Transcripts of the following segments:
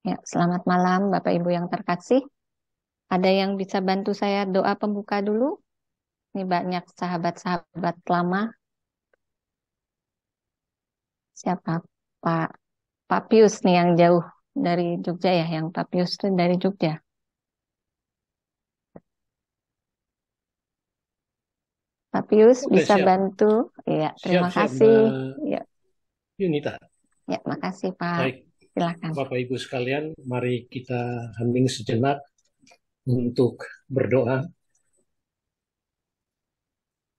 Ya, selamat malam Bapak Ibu yang terkasih. Ada yang bisa bantu saya doa pembuka dulu? Ini banyak sahabat-sahabat lama. Siapa? Pak Pak Pius nih yang jauh dari Jogja ya, yang Pak Pius itu dari Jogja. Pak Pius Oke, bisa siap. bantu? Iya, terima Siap-siap, kasih. Mbak Ya, Yunita. ya, makasih Pak. Baik, Silakan. Bapak Ibu sekalian, mari kita hening sejenak untuk berdoa.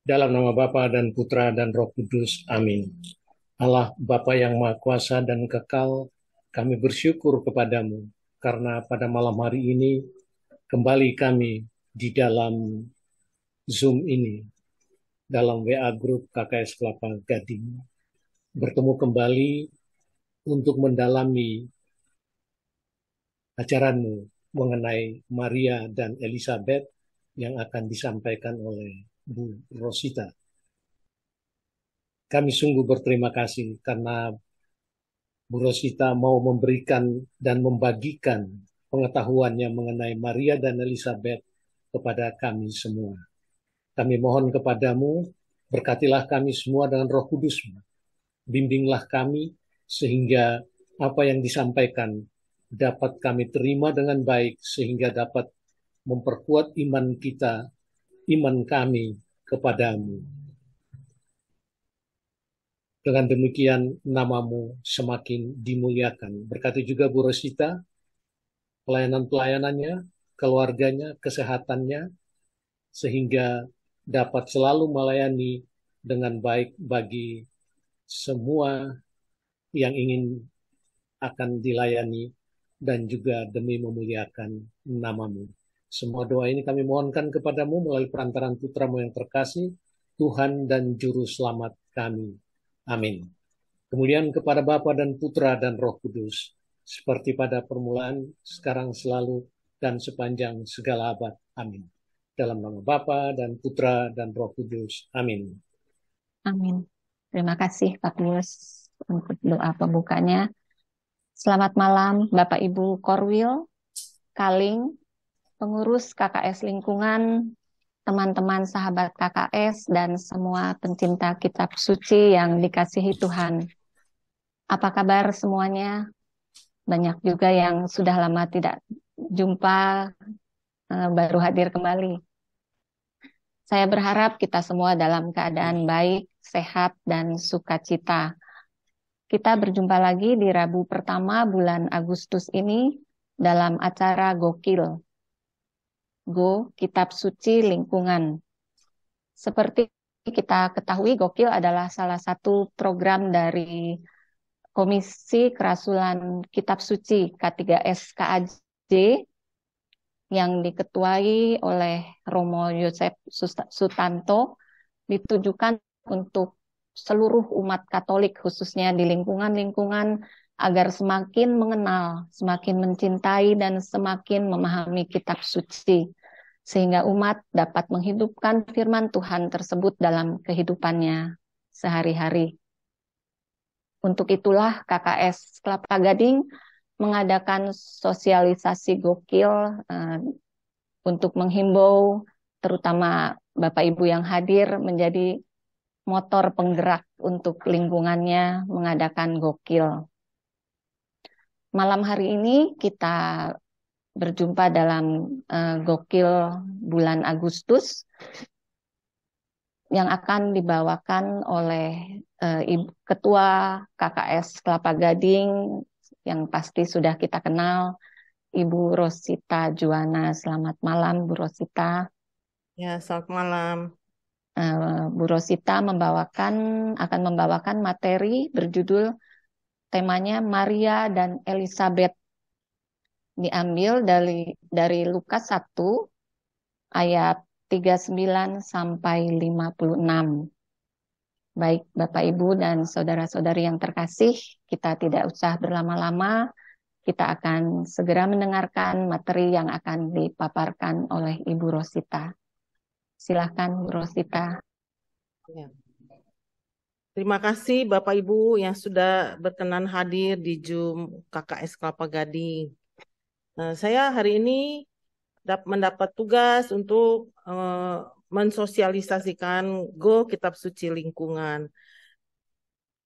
Dalam nama Bapa dan Putra dan Roh Kudus. Amin. Allah Bapa yang Maha Kuasa dan Kekal, kami bersyukur kepadamu karena pada malam hari ini kembali kami di dalam Zoom ini, dalam WA Group KKS Kelapa Gading, bertemu kembali untuk mendalami ajaranmu mengenai Maria dan Elizabeth yang akan disampaikan oleh Bu Rosita. Kami sungguh berterima kasih karena Bu Rosita mau memberikan dan membagikan pengetahuannya mengenai Maria dan Elizabeth kepada kami semua. Kami mohon kepadamu, berkatilah kami semua dengan Roh Kudus-Mu. Bimbinglah kami sehingga apa yang disampaikan dapat kami terima dengan baik sehingga dapat memperkuat iman kita, iman kami kepadamu. Dengan demikian namamu semakin dimuliakan. Berkati juga Bu Rosita, pelayanan-pelayanannya, keluarganya, kesehatannya, sehingga dapat selalu melayani dengan baik bagi semua yang ingin akan dilayani dan juga demi memuliakan namamu. Semua doa ini kami mohonkan kepadamu melalui perantaran putramu yang terkasih, Tuhan dan Juru Selamat kami. Amin. Kemuliaan kepada Bapa dan Putra dan Roh Kudus, seperti pada permulaan, sekarang selalu, dan sepanjang segala abad. Amin. Dalam nama Bapa dan Putra dan Roh Kudus. Amin. Amin. Terima kasih Pak Pius untuk doa pembukanya. Selamat malam Bapak Ibu Korwil, Kaling, pengurus KKS Lingkungan, teman-teman sahabat KKS, dan semua pencinta kitab suci yang dikasihi Tuhan. Apa kabar semuanya? Banyak juga yang sudah lama tidak jumpa, baru hadir kembali. Saya berharap kita semua dalam keadaan baik, sehat, dan sukacita. Kita berjumpa lagi di Rabu pertama bulan Agustus ini dalam acara Gokil, Go Kitab Suci Lingkungan. Seperti kita ketahui, Gokil adalah salah satu program dari Komisi Kerasulan Kitab Suci K3S KAJ yang diketuai oleh Romo Yosef Sutanto, ditujukan untuk seluruh umat Katolik, khususnya di lingkungan-lingkungan, agar semakin mengenal, semakin mencintai, dan semakin memahami kitab suci, sehingga umat dapat menghidupkan firman Tuhan tersebut dalam kehidupannya sehari-hari. Untuk itulah KKS Kelapa Gading mengadakan sosialisasi gokil untuk menghimbau terutama Bapak Ibu yang hadir menjadi motor penggerak untuk lingkungannya mengadakan gokil. Malam hari ini kita berjumpa dalam gokil bulan Agustus yang akan dibawakan oleh Ketua KKS Kelapa Gading yang pasti sudah kita kenal, Ibu Rosita Juwana. Selamat malam, Bu Rosita. Ya, selamat malam. Bu Rosita akan membawakan materi berjudul temanya Maria dan Elizabeth, diambil dari Lukas 1 ayat 39 sampai 56. Baik Bapak Ibu dan saudara-saudari yang terkasih, kita tidak usah berlama-lama, kita akan segera mendengarkan materi yang akan dipaparkan oleh Ibu Rosita. Silakan Bu Rosita. Ya. Terima kasih Bapak Ibu yang sudah berkenan hadir di Zoom KKS Kelapa Gading. Saya hari ini mendapat tugas untuk mensosialisasikan Go Kitab Suci Lingkungan.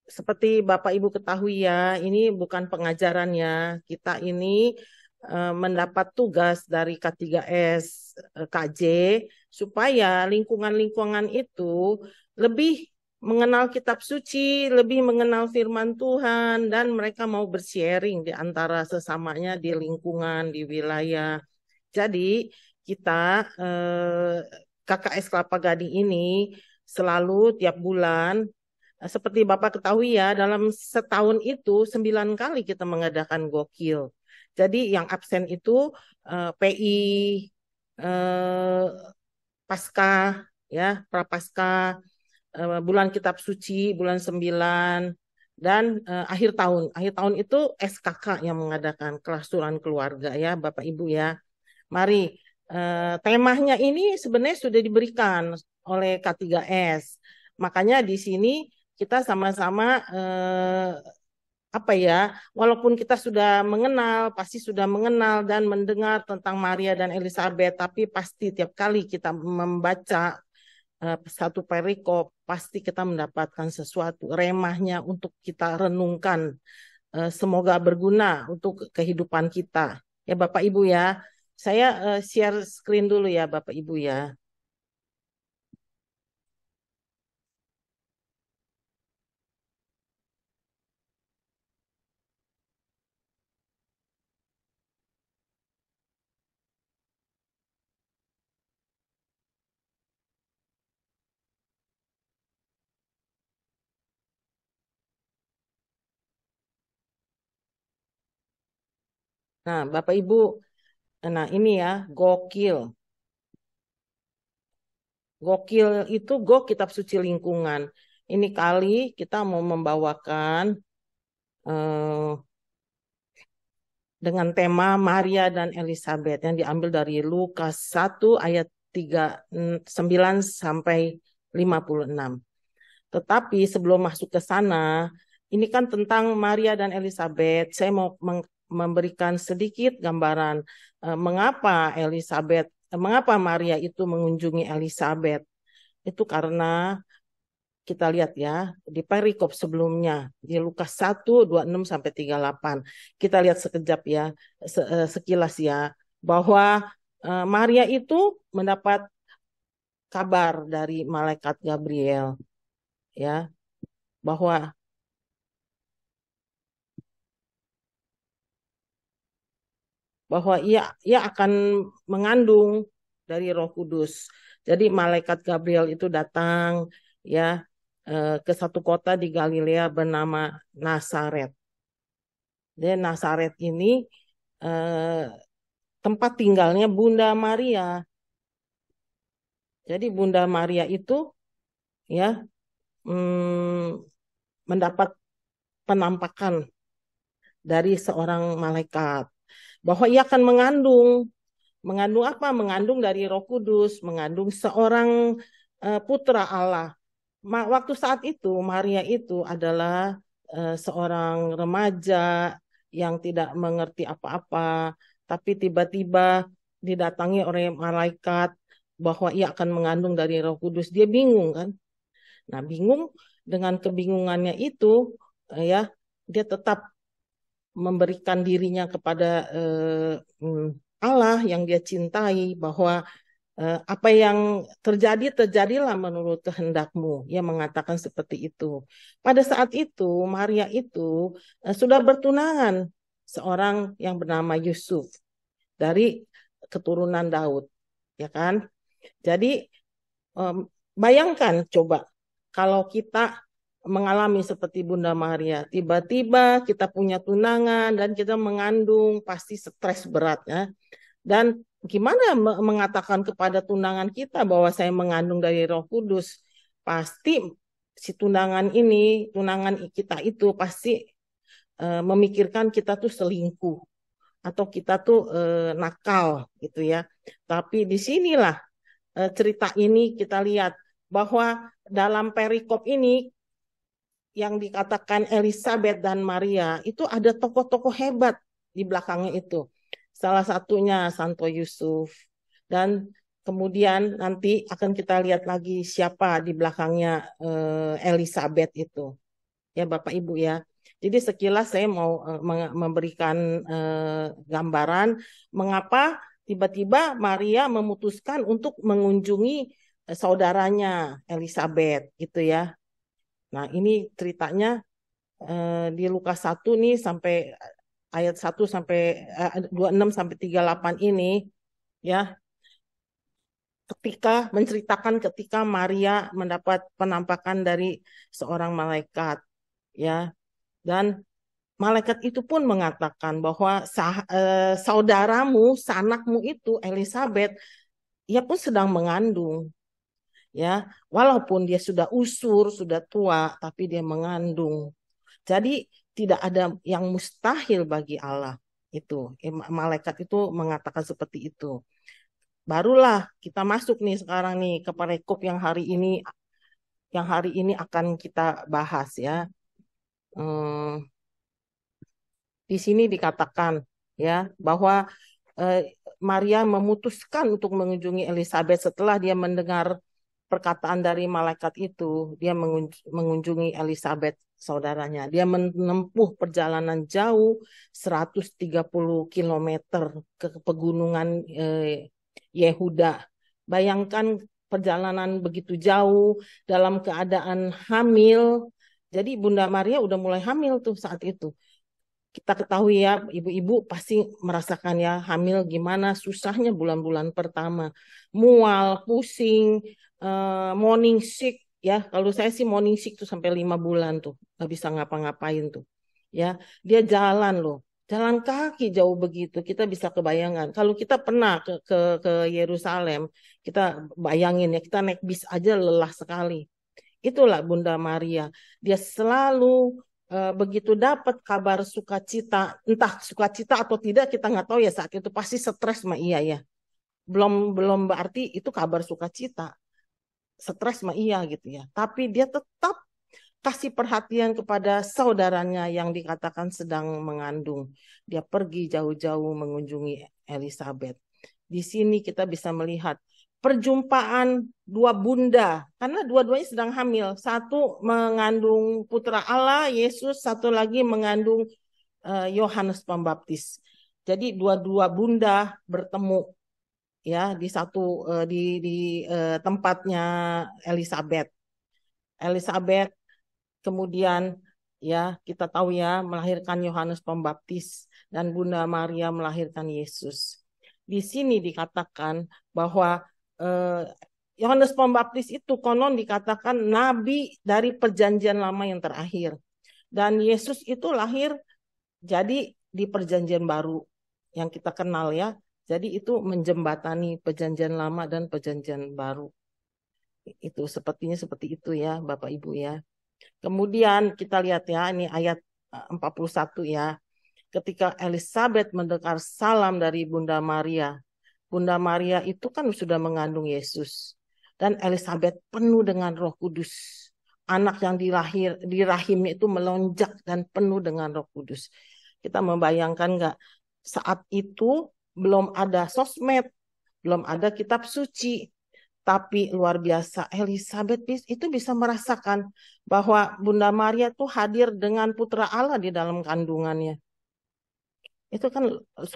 Seperti Bapak Ibu ketahui ya, ini bukan pengajaran ya. Kita ini mendapat tugas dari K3S KJ supaya lingkungan-lingkungan itu lebih mengenal kitab suci, lebih mengenal firman Tuhan, dan mereka mau bersharing di antara sesamanya di lingkungan, di wilayah. Jadi kita KKS Kelapa Gading ini selalu tiap bulan seperti Bapak ketahui ya, dalam setahun itu 9 kali kita mengadakan gokil. Jadi yang absen itu PI, eh, Paskah, ya, Prapaskah, bulan Kitab Suci, bulan 9, dan akhir tahun. Akhir tahun itu SKK yang mengadakan kelasuran keluarga ya, Bapak Ibu ya. Mari, temanya ini sebenarnya sudah diberikan oleh K3S. Makanya di sini kita sama-sama apa ya, walaupun kita sudah mengenal, pasti sudah mengenal dan mendengar tentang Maria dan Elizabeth, tapi pasti tiap kali kita membaca satu perikop, pasti kita mendapatkan sesuatu remahnya untuk kita renungkan. Semoga berguna untuk kehidupan kita. Ya Bapak Ibu ya, saya share screen dulu ya Bapak Ibu ya. Nah Bapak Ibu, nah ini ya, gokil. Gokil itu Go Kitab Suci Lingkungan. Ini kali kita mau membawakan eh, dengan tema Maria dan Elizabeth yang diambil dari Lukas 1 ayat 39 sampai 56. Tetapi sebelum masuk ke sana, ini kan tentang Maria dan Elizabeth. Saya mau memberikan sedikit gambaran mengapa Maria itu mengunjungi Elizabeth. Itu karena kita lihat ya di perikop sebelumnya di Lukas 1 26 sampai 38. Kita lihat sekejap ya, sekilas ya, bahwa Maria itu mendapat kabar dari malaikat Gabriel ya, bahwa ia akan mengandung dari Roh Kudus. Jadi malaikat Gabriel itu datang ya ke satu kota di Galilea bernama Nazaret. Dan Nazaret ini eh, tempat tinggalnya Bunda Maria. Jadi Bunda Maria itu ya mendapat penampakan dari seorang malaikat bahwa ia akan mengandung apa? Mengandung dari Roh Kudus, mengandung seorang putra Allah. Waktu saat itu Maria itu adalah seorang remaja yang tidak mengerti apa-apa, tapi tiba-tiba didatangi oleh malaikat bahwa ia akan mengandung dari Roh Kudus. Dia bingung kan? Nah, bingung dengan kebingungannya itu ya dia tetap memberikan dirinya kepada Allah yang dia cintai bahwa apa yang terjadi terjadilah menurut kehendakmu. Ia mengatakan seperti itu. Pada saat itu Maria itu sudah bertunangan seorang yang bernama Yusuf dari keturunan Daud, ya kan? Jadi bayangkan coba kalau kita mengalami seperti Bunda Maria, tiba-tiba kita punya tunangan dan kita mengandung, pasti stres berat ya. Dan gimana mengatakan kepada tunangan kita bahwa saya mengandung dari Roh Kudus? Pasti si tunangan kita itu pasti memikirkan kita tuh selingkuh atau kita tuh nakal gitu ya. Tapi disinilah cerita ini kita lihat bahwa dalam perikop ini yang dikatakan Elizabeth dan Maria itu ada tokoh-tokoh hebat di belakangnya itu. Salah satunya Santo Yusuf. Dan kemudian nanti akan kita lihat lagi siapa di belakangnya Elizabeth itu. Ya Bapak Ibu ya. Jadi sekilas saya mau memberikan gambaran mengapa tiba-tiba Maria memutuskan untuk mengunjungi saudaranya Elizabeth gitu ya. Nah, ini ceritanya di Lukas 1 nih sampai ayat 1 sampai 26 sampai 38 ini ya, ketika Maria mendapat penampakan dari seorang malaikat ya, dan malaikat itu pun mengatakan bahwa saudaramu, sanakmu itu Elizabeth, ia pun sedang mengandung ya, walaupun dia sudah usur, sudah tua, tapi dia mengandung. Jadi tidak ada yang mustahil bagi Allah itu. Malaikat itu mengatakan seperti itu. Barulah kita masuk nih sekarang nih ke perikop yang hari ini akan kita bahas ya. Hmm, di sini dikatakan ya bahwa Maria memutuskan untuk mengunjungi Elizabeth setelah dia mendengar perkataan dari malaikat itu. Dia mengunjungi Elizabeth saudaranya. Dia menempuh perjalanan jauh 130 kilometer ke pegunungan Yehuda. Bayangkan perjalanan begitu jauh dalam keadaan hamil. Jadi Bunda Maria udah mulai hamil tuh saat itu. Kita ketahui ya, ibu-ibu pasti merasakan ya hamil gimana susahnya bulan-bulan pertama. Mual, pusing, morning sick ya. Kalau saya sih morning sick tuh sampai 5 bulan tuh. Gak bisa ngapa-ngapain tuh. Ya, dia jalan loh. Jalan kaki jauh begitu, kita bisa kebayangan. Kalau kita pernah ke Yerusalem, kita bayangin ya, kita naik bis aja lelah sekali. Itulah Bunda Maria. Dia selalu begitu dapat kabar sukacita, entah sukacita atau tidak kita nggak tahu ya, saat itu pasti stres sama iya ya. Belum belum berarti itu kabar sukacita. Stres sama iya gitu ya. Tapi dia tetap kasih perhatian kepada saudaranya yang dikatakan sedang mengandung. Dia pergi jauh-jauh mengunjungi Elizabeth. Di sini kita bisa melihat perjumpaan dua bunda, karena dua-duanya sedang hamil. Satu mengandung putra Allah, Yesus, satu lagi mengandung Yohanes Pembaptis. Jadi dua-dua bunda bertemu ya di satu di tempatnya Elizabeth. Elizabeth kemudian ya kita tahu ya melahirkan Yohanes Pembaptis dan Bunda Maria melahirkan Yesus. Di sini dikatakan bahwa Yohanes Pembaptis itu konon dikatakan nabi dari perjanjian lama yang terakhir. Dan Yesus itu lahir jadi di perjanjian baru yang kita kenal ya. Jadi itu menjembatani perjanjian lama dan perjanjian baru. Itu sepertinya seperti itu ya Bapak Ibu ya. Kemudian kita lihat ya ini ayat 41 ya. Ketika Elizabeth mendengar salam dari Bunda Maria. Bunda Maria itu kan sudah mengandung Yesus. Dan Elizabeth penuh dengan Roh Kudus. Anak yang di rahimnya itu melonjak dan penuh dengan Roh Kudus. Kita membayangkan nggak? Saat itu belum ada sosmed, belum ada kitab suci. Tapi luar biasa, Elizabeth itu bisa merasakan bahwa Bunda Maria itu hadir dengan putra Allah di dalam kandungannya. Itu kan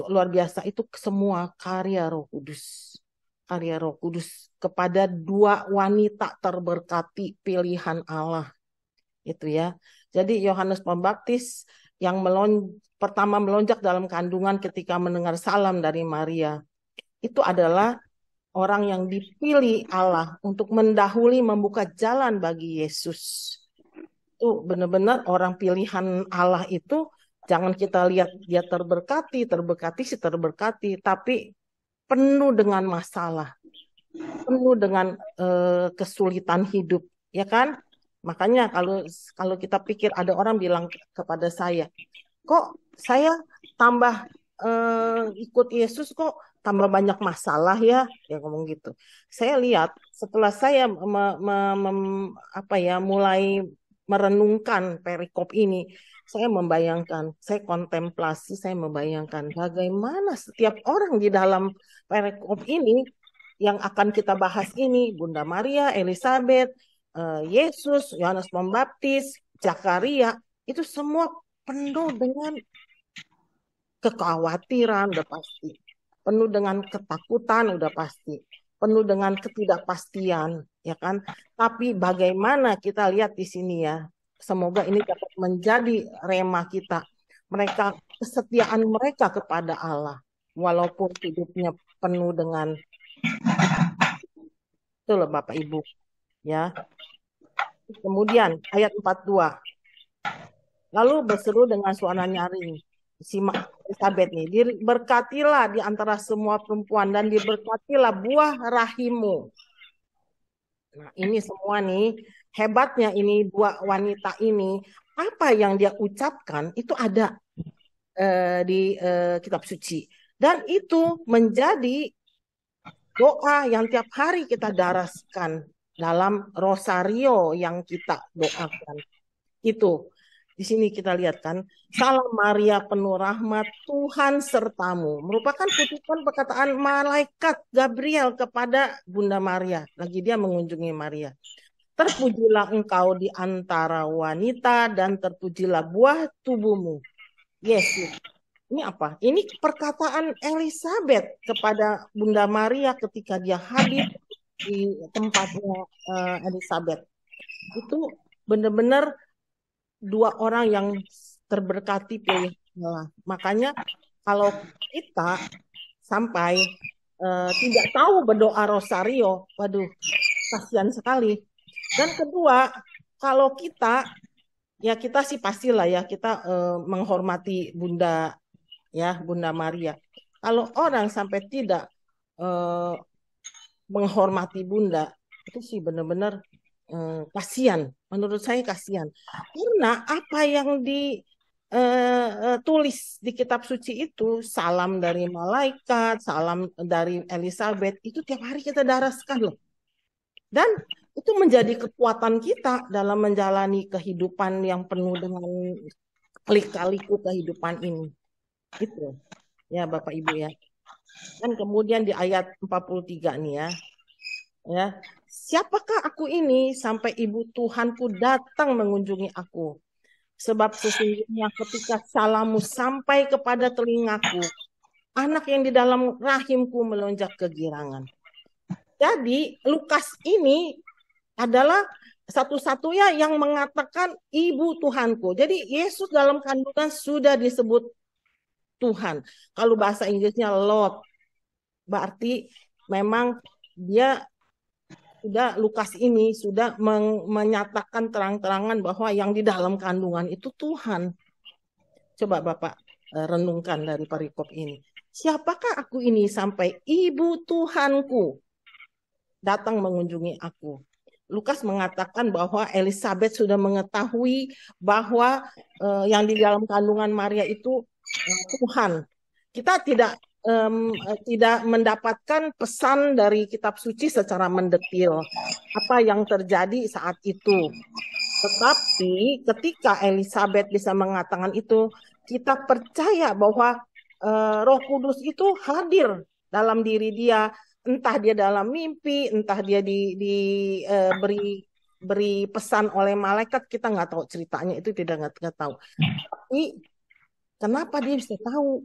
luar biasa, itu semua karya Roh Kudus. Karya Roh Kudus kepada dua wanita terberkati pilihan Allah. Itu ya. Jadi Yohanes Pembaptis yang pertama melonjak dalam kandungan ketika mendengar salam dari Maria. Itu adalah orang yang dipilih Allah untuk mendahului membuka jalan bagi Yesus. Itu benar-benar orang pilihan Allah itu jangan kita lihat dia terberkati sih terberkati, tapi penuh dengan masalah, penuh dengan kesulitan hidup, ya kan? Makanya kalau kita pikir ada orang bilang kepada saya, kok saya tambah ikut Yesus kok tambah banyak masalah ya, dia ngomong gitu. Saya lihat setelah saya mulai merenungkan perikop ini, saya membayangkan, saya kontemplasi, saya membayangkan bagaimana setiap orang di dalam perikop ini yang akan kita bahas ini, Bunda Maria, Elizabeth, Yesus, Yohanes Pembaptis, Zakaria, itu semua penuh dengan kekhawatiran, udah pasti. Penuh dengan ketakutan, udah pasti. Penuh dengan ketidakpastian, ya kan? Tapi bagaimana kita lihat di sini ya, semoga ini dapat menjadi rema kita. Mereka, kesetiaan mereka kepada Allah, walaupun hidupnya penuh dengan itu loh Bapak Ibu, ya. Kemudian ayat 42. Lalu berseru dengan suara nyaring, si Elizabeth nih, berkatilah di antara semua perempuan dan diberkatilah buah rahimmu. Nah, ini semua nih, hebatnya ini dua wanita ini, apa yang dia ucapkan itu ada di kitab suci. Dan itu menjadi doa yang tiap hari kita daraskan dalam rosario yang kita doakan. Itu di sini kita lihat kan, Salam Maria penuh rahmat, Tuhan sertamu. Merupakan kutipan perkataan malaikat Gabriel kepada Bunda Maria. Lagi dia mengunjungi Maria. Terpujilah engkau di antara wanita dan terpujilah buah tubuhmu, Yesus. Ini apa? Ini perkataan Elizabeth kepada Bunda Maria ketika dia hadir di tempatnya Elizabeth. Itu benar-benar dua orang yang terberkati pilih Allah. Makanya kalau kita sampai tidak tahu berdoa rosario, waduh, kasihan sekali. Dan kedua, kalau kita, ya kita sih pastilah ya, kita menghormati Bunda, ya Bunda Maria. Kalau orang sampai tidak menghormati Bunda, itu sih benar-benar kasihan. Menurut saya kasihan. Karena apa yang ditulis di kitab suci itu, salam dari malaikat, salam dari Elizabeth, itu tiap hari kita daraskan loh. Dan itu menjadi kekuatan kita dalam menjalani kehidupan yang penuh dengan lika-liku kehidupan ini. Gitu. Ya Bapak Ibu ya. Dan kemudian di ayat 43 nih ya. Ya, siapakah aku ini sampai ibu Tuhanku datang mengunjungi aku? Sebab sesungguhnya ketika salammu sampai kepada telingaku, anak yang di dalam rahimku melonjak kegirangan. Jadi Lukas ini adalah satu-satunya yang mengatakan ibu Tuhanku. Jadi Yesus dalam kandungan sudah disebut Tuhan. Kalau bahasa Inggrisnya Lord, berarti memang dia sudah Lukas ini sudah menyatakan terang-terangan bahwa yang di dalam kandungan itu Tuhan. Coba Bapak renungkan dari perikop ini. Siapakah aku ini sampai ibu Tuhanku datang mengunjungi aku? Lukas mengatakan bahwa Elizabeth sudah mengetahui bahwa yang di dalam kandungan Maria itu Tuhan. Kita tidak mendapatkan pesan dari kitab suci secara mendetil apa yang terjadi saat itu. Tetapi ketika Elizabeth bisa mengatakan itu, kita percaya bahwa Roh Kudus itu hadir dalam diri dia, entah dia dalam mimpi, entah dia beri pesan oleh malaikat, kita nggak tahu ceritanya, itu tidak tahu. Tapi kenapa dia bisa tahu?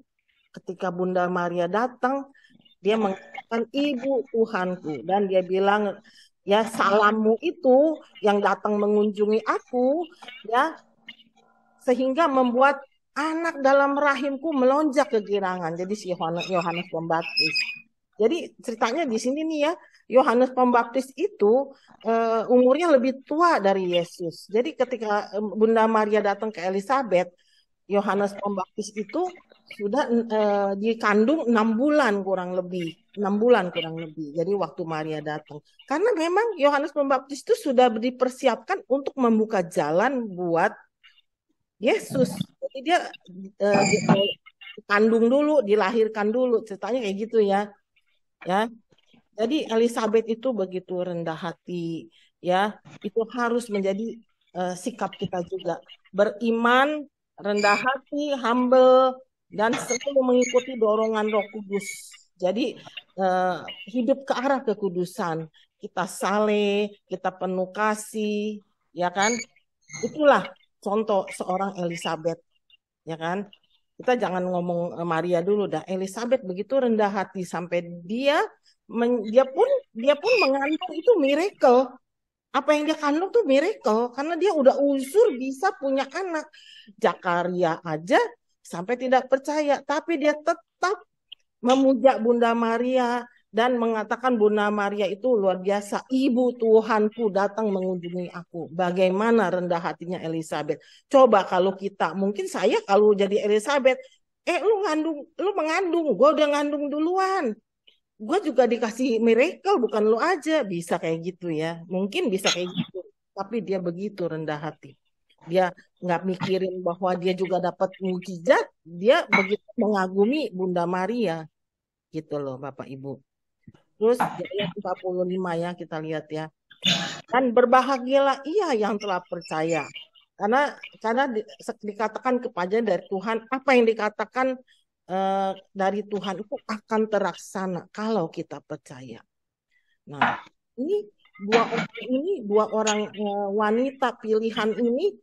Ketika Bunda Maria datang, dia mengatakan ibu Tuhanku. Dan dia bilang, ya salammu itu yang datang mengunjungi aku, ya sehingga membuat anak dalam rahimku melonjak kegirangan. Jadi si Yohanes Pembaptis. Jadi ceritanya di sini nih ya, Yohanes Pembaptis itu umurnya lebih tua dari Yesus. Jadi ketika Bunda Maria datang ke Elizabeth, Yohanes Pembaptis itu sudah dikandung 6 bulan kurang lebih. 6 bulan kurang lebih. Jadi waktu Maria datang. Karena memang Yohanes Pembaptis itu sudah dipersiapkan untuk membuka jalan buat Yesus. Jadi dia dikandung dulu, dilahirkan dulu. Ceritanya kayak gitu ya. Ya. Jadi Elizabeth itu begitu rendah hati. Ya, itu harus menjadi sikap kita juga. Beriman, rendah hati, humble, dan selalu mengikuti dorongan Roh Kudus. Jadi hidup ke arah kekudusan. Kita saleh, kita penuh kasih, ya kan? Itulah contoh seorang Elizabeth, ya kan? Kita jangan ngomong Maria dulu dah. Elizabeth begitu rendah hati sampai dia pun mengandung itu miracle. Apa yang dia kandung tuh miracle karena dia udah unsur bisa punya anak. Zakaria aja sampai tidak percaya, tapi dia tetap memuja Bunda Maria dan mengatakan Bunda Maria itu luar biasa. Ibu Tuhanku datang mengunjungi aku. Bagaimana rendah hatinya Elizabeth. Coba kalau kita, mungkin saya kalau jadi Elizabeth, lu mengandung, gue udah ngandung duluan. Gue juga dikasih miracle, bukan lu aja. Bisa kayak gitu ya. Mungkin bisa kayak gitu. Tapi dia begitu rendah hati. Dia nggak mikirin bahwa dia juga dapat mukjizat. Dia begitu mengagumi Bunda Maria. Gitu loh Bapak Ibu. Terus di ayat 45 ya kita lihat ya. Dan berbahagialah ia yang telah percaya. Karena dikatakan kepada dari Tuhan, apa yang dikatakan dari Tuhan itu akan terlaksana kalau kita percaya. Nah, ini dua orang wanita pilihan ini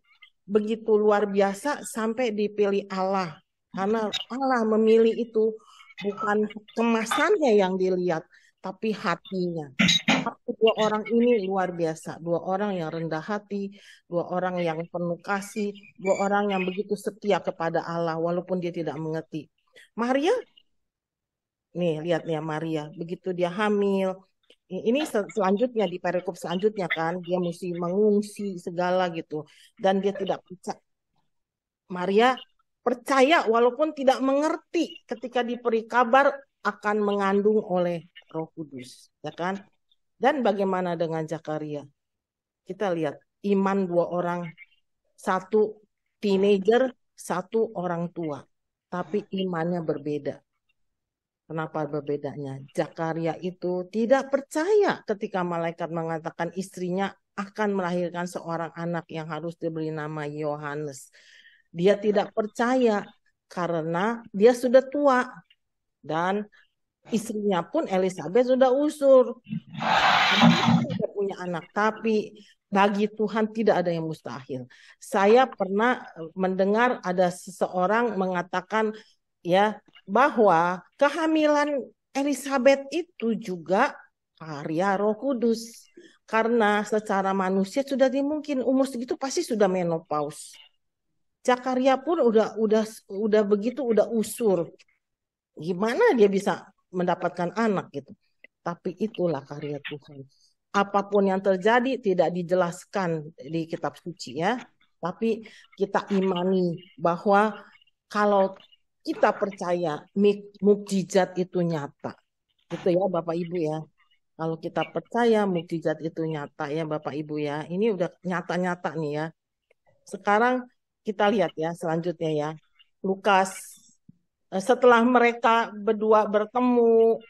begitu luar biasa sampai dipilih Allah. Karena Allah memilih itu bukan kemasannya yang dilihat, tapi hatinya. Dua orang ini luar biasa. Dua orang yang rendah hati, dua orang yang penuh kasih, dua orang yang begitu setia kepada Allah walaupun dia tidak mengerti. Maria, nih lihat nih ya Maria, begitu dia hamil. Ini selanjutnya di perikop selanjutnya kan, dia mesti mengungsi segala gitu. Dan dia tidak percaya. Maria percaya walaupun tidak mengerti ketika diberi kabar akan mengandung oleh Roh Kudus, ya kan? Dan bagaimana dengan Zakaria? Kita lihat iman dua orang, satu teenager, satu orang tua, tapi imannya berbeda. Kenapa berbedanya? Zakaria itu tidak percaya ketika malaikat mengatakan istrinya akan melahirkan seorang anak yang harus diberi nama Yohanes. Dia tidak percaya karena dia sudah tua dan istrinya pun Elizabeth sudah usur. Dia punya anak, tapi bagi Tuhan tidak ada yang mustahil. Saya pernah mendengar ada seseorang mengatakan ya bahwa kehamilan Elizabeth itu juga karya Roh Kudus. Karena secara manusia sudah dimungkin umur segitu pasti sudah menopause. Zakaria pun udah begitu udah usur. Gimana dia bisa mendapatkan anak gitu. Tapi itulah karya Tuhan. Apapun yang terjadi tidak dijelaskan di kitab suci ya. Tapi kita imani bahwa kalau kita percaya mukjizat itu nyata. Gitu ya Bapak Ibu ya. Kalau kita percaya mukjizat itu nyata ya Bapak Ibu ya. Ini udah nyata-nyata nih ya. Sekarang kita lihat ya selanjutnya ya. Lukas, setelah mereka berdua bertemu,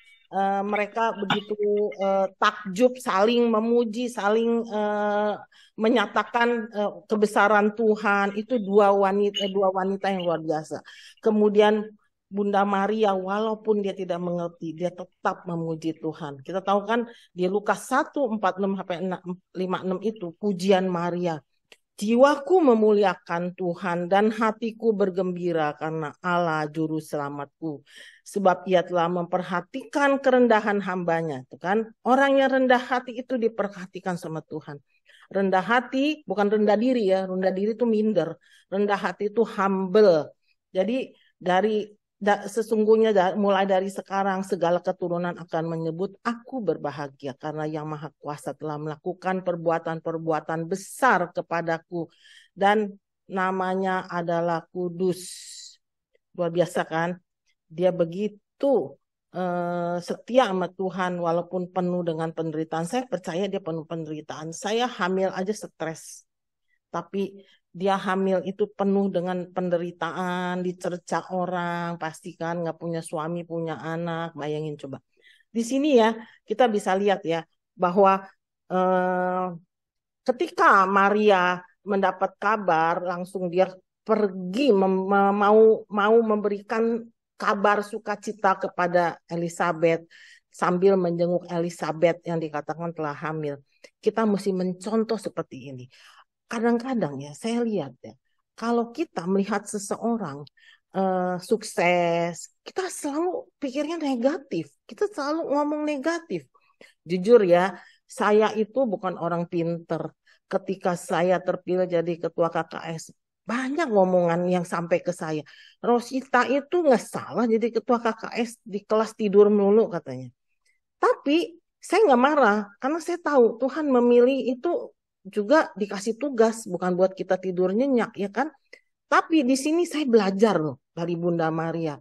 mereka begitu takjub, saling memuji, saling menyatakan kebesaran Tuhan. Itu dua wanita yang luar biasa. Kemudian Bunda Maria, walaupun dia tidak mengerti, dia tetap memuji Tuhan. Kita tahu kan di Lukas 1:46-56 itu pujian Maria. Jiwaku memuliakan Tuhan dan hatiku bergembira karena Allah juru selamatku. Sebab ia telah memperhatikan kerendahan hambanya. Itu kan? Orang yang rendah hati itu diperhatikan sama Tuhan. Rendah hati bukan rendah diri ya. Rendah diri itu minder. Rendah hati itu humble. Jadi sesungguhnya mulai dari sekarang segala keturunan akan menyebut aku berbahagia karena Yang Maha Kuasa telah melakukan perbuatan-perbuatan besar kepadaku dan namanya adalah kudus. Luar biasa kan? Dia begitu setia sama Tuhan walaupun penuh dengan penderitaan. Saya percaya dia penuh penderitaan. Saya hamil aja stres. Tapi dia hamil itu penuh dengan penderitaan, dicerca orang, pastikan nggak punya suami, punya anak, bayangin coba. Di sini ya, kita bisa lihat ya, bahwa ketika Maria mendapat kabar, langsung dia pergi mau memberikan kabar sukacita kepada Elizabeth sambil menjenguk Elizabeth yang dikatakan telah hamil. Kita mesti mencontoh seperti ini. Kadang-kadang ya saya lihat ya, kalau kita melihat seseorang sukses, kita selalu pikirnya negatif. Kita selalu ngomong negatif. Jujur ya, saya itu bukan orang pinter. Ketika saya terpilih jadi ketua KKS, banyak ngomongan yang sampai ke saya. Rosita itu nggak salah jadi ketua KKS, di kelas tidur melulu katanya. Tapi saya nggak marah karena saya tahu Tuhan memilih itu juga dikasih tugas, bukan buat kita tidur nyenyak ya kan. Tapi di sini saya belajar loh dari Bunda Maria.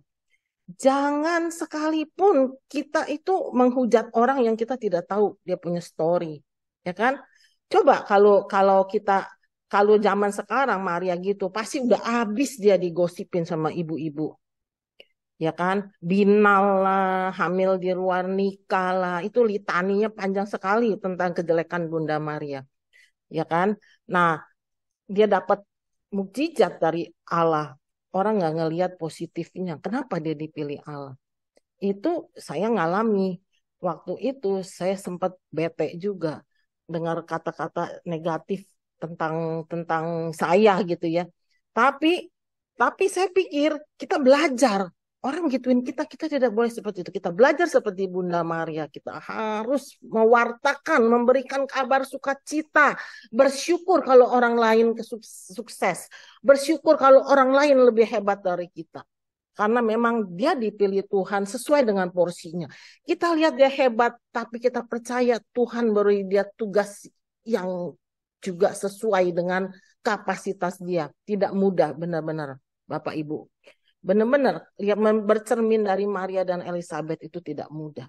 Jangan sekalipun kita itu menghujat orang yang kita tidak tahu dia punya story, ya kan? Coba kalau kita kalau zaman sekarang Maria gitu, pasti udah habis dia digosipin sama ibu-ibu, ya kan? Binal lah, hamil di luar nikah lah, itu litaninya panjang sekali tentang kejelekan Bunda Maria, ya kan? Nah, dia dapat mukjizat dari Allah. Orang nggak ngelihat positifnya. Kenapa dia dipilih Allah? Itu saya ngalami. Waktu itu saya sempat bete juga dengar kata-kata negatif tentang tentang saya gitu ya. Tapi tapi saya pikir kita belajar. Orang gituin kita, kita tidak boleh seperti itu. Kita belajar seperti Bunda Maria. Kita harus mewartakan, memberikan kabar sukacita. Bersyukur kalau orang lain sukses. Bersyukur kalau orang lain lebih hebat dari kita. Karena memang dia dipilih Tuhan sesuai dengan porsinya. Kita lihat dia hebat, tapi kita percaya Tuhan beri dia tugas yang juga sesuai dengan kapasitas dia. Tidak mudah benar-benar, Bapak Ibu. Benar-benar lihat bercermin dari Maria dan Elizabeth itu tidak mudah.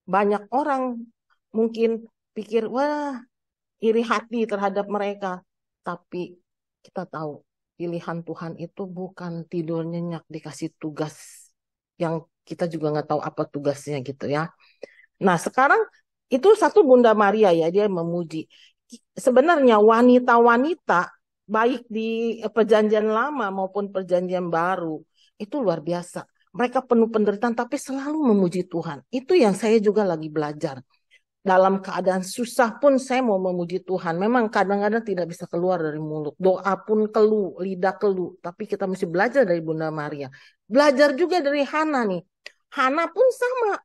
Banyak orang mungkin pikir, wah iri hati terhadap mereka. Tapi kita tahu pilihan Tuhan itu bukan tidur nyenyak dikasih tugas yang kita juga nggak tahu apa tugasnya gitu ya. Nah sekarang itu satu Bunda Maria ya, dia memuji. Sebenarnya wanita-wanita baik di perjanjian lama maupun perjanjian baru itu luar biasa. Mereka penuh penderitaan tapi selalu memuji Tuhan. Itu yang saya juga lagi belajar. Dalam keadaan susah pun saya mau memuji Tuhan. Memang kadang-kadang tidak bisa keluar dari mulut. Doa pun keluh, lidah keluh. Tapi kita mesti belajar dari Bunda Maria. Belajar juga dari Hana nih. Hana pun sama.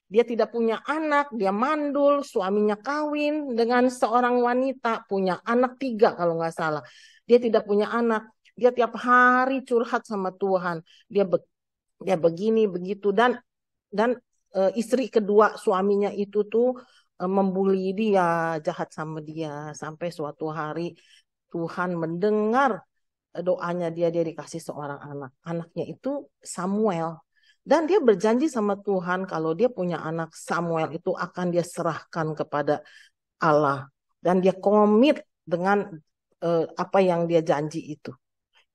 Dia tidak punya anak, dia mandul, suaminya kawin dengan seorang wanita, punya anak 3 kalau nggak salah. Dia tidak punya anak, dia tiap hari curhat sama Tuhan. Dia begini, begitu. Dan istri kedua suaminya itu tuh membuli dia, jahat sama dia. Sampai suatu hari Tuhan mendengar doanya dia dikasih seorang anak. Anaknya itu Samuel. Dan dia berjanji sama Tuhan kalau dia punya anak Samuel itu akan dia serahkan kepada Allah. Dan dia komit dengan apa yang dia janji itu.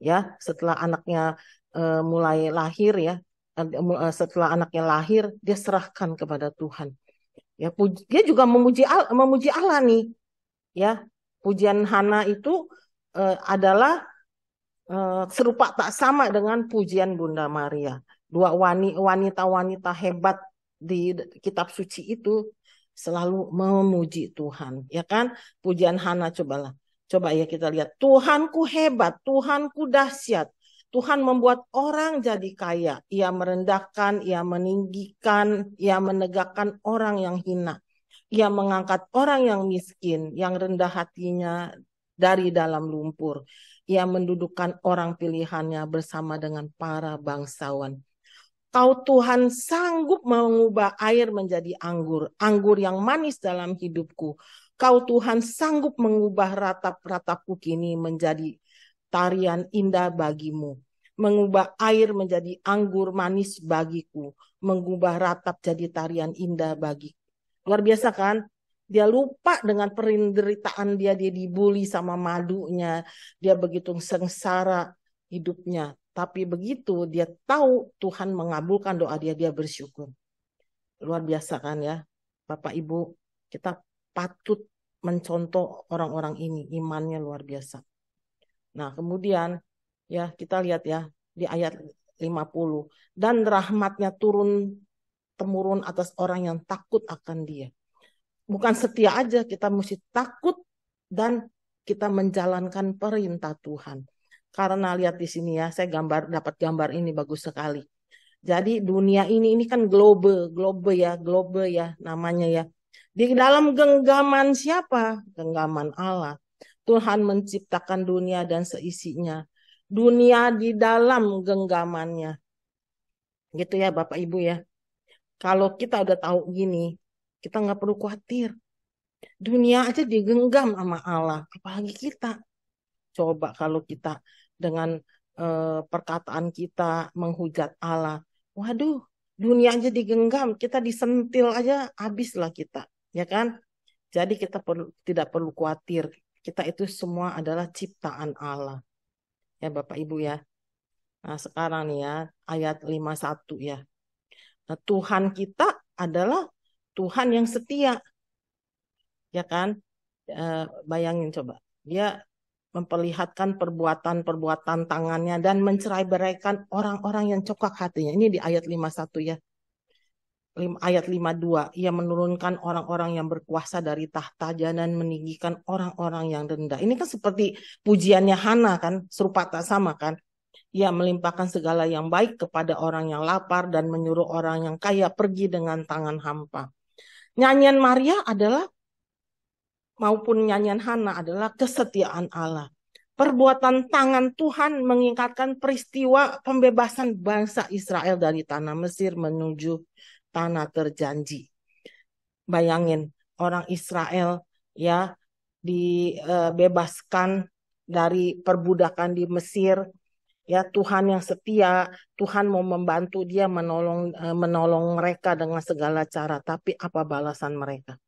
Ya, setelah anaknya mulai lahir ya, setelah anaknya lahir dia serahkan kepada Tuhan. Ya, dia juga memuji Allah nih. Ya, pujian Hana itu adalah serupa tak sama dengan pujian Bunda Maria. Dua wanita-wanita hebat di kitab suci itu selalu memuji Tuhan, ya kan? Pujian Hana coba ya kita lihat. Tuhanku hebat, Tuhanku dahsyat. Tuhan membuat orang jadi kaya. Ia merendahkan, ia meninggikan, ia menegakkan orang yang hina. Ia mengangkat orang yang miskin, yang rendah hatinya dari dalam lumpur. Ia mendudukkan orang pilihannya bersama dengan para bangsawan. Kau Tuhan sanggup mengubah air menjadi anggur, anggur yang manis dalam hidupku. Kau Tuhan sanggup mengubah ratap-ratapku kini menjadi tarian indah bagimu. Mengubah air menjadi anggur manis bagiku. Mengubah ratap jadi tarian indah bagiku. Luar biasa kan? Dia lupa dengan penderitaan dia dibully sama madunya. Dia begitu sengsara hidupnya. Tapi begitu dia tahu Tuhan mengabulkan doa dia, dia bersyukur. Luar biasa kan ya, Bapak Ibu, kita patut mencontoh orang-orang ini, imannya luar biasa. Nah, kemudian ya kita lihat ya di ayat 50, dan rahmatnya turun temurun atas orang yang takut akan dia. Bukan setia aja, kita mesti takut dan kita menjalankan perintah Tuhan. Karena lihat di sini ya, saya dapat gambar ini bagus sekali. Jadi dunia ini kan globe ya namanya ya. Di dalam genggaman siapa? Genggaman Allah. Tuhan menciptakan dunia dan seisinya. Dunia di dalam genggamannya. Gitu ya Bapak Ibu ya. Kalau kita udah tahu gini, kita nggak perlu khawatir. Dunia aja digenggam sama Allah, apalagi kita. Coba kalau kita dengan perkataan kita menghujat Allah. Waduh, dunia aja digenggam, kita disentil aja, habislah kita. Ya kan? Jadi kita tidak perlu khawatir. Kita itu semua adalah ciptaan Allah. Ya Bapak Ibu ya. Nah sekarang nih ya, ayat 51 ya. Nah, Tuhan kita adalah Tuhan yang setia. Ya kan? Bayangin coba. Dia memperlihatkan perbuatan-perbuatan tangannya dan mencerai-beraikan orang-orang yang cokak hatinya. Ini di ayat 51 ya. Ayat 52, ia menurunkan orang-orang yang berkuasa dari tahta dan meninggikan orang-orang yang rendah. Ini kan seperti pujiannya Hana kan, serupa tak sama kan. Ia melimpahkan segala yang baik kepada orang yang lapar dan menyuruh orang yang kaya pergi dengan tangan hampa. Nyanyian Maria adalah maupun nyanyian Hana adalah kesetiaan Allah. Perbuatan tangan Tuhan mengingatkan peristiwa pembebasan bangsa Israel dari tanah Mesir menuju tanah terjanji. Bayangin orang Israel ya dibebaskan dari perbudakan di Mesir. Ya Tuhan yang setia, Tuhan mau membantu dia menolong mereka dengan segala cara. Tapi apa balasan mereka?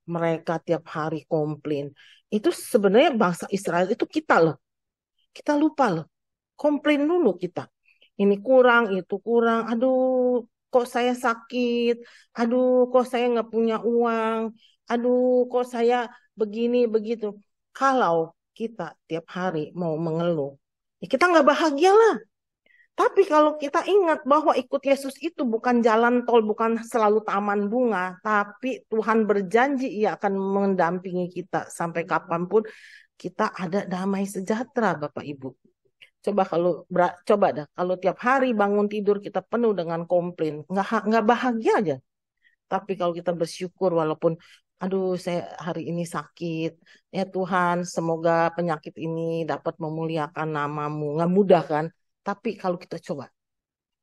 Mereka tiap hari komplain. Itu sebenarnya bangsa Israel itu kita loh. Kita lupa loh. Komplain dulu kita. Ini kurang, itu kurang. Aduh, kok saya sakit. Aduh, kok saya nggak punya uang. Aduh, kok saya begini, begitu. Kalau kita tiap hari mau mengeluh, ya kita nggak bahagia lah. Tapi kalau kita ingat bahwa ikut Yesus itu bukan jalan tol, bukan selalu taman bunga, tapi Tuhan berjanji ia akan mendampingi kita sampai kapanpun kita ada damai sejahtera, Bapak Ibu. Coba dah kalau tiap hari bangun tidur kita penuh dengan komplain, nggak bahagia aja. Tapi kalau kita bersyukur walaupun aduh saya hari ini sakit, ya Tuhan semoga penyakit ini dapat memuliakan namamu. Nggak mudah kan? Tapi kalau kita coba,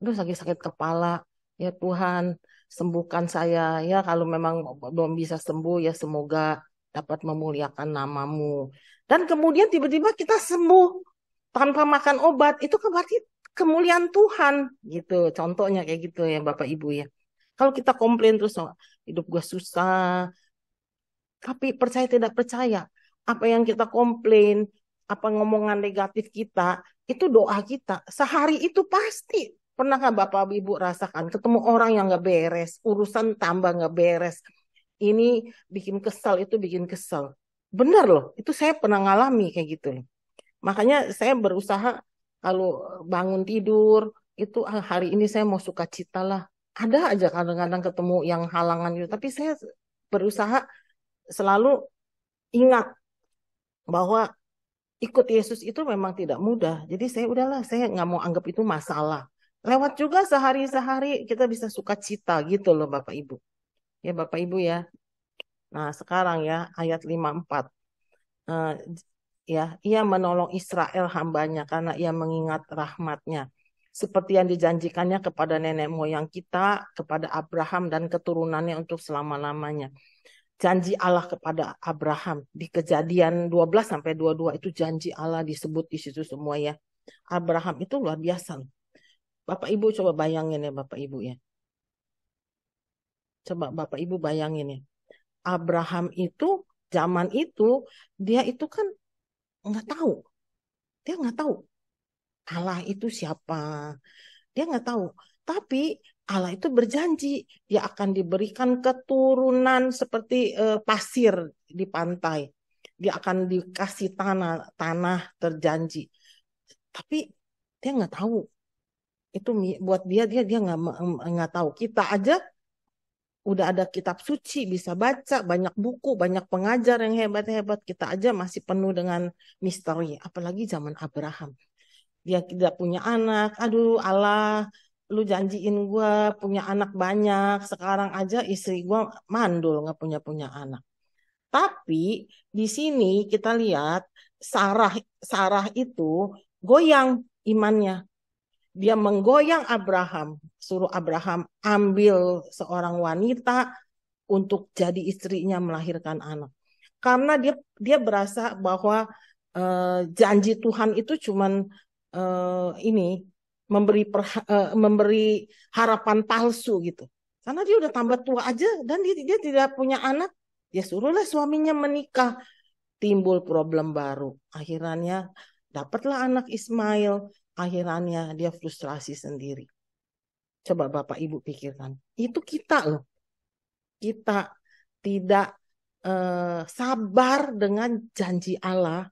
aduh sakit kepala, ya Tuhan sembuhkan saya. Ya kalau memang belum bisa sembuh ya semoga dapat memuliakan namamu. Dan kemudian tiba-tiba kita sembuh tanpa makan obat, itu kan berarti kemuliaan Tuhan gitu. Contohnya kayak gitu ya Bapak Ibu ya. Kalau kita komplain terus, oh, hidup gue susah, tapi percaya tidak percaya, apa yang kita komplain, apa ngomongan negatif kita, itu doa kita. Sehari itu pasti. Pernahkah Bapak Ibu rasakan ketemu orang yang gak beres, urusan tambah gak beres. Ini bikin kesal, itu bikin kesal. Benar loh, itu saya pernah ngalami kayak gitu. Makanya saya berusaha kalau bangun tidur, itu hari ini saya mau sukacita lah. Ada aja kadang-kadang ketemu yang halangan itu, tapi saya berusaha selalu ingat bahwa ikut Yesus itu memang tidak mudah. Jadi saya udahlah, saya nggak mau anggap itu masalah. Lewat juga sehari-sehari kita bisa sukacita gitu loh Bapak Ibu. Ya Bapak Ibu ya. Nah sekarang ya ayat 54. Eh, ya, ia menolong Israel hambanya karena ia mengingat rahmatnya. Seperti yang dijanjikannya kepada nenek moyang kita, kepada Abraham dan keturunannya untuk selama-lamanya. Janji Allah kepada Abraham di Kejadian 12-22 itu janji Allah disebut di situ semua ya. Abraham itu luar biasa. Bapak Ibu coba bayangin ya Bapak Ibu ya. Coba Bapak Ibu bayangin ya. Abraham itu zaman itu dia itu kan nggak tahu. Dia nggak tahu Allah itu siapa. Dia nggak tahu. Tapi Allah itu berjanji dia akan diberikan keturunan seperti pasir di pantai. Dia akan dikasih tanah terjanji. Tapi dia nggak tahu. Itu buat dia nggak tahu. Kita aja udah ada kitab suci, bisa baca, banyak buku, banyak pengajar yang hebat-hebat. Kita aja masih penuh dengan misteri. Apalagi zaman Abraham. Dia tidak punya anak. Aduh Allah, lu janjiin gue punya anak banyak. Sekarang aja istri gue mandul nggak punya anak. Tapi di sini kita lihat Sarah Sarah itu goyang imannya. Dia menggoyang Abraham, suruh Abraham ambil seorang wanita untuk jadi istrinya melahirkan anak. Karena dia berasa bahwa janji Tuhan itu cuman ini memberi harapan palsu gitu. Karena dia udah tambah tua aja dan dia tidak punya anak, dia suruhlah suaminya menikah. Timbul problem baru. Akhirnya dapatlah anak Ismail. Akhirnya dia frustrasi sendiri. Coba Bapak Ibu pikirkan. Itu kita loh. Kita tidak sabar dengan janji Allah.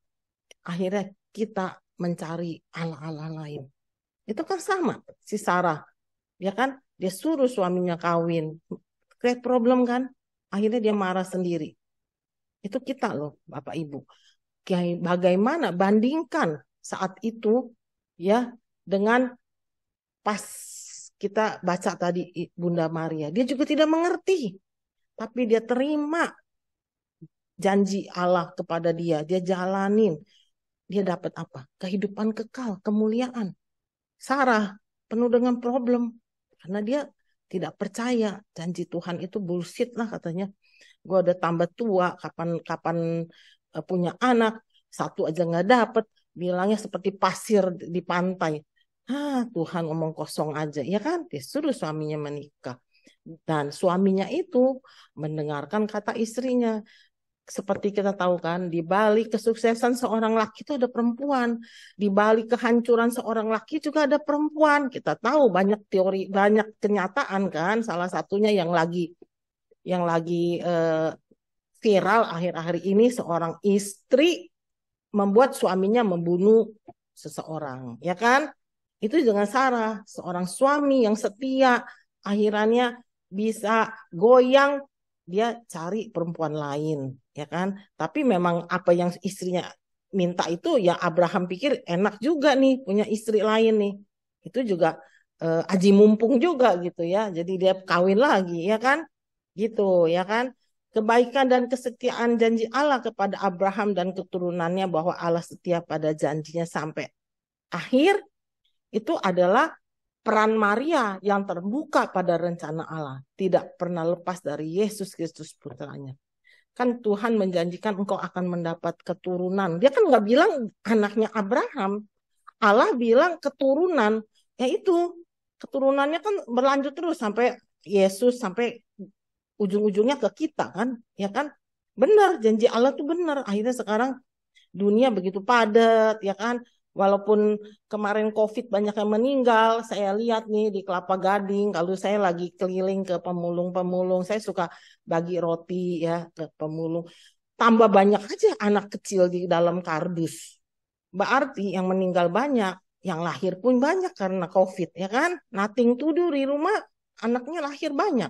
Akhirnya kita mencari Allah-Allah lain. Itu kan sama si Sarah. Ya kan? Dia suruh suaminya kawin. Create problem kan? Akhirnya dia marah sendiri. Itu kita loh, Bapak Ibu. Bagaimana bandingkan saat itu ya dengan pas kita baca tadi Bunda Maria. Dia juga tidak mengerti. Tapi dia terima janji Allah kepada dia. Dia jalanin. Dia dapat apa? Kehidupan kekal, kemuliaan. Sarah penuh dengan problem. Karena dia tidak percaya janji Tuhan itu bullshit lah katanya. Gue udah tambah tua, kapan punya anak, satu aja nggak dapet, bilangnya seperti pasir di pantai. Tuhan ngomong kosong aja, ya kan? Dia suruh suaminya menikah. Dan suaminya itu mendengarkan kata istrinya. Seperti kita tahu kan, di balik kesuksesan seorang laki itu ada perempuan. Di balik kehancuran seorang laki juga ada perempuan. Kita tahu banyak teori, banyak kenyataan kan. Salah satunya yang lagi viral akhir-akhir ini, seorang istri membuat suaminya membunuh seseorang, ya kan? Itu dengan Sarah, seorang suami yang setia, akhirnya bisa goyang, dia cari perempuan lain, ya kan? Tapi memang apa yang istrinya minta itu ya Abraham pikir enak juga nih punya istri lain nih. Itu juga aji mumpung juga gitu ya. Jadi dia kawin lagi, ya kan? Gitu, ya kan? Kebaikan dan kesetiaan janji Allah kepada Abraham dan keturunannya, bahwa Allah setia pada janjinya sampai akhir, itu adalah peran Maria yang terbuka pada rencana Allah. Tidak pernah lepas dari Yesus Kristus putranya. Kan Tuhan menjanjikan engkau akan mendapat keturunan. Dia kan nggak bilang anaknya Abraham. Allah bilang keturunan. Yaitu keturunannya kan berlanjut terus sampai Yesus, sampai ujung-ujungnya ke kita kan, ya kan? Benar, janji Allah tuh benar. Akhirnya sekarang dunia begitu padat, ya kan? Walaupun kemarin COVID banyak yang meninggal, saya lihat nih di Kelapa Gading, kalau saya lagi keliling ke pemulung-pemulung, saya suka bagi roti ya ke pemulung. Tambah banyak aja anak kecil di dalam kardus. Berarti yang meninggal banyak, yang lahir pun banyak karena COVID, ya kan? Nothing to do di rumah, anaknya lahir banyak.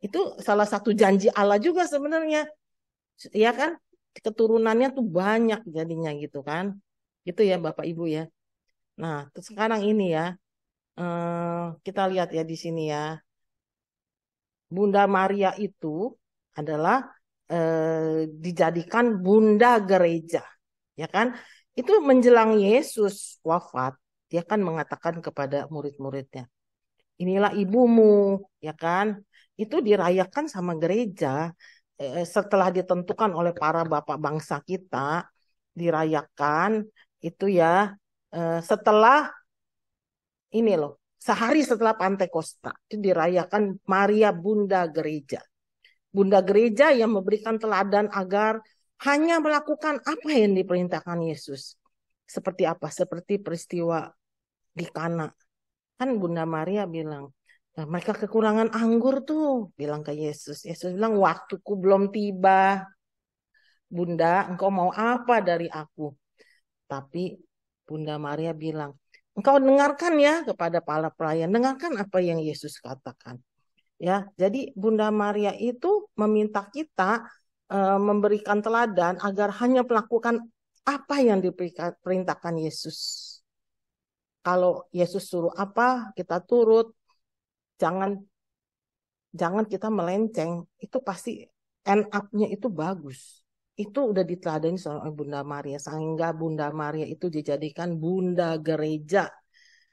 Itu salah satu janji Allah juga sebenarnya. Ya kan? Keturunannya tuh banyak jadinya gitu kan. Gitu ya Bapak Ibu ya. Nah, terus sekarang ini ya. Kita lihat ya di sini ya. Bunda Maria itu adalah dijadikan Bunda Gereja. Ya kan? Itu menjelang Yesus wafat, dia kan mengatakan kepada murid-muridnya, inilah ibumu, ya kan? Itu dirayakan sama gereja setelah ditentukan oleh para bapak bangsa kita, dirayakan itu ya setelah ini loh, sehari setelah Pantekosta itu dirayakan Maria Bunda Gereja. Bunda Gereja yang memberikan teladan agar hanya melakukan apa yang diperintahkan Yesus. Seperti apa? Seperti peristiwa di Kana. Kan Bunda Maria bilang, nah, mereka kekurangan anggur tuh, bilang ke Yesus. Yesus bilang, waktuku belum tiba. Bunda, engkau mau apa dari aku? Tapi Bunda Maria bilang, engkau dengarkan ya kepada para pelayan, dengarkan apa yang Yesus katakan. Ya, jadi Bunda Maria itu meminta kita memberikan teladan agar hanya melakukan apa yang diperintahkan Yesus. Kalau Yesus suruh apa, kita turut. Jangan kita melenceng. Itu pasti end up-nya itu bagus. Itu udah diteladani oleh Bunda Maria. Sehingga Bunda Maria itu dijadikan Bunda Gereja.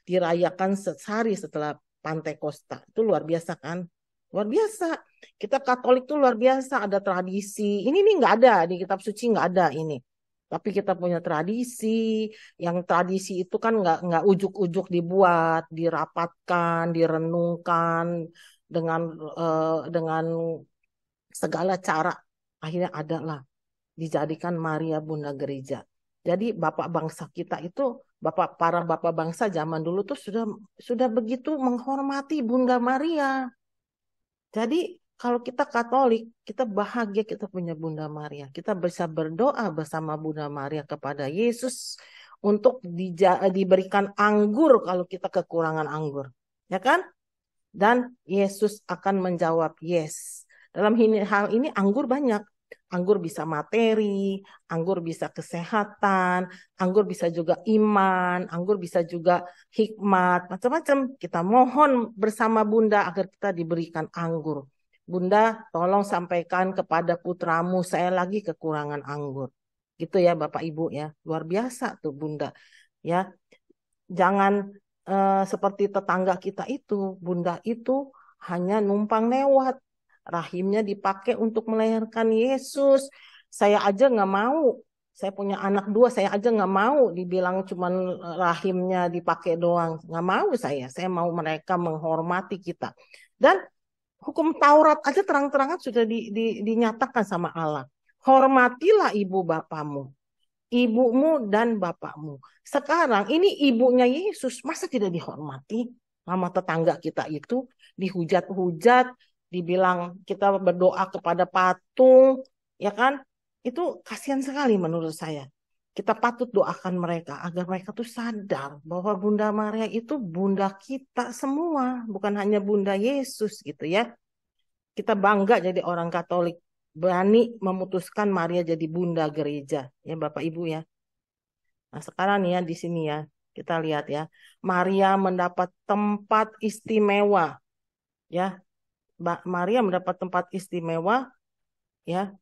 Dirayakan sehari setelah Pantekosta. Itu luar biasa kan? Luar biasa. Kita Katolik tuh luar biasa. Ada tradisi. Ini nih nggak ada. Di kitab suci nggak ada ini. Tapi kita punya tradisi. Yang tradisi itu kan nggak ujuk-ujuk dibuat. Dirapatkan, direnungkan. Dengan segala cara. Akhirnya adalah dijadikan Maria Bunda Gereja. Jadi bapak bangsa kita itu, para bapak bangsa zaman dulu tuh sudah begitu menghormati Bunda Maria. Jadi kalau kita Katolik, kita bahagia kita punya Bunda Maria. Kita bisa berdoa bersama Bunda Maria kepada Yesus untuk diberikan anggur kalau kita kekurangan anggur. Ya kan? Dan Yesus akan menjawab yes. Dalam hal ini anggur banyak. Anggur bisa materi, anggur bisa kesehatan, anggur bisa juga iman, anggur bisa juga hikmat, macam-macam. Kita mohon bersama Bunda agar kita diberikan anggur. Bunda, tolong sampaikan kepada putramu, saya lagi kekurangan anggur. Gitu ya Bapak Ibu ya. Luar biasa tuh Bunda. Ya, jangan seperti tetangga kita itu. Bunda itu hanya numpang lewat. Rahimnya dipakai untuk melahirkan Yesus. Saya aja nggak mau. Saya punya anak 2, saya aja nggak mau dibilang cuman rahimnya dipakai doang. Nggak mau saya. Saya mau mereka menghormati kita. Dan hukum Taurat aja terang-terangan sudah dinyatakan sama Allah. Hormatilah ibu bapamu, ibumu dan bapakmu. Sekarang ini ibunya Yesus, masa tidak dihormati? Sama tetangga kita itu dihujat-hujat, dibilang kita berdoa kepada patung, ya kan? Itu kasihan sekali menurut saya. Kita patut doakan mereka agar mereka tuh sadar bahwa Bunda Maria itu bunda kita semua, bukan hanya Bunda Yesus gitu ya. Kita bangga jadi orang Katolik, berani memutuskan Maria jadi Bunda Gereja, ya Bapak Ibu ya. Nah sekarang nih ya di sini ya, kita lihat ya, Maria mendapat tempat istimewa, ya. Maria mendapat tempat istimewa ya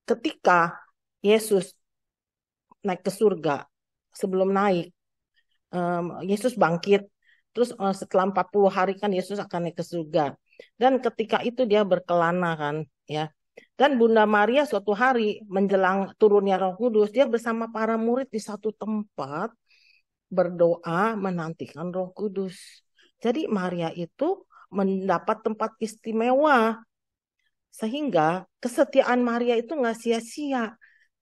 ketika Yesus naik ke surga. Sebelum naik Yesus bangkit, terus setelah 40 hari kan Yesus akan naik ke surga, dan ketika itu dia berkelana kan ya, dan Bunda Maria suatu hari menjelang turunnya Roh Kudus, dia bersama para murid di satu tempat berdoa menantikan Roh Kudus. Jadi Maria itu mendapat tempat istimewa, sehingga kesetiaan Maria itu nggak sia-sia.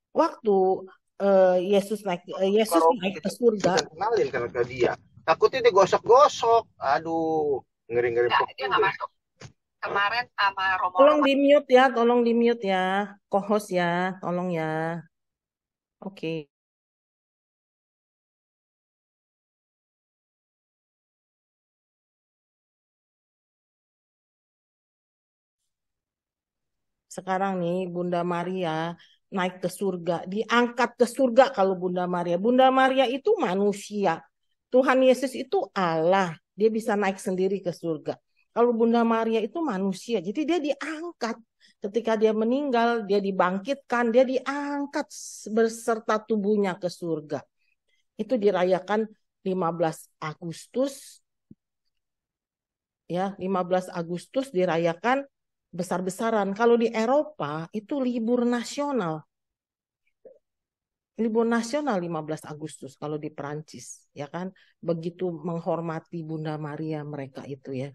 Waktu Yesus naik ke surga, bisa kenalin karena ke dia. Takutnya digosok-gosok. Aduh, ngeri-ngeri. Dia nggak masuk. Kemarin sama Romo. tolong di mute ya, co-host ya, tolong ya. Oke. Sekarang nih Bunda Maria naik ke surga, diangkat ke surga kalau Bunda Maria. Bunda Maria itu manusia. Tuhan Yesus itu Allah, dia bisa naik sendiri ke surga. Kalau Bunda Maria itu manusia, jadi dia diangkat. Ketika dia meninggal, dia dibangkitkan, dia diangkat beserta tubuhnya ke surga. Itu dirayakan 15 Agustus. Ya, 15 Agustus dirayakan besar-besaran. Kalau di Eropa itu libur nasional. Libur nasional 15 Agustus kalau di Perancis, ya kan? Begitu menghormati Bunda Maria mereka itu ya.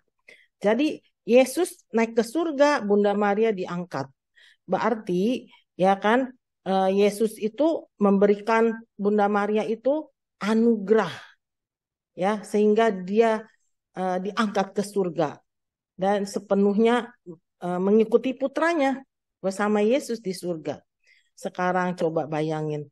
Jadi Yesus naik ke surga, Bunda Maria diangkat. Berarti ya kan Yesus itu memberikan Bunda Maria itu anugerah ya, sehingga dia diangkat ke surga dan sepenuhnya mengikuti putranya. bersama Yesus di surga. Sekarang coba bayangin,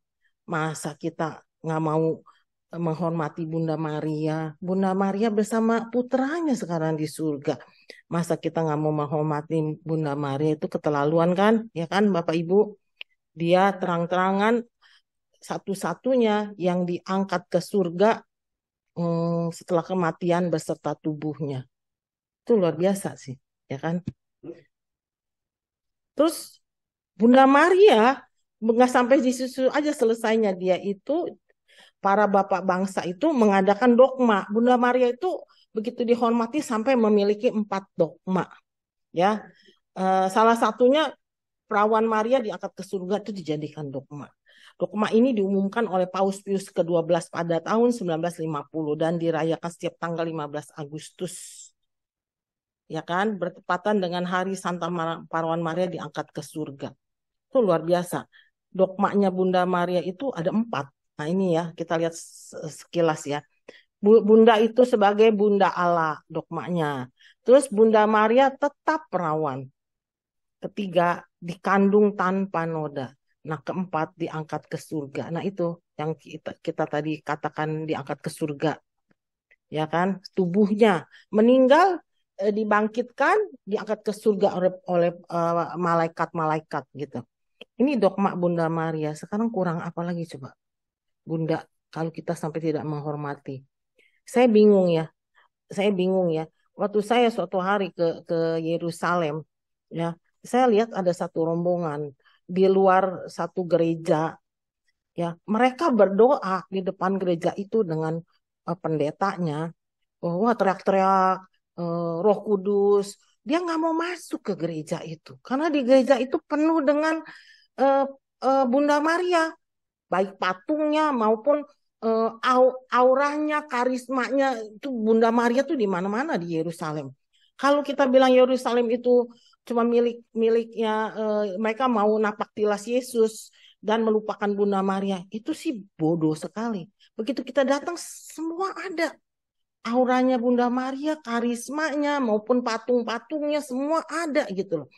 masa kita nggak mau menghormati Bunda Maria? Bunda Maria bersama putranya sekarang di surga. Masa kita nggak mau menghormati Bunda Maria? Itu keterlaluan kan? Ya kan Bapak Ibu? Dia terang-terangan satu-satunya yang diangkat ke surga setelah kematian beserta tubuhnya. Itu luar biasa sih, ya kan? Terus Bunda Maria nggak sampai di situ aja selesainya, dia itu para bapak bangsa itu mengadakan dogma. Bunda Maria itu begitu dihormati sampai memiliki 4 dogma, ya. Salah satunya perawan Maria diangkat ke surga itu dijadikan dogma. Dogma ini diumumkan oleh Paus Pius ke-12 pada tahun 1950 dan dirayakan setiap tanggal 15 Agustus. Ya kan, bertepatan dengan hari Santa Perawan Maria diangkat ke surga. Itu luar biasa. Dogmanya Bunda Maria itu ada 4. Nah ini ya, kita lihat sekilas ya. Bunda itu sebagai Bunda Allah, dogmanya. Terus Bunda Maria tetap perawan. Ketiga, dikandung tanpa noda. Nah, keempat, diangkat ke surga. Nah itu yang kita tadi katakan diangkat ke surga. Ya kan, tubuhnya meninggal, dibangkitkan, diangkat ke surga oleh malaikat-malaikat gitu. Ini dogma Bunda Maria. Sekarang kurang apa lagi coba? Bunda, kalau kita sampai tidak menghormati. Saya bingung ya. Waktu saya suatu hari ke Yerusalem, ya, saya lihat ada satu rombongan di luar satu gereja, ya. Mereka berdoa di depan gereja itu dengan pendetanya. Wah, teriak-teriak, Roh Kudus. Dia nggak mau masuk ke gereja itu karena di gereja itu penuh dengan Bunda Maria, baik patungnya maupun auranya, karismanya. Itu Bunda Maria tuh di mana-mana di Yerusalem. Kalau kita bilang Yerusalem itu cuma miliknya mereka mau napak tilas Yesus dan melupakan Bunda Maria, itu sih bodoh sekali. Begitu kita datang semua ada. Auranya Bunda Maria, karismanya maupun patung-patungnya semua ada gitu loh.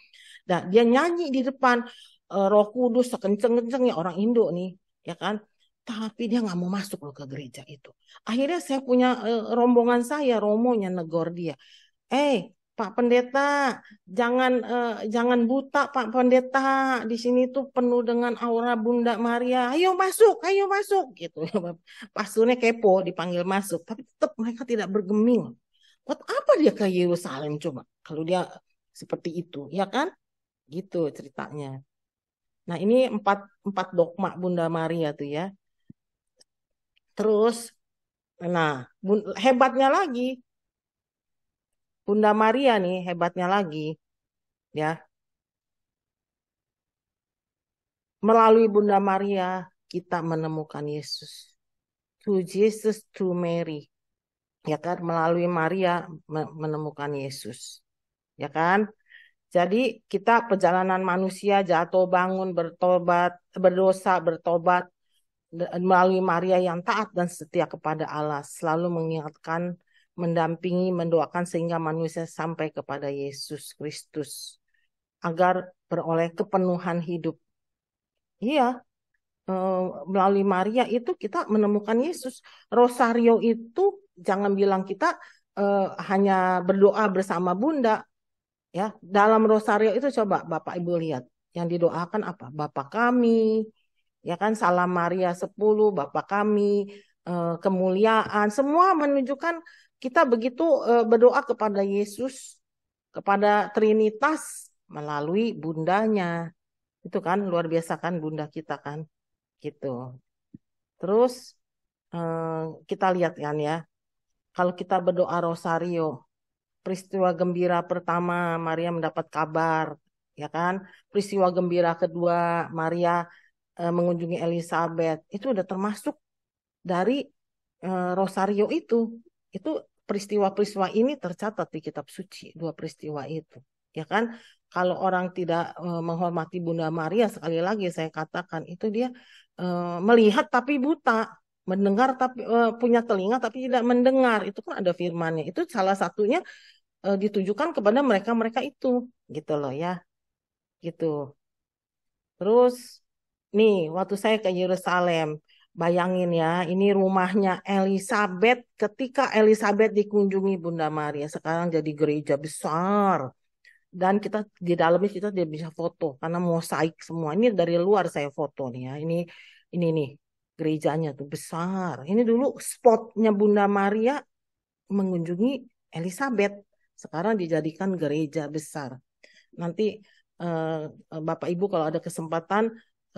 Nah, dia nyanyi di depan Roh Kudus sekenceng-kencengnya, orang Indo nih, ya kan? Tapi dia nggak mau masuk loh ke gereja itu. Akhirnya saya punya rombongan saya, romonya negor dia. Pak Pendeta, jangan buta Pak Pendeta. Di sini tuh penuh dengan aura Bunda Maria. Ayo masuk gitu. Pasturnya kepo dipanggil masuk, tapi tetap mereka tidak bergeming. Buat apa dia ke Yerusalem coba? Kalau dia seperti itu, ya kan? Gitu ceritanya. Nah, ini empat dogma Bunda Maria tuh ya. Terus, nah, hebatnya lagi, Bunda Maria nih hebatnya lagi, ya. Melalui Bunda Maria kita menemukan Yesus. Through Jesus, through Mary, ya kan? Melalui Maria menemukan Yesus, ya kan? Jadi kita perjalanan manusia jatuh bangun, bertobat, berdosa, bertobat melalui Maria yang taat dan setia kepada Allah, selalu mengingatkan, mendampingi, mendoakan sehingga manusia sampai kepada Yesus Kristus agar beroleh kepenuhan hidup. Iya, melalui Maria itu kita menemukan Yesus. Rosario itu jangan bilang kita hanya berdoa bersama Bunda. Ya, dalam Rosario itu coba Bapak Ibu lihat, yang didoakan apa? Bapa kami, ya kan, Salam Maria 10, Bapa kami, kemuliaan, semua menunjukkan kita begitu berdoa kepada Yesus, kepada Trinitas melalui bundanya. Itu kan luar biasa kan Bunda kita kan, gitu. Terus kita lihat kan ya, kalau kita berdoa Rosario, peristiwa gembira pertama Maria mendapat kabar, ya kan? Peristiwa gembira kedua Maria mengunjungi Elizabeth, itu udah termasuk dari Rosario itu. Itu peristiwa-peristiwa ini tercatat di kitab suci, 2 peristiwa itu, ya kan? Kalau orang tidak menghormati Bunda Maria, sekali lagi saya katakan itu dia melihat tapi buta, mendengar tapi punya telinga tapi tidak mendengar. Itu kan ada firmannya. Itu salah satunya ditujukan kepada mereka-mereka itu, gitu loh ya, gitu. Terus nih, waktu saya ke Yerusalem, bayangin ya, ini rumahnya Elizabeth. Ketika Elizabeth dikunjungi Bunda Maria, sekarang jadi gereja besar. Dan kita di dalamnya kita tidak bisa foto karena mosaik semua. Ini dari luar saya foto nih ya. Ini nih gerejanya tuh besar. Ini dulu spotnya Bunda Maria mengunjungi Elizabeth. Sekarang dijadikan gereja besar. Nanti Bapak Ibu kalau ada kesempatan,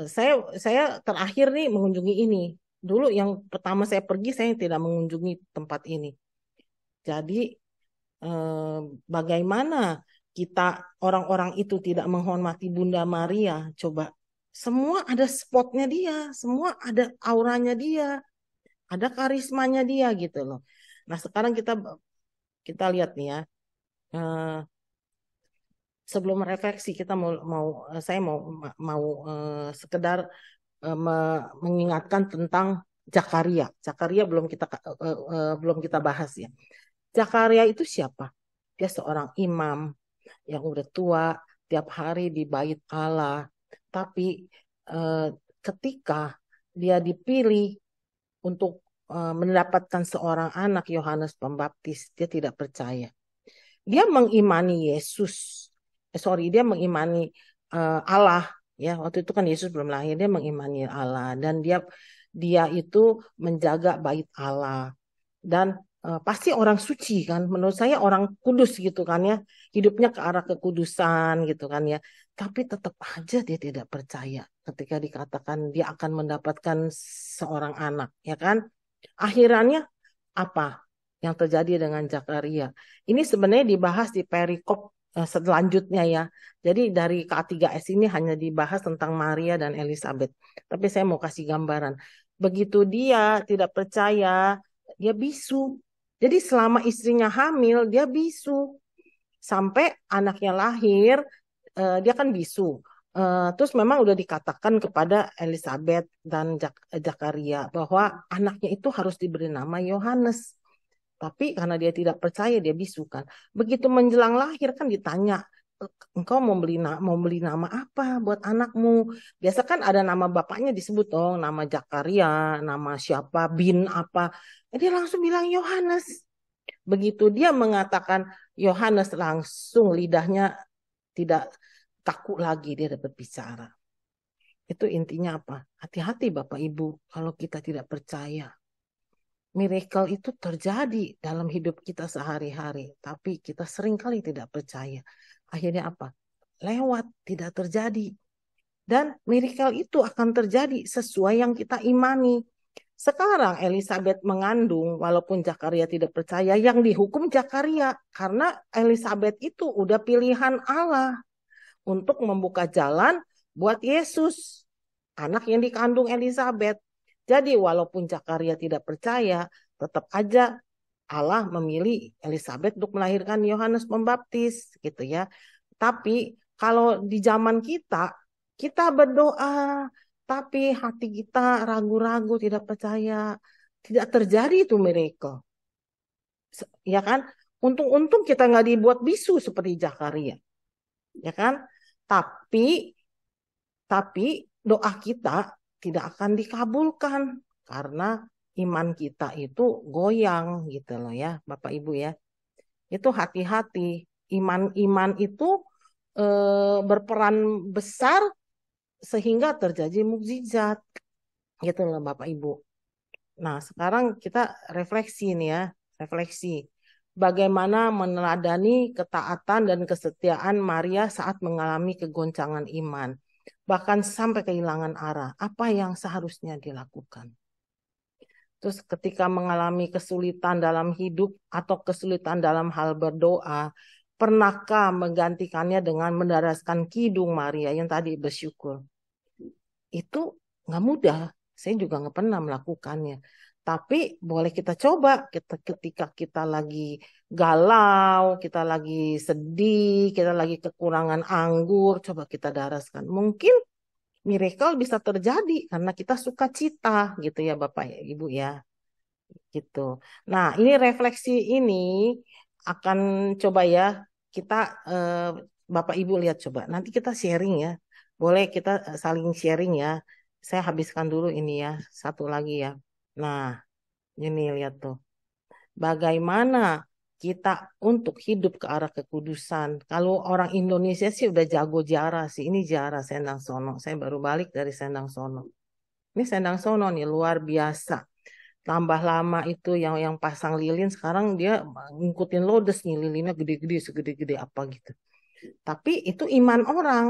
saya terakhir nih mengunjungi ini. Dulu yang pertama saya pergi saya tidak mengunjungi tempat ini. Jadi eh, bagaimana kita orang-orang itu tidak menghormati Bunda Maria? Coba semua ada spotnya dia, semua ada auranya dia, ada karismanya dia gitu loh. Nah sekarang kita lihat nih ya. eh, Sebelum refleksi kita saya mau sekedar mengingatkan tentang Zakaria. Zakaria belum kita bahas ya. Zakaria itu siapa? Dia seorang imam yang udah tua, tiap hari di bait Allah. Tapi eh, ketika dia dipilih untuk mendapatkan seorang anak Yohanes Pembaptis, dia tidak percaya. Dia mengimani Yesus. Dia mengimani Allah. Ya, waktu itu kan Yesus belum lahir, dia mengimani Allah dan dia itu menjaga bait Allah. Dan pasti orang suci kan, menurut saya orang kudus gitu kan ya, hidupnya ke arah kekudusan gitu kan ya. Tapi tetap aja dia tidak percaya ketika dikatakan dia akan mendapatkan seorang anak, ya kan? Akhirannya apa yang terjadi dengan Zakaria? Ini sebenarnya dibahas di perikop selanjutnya ya. Jadi dari K3S ini hanya dibahas tentang Maria dan Elizabeth. Tapi saya mau kasih gambaran. Begitu dia tidak percaya, dia bisu. Jadi selama istrinya hamil, dia bisu. Sampai anaknya lahir, dia kan bisu. Terus memang udah dikatakan kepada Elizabeth dan Zakaria bahwa anaknya itu harus diberi nama Yohanes. Tapi karena dia tidak percaya, dia bisukan. Begitu menjelang lahir kan ditanya, engkau mau beli nama apa buat anakmu? Biasa kan ada nama bapaknya disebut dong, nama Zakaria, nama siapa, bin apa. Dia langsung bilang Yohanes. Begitu dia mengatakan Yohanes, langsung lidahnya tidak kaku lagi, dia dapat bicara. Itu intinya apa? Hati-hati Bapak Ibu kalau kita tidak percaya. Miracle itu terjadi dalam hidup kita sehari-hari, tapi kita seringkali tidak percaya. Akhirnya apa? Lewat, tidak terjadi. Dan miracle itu akan terjadi sesuai yang kita imani. Sekarang Elizabeth mengandung, walaupun Zakaria tidak percaya, yang dihukum Zakaria. Karena Elizabeth itu udah pilihan Allah untuk membuka jalan buat Yesus, anak yang dikandung Elizabeth. Jadi walaupun Zakaria tidak percaya, tetap aja Allah memilih Elizabeth untuk melahirkan Yohanes Pembaptis gitu ya. Tapi kalau di zaman kita berdoa, tapi hati kita ragu-ragu, tidak percaya, tidak terjadi itu miracle. Ya kan? Untung-untung kita nggak dibuat bisu seperti Zakaria. Ya kan? Tapi doa kita tidak akan dikabulkan karena iman kita itu goyang gitu loh ya, Bapak Ibu ya. Itu hati-hati. Iman itu berperan besar sehingga terjadi mukjizat gitu loh Bapak Ibu. Nah, sekarang kita refleksi nih ya, refleksi. Bagaimana meneladani ketaatan dan kesetiaan Maria saat mengalami kegoncangan iman. Bahkan sampai kehilangan arah. Apa yang seharusnya dilakukan? Terus ketika mengalami kesulitan dalam hidup atau kesulitan dalam hal berdoa, pernahkah menggantikannya dengan mendaraskan kidung Maria yang tadi bersyukur? Itu nggak mudah. Saya juga nggak pernah melakukannya. Tapi boleh kita coba ketika kita lagi galau, kita lagi sedih, kita lagi kekurangan anggur, coba kita daraskan. Mungkin miracle bisa terjadi karena kita suka cita gitu ya Bapak ya Ibu ya. Gitu. Nah, ini refleksi ini akan coba ya kita Bapak Ibu lihat coba. Nanti kita sharing ya. boleh kita saling sharing ya. Saya habiskan dulu ini ya, satu lagi ya. Nah, ini lihat tuh. Bagaimana kita untuk hidup ke arah kekudusan. Kalau orang Indonesia sih udah jago ziarah sih. Ini ziarah Sendang Sono. Saya baru balik dari Sendang Sono. Ini Sendang Sono nih luar biasa. Tambah lama itu yang pasang lilin, sekarang dia ngikutin lodes nih, lilinnya gede-gede segede-gede apa gitu. Tapi itu iman orang.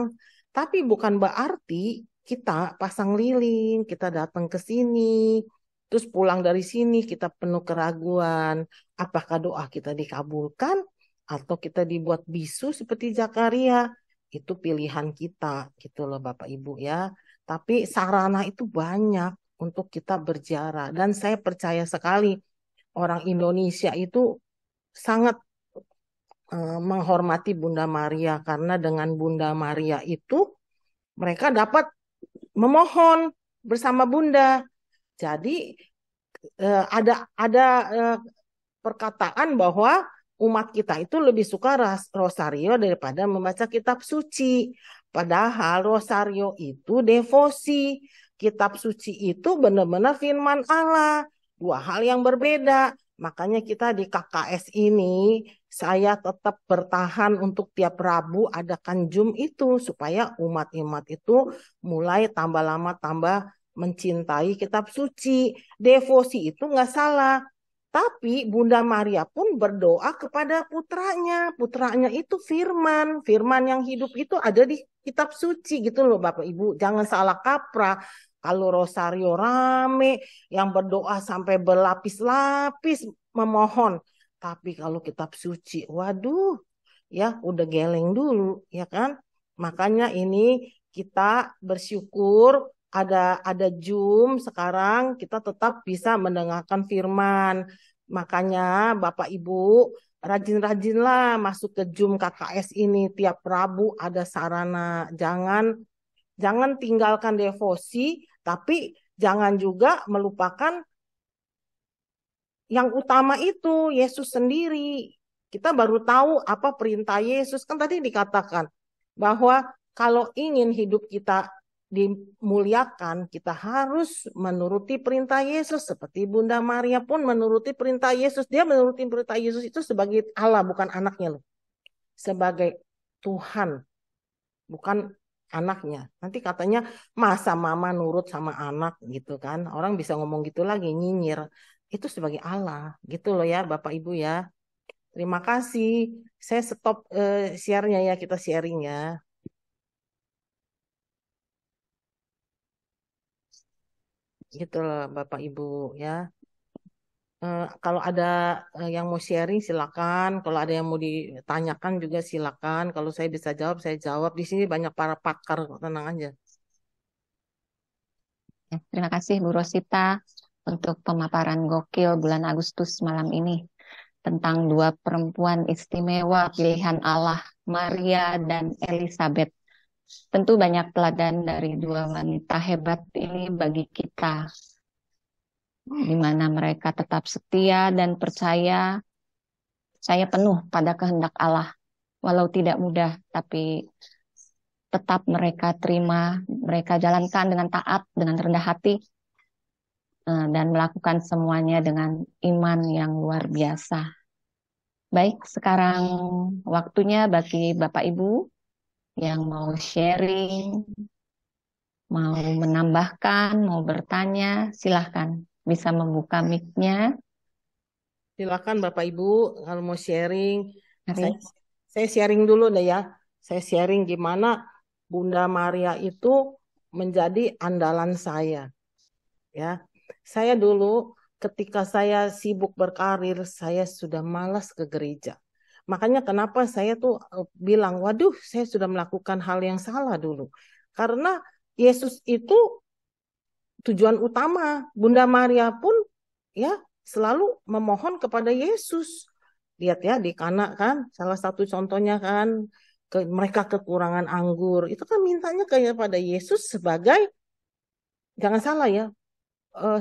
Tapi bukan berarti kita pasang lilin, kita datang ke sini, terus pulang dari sini kita penuh keraguan. Apakah doa kita dikabulkan atau kita dibuat bisu seperti Zakaria? Itu pilihan kita gitu loh Bapak Ibu ya. Tapi sarana itu banyak untuk kita berziarah. Dan saya percaya sekali orang Indonesia itu sangat menghormati Bunda Maria karena dengan Bunda Maria itu mereka dapat memohon bersama Bunda. Jadi ada perkataan bahwa umat kita itu lebih suka rosario daripada membaca kitab suci. Padahal rosario itu devosi. Kitab suci itu benar-benar firman Allah. Dua hal yang berbeda. Makanya kita di KKS ini, saya tetap bertahan untuk tiap Rabu adakan Zoom itu. Supaya umat-umat itu mulai tambah lama tambah mencintai kitab suci. Devosi itu nggak salah. Tapi Bunda Maria pun berdoa kepada putranya. Putranya itu firman. Firman yang hidup itu ada di kitab suci gitu loh Bapak Ibu. Jangan salah kaprah. Kalau rosario rame, yang berdoa sampai berlapis-lapis memohon. Tapi kalau kitab suci, waduh, ya udah geleng dulu, ya kan? Makanya ini kita bersyukur ada Zoom sekarang kita tetap bisa mendengarkan firman. Makanya Bapak Ibu rajin-rajinlah masuk ke Zoom KKS ini tiap Rabu ada sarana. Jangan tinggalkan devosi, tapi jangan juga melupakan yang utama itu Yesus sendiri. Kita baru tahu apa perintah Yesus. Kan tadi dikatakan bahwa kalau ingin hidup kita dimuliakan, kita harus menuruti perintah Yesus. Seperti Bunda Maria pun menuruti perintah Yesus. Dia menuruti perintah Yesus itu sebagai Allah, bukan anaknya loh. Sebagai Tuhan, bukan anaknya. Nanti katanya masa mama nurut sama anak gitu kan. Orang bisa ngomong gitu lagi, nyinyir. Itu sebagai Allah gitu loh ya Bapak Ibu ya. Terima kasih. Saya stop share-nya ya, kita sharing ya. Gitu loh Bapak Ibu ya. Kalau ada yang mau sharing silakan. Kalau ada yang mau ditanyakan juga silakan. Kalau saya bisa jawab, saya jawab. Di sini banyak para pakar, tenang aja. Terima kasih Bu Rosita untuk pemaparan gokil bulan Agustus malam ini tentang dua perempuan istimewa pilihan Allah, Maria dan Elizabeth. Tentu banyak teladan dari dua wanita hebat ini bagi kita, di mana mereka tetap setia dan percaya penuh pada kehendak Allah. Walau tidak mudah, tapi tetap mereka terima, mereka jalankan dengan taat, dengan rendah hati, dan melakukan semuanya dengan iman yang luar biasa. Baik, sekarang waktunya bagi Bapak Ibu yang mau sharing, mau menambahkan, mau bertanya, silahkan. Bisa membuka mic-nya. Silakan Bapak Ibu kalau mau sharing. Mari. Saya sharing dulu deh ya. Saya sharing gimana Bunda Maria itu menjadi andalan saya. Ya. Saya dulu ketika saya sibuk berkarir, saya sudah malas ke gereja. Makanya kenapa saya tuh bilang, waduh, saya sudah melakukan hal yang salah dulu. Karena Yesus itu tujuan utama. Bunda Maria pun ya selalu memohon kepada Yesus. Lihat ya di Kana kan, salah satu contohnya kan, mereka kekurangan anggur. Itu kan mintanya kepada Yesus sebagai, jangan salah ya,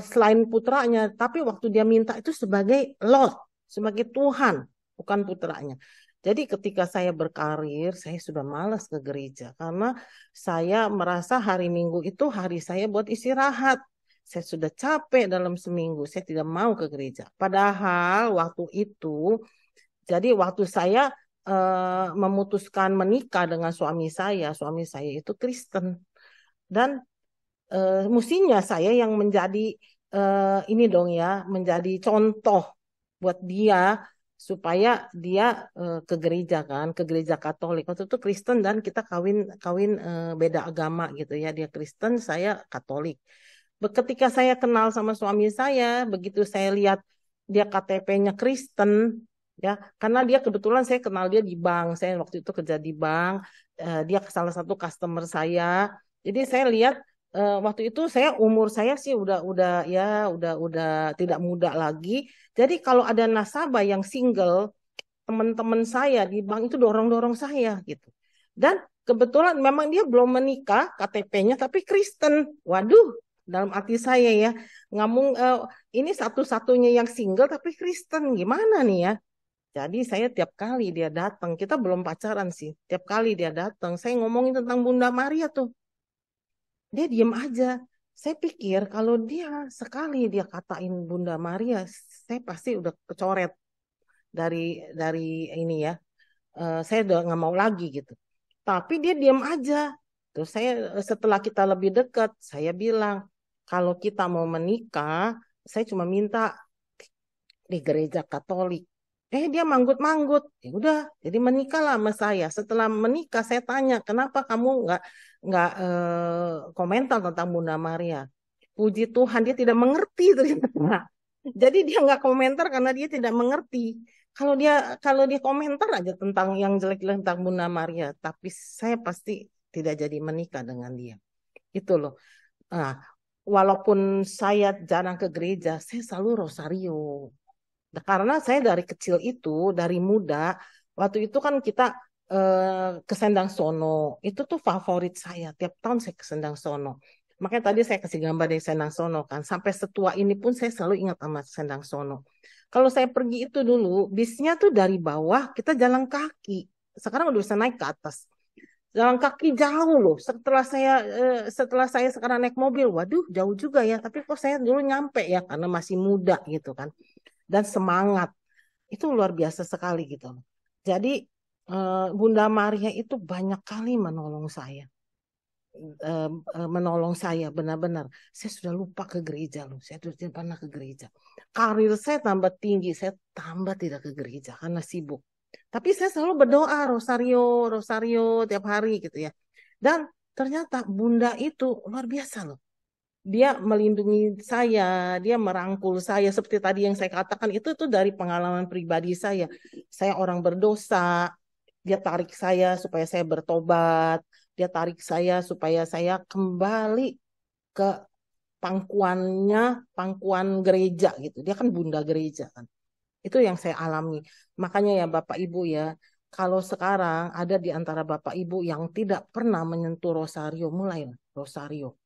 selain putranya, tapi waktu dia minta itu sebagai Lord, sebagai Tuhan, bukan putranya. Jadi ketika saya berkarir, saya sudah malas ke gereja karena saya merasa hari Minggu itu hari saya buat istirahat. Saya sudah capek dalam seminggu, saya tidak mau ke gereja. Padahal waktu itu, jadi waktu saya memutuskan menikah dengan suami saya itu Kristen. Dan mestinya saya yang menjadi ini dong ya, menjadi contoh buat dia supaya dia ke gereja kan, ke gereja Katolik. Waktu itu Kristen dan kita kawin beda agama gitu ya. Dia Kristen, saya Katolik. Ketika saya kenal sama suami saya, begitu saya lihat dia KTP-nya Kristen, ya, karena dia kebetulan saya kenal dia di bank. Saya waktu itu kerja di bank, dia salah satu customer saya. Jadi saya lihat waktu itu umur saya sih udah tidak muda lagi. Jadi kalau ada nasabah yang single, teman-teman saya di bank itu dorong-dorong saya gitu. Dan kebetulan memang dia belum menikah, KTP-nya tapi Kristen. Waduh, dalam hati saya ya, ini satu-satunya yang single tapi Kristen, gimana nih ya? Jadi saya tiap kali dia datang, kita belum pacaran sih, tiap kali dia datang, saya ngomongin tentang Bunda Maria tuh. Dia diem aja. Saya pikir kalau sekali dia katain Bunda Maria, saya pasti udah kecoret dari ini ya. Saya udah nggak mau lagi gitu. Tapi dia diem aja. Terus setelah kita lebih dekat, saya bilang kalau kita mau menikah, saya cuma minta di gereja Katolik. Dia manggut-manggut. Ya udah, jadi menikahlah sama saya. Setelah menikah, saya tanya, kenapa kamu nggak komentar tentang Bunda Maria? Puji Tuhan, dia tidak mengerti ternyata. Jadi dia nggak komentar karena dia tidak mengerti. Kalau dia komentar aja tentang yang jelek-jelek tentang Bunda Maria, tapi saya pasti tidak jadi menikah dengan dia. Itu loh. Nah, walaupun saya jarang ke gereja, saya selalu rosario. Karena saya dari kecil itu, dari muda, waktu itu kan kita ke Sendang Sono. Itu tuh favorit saya. Tiap tahun saya ke Sendang Sono. Makanya tadi saya kasih gambar dari Sendang Sono kan. Sampai setua ini pun saya selalu ingat sama Sendang Sono. Kalau saya pergi itu dulu, bisnya tuh dari bawah, kita jalan kaki. Sekarang udah bisa naik ke atas. Jalan kaki jauh loh. Setelah saya sekarang naik mobil, waduh jauh juga ya. Tapi kok saya dulu nyampe ya, karena masih muda gitu kan. Dan semangat. Itu luar biasa sekali gitu. Jadi Bunda Maria itu banyak kali menolong saya. Menolong saya benar-benar. Saya sudah lupa ke gereja loh. Saya sudah tidak pernah ke gereja. Karir saya tambah tinggi, saya tambah tidak ke gereja karena sibuk. Tapi saya selalu berdoa rosario tiap hari gitu ya. Dan ternyata Bunda itu luar biasa loh. Dia melindungi saya, dia merangkul saya seperti tadi yang saya katakan itu tuh dari pengalaman pribadi saya. Saya orang berdosa, dia tarik saya supaya saya bertobat, dia tarik saya supaya saya kembali ke pangkuan gereja gitu. Dia kan Bunda gereja kan. Itu yang saya alami. Makanya ya Bapak Ibu ya, kalau sekarang ada di antara Bapak Ibu yang tidak pernah menyentuh rosario, mulailah rosario.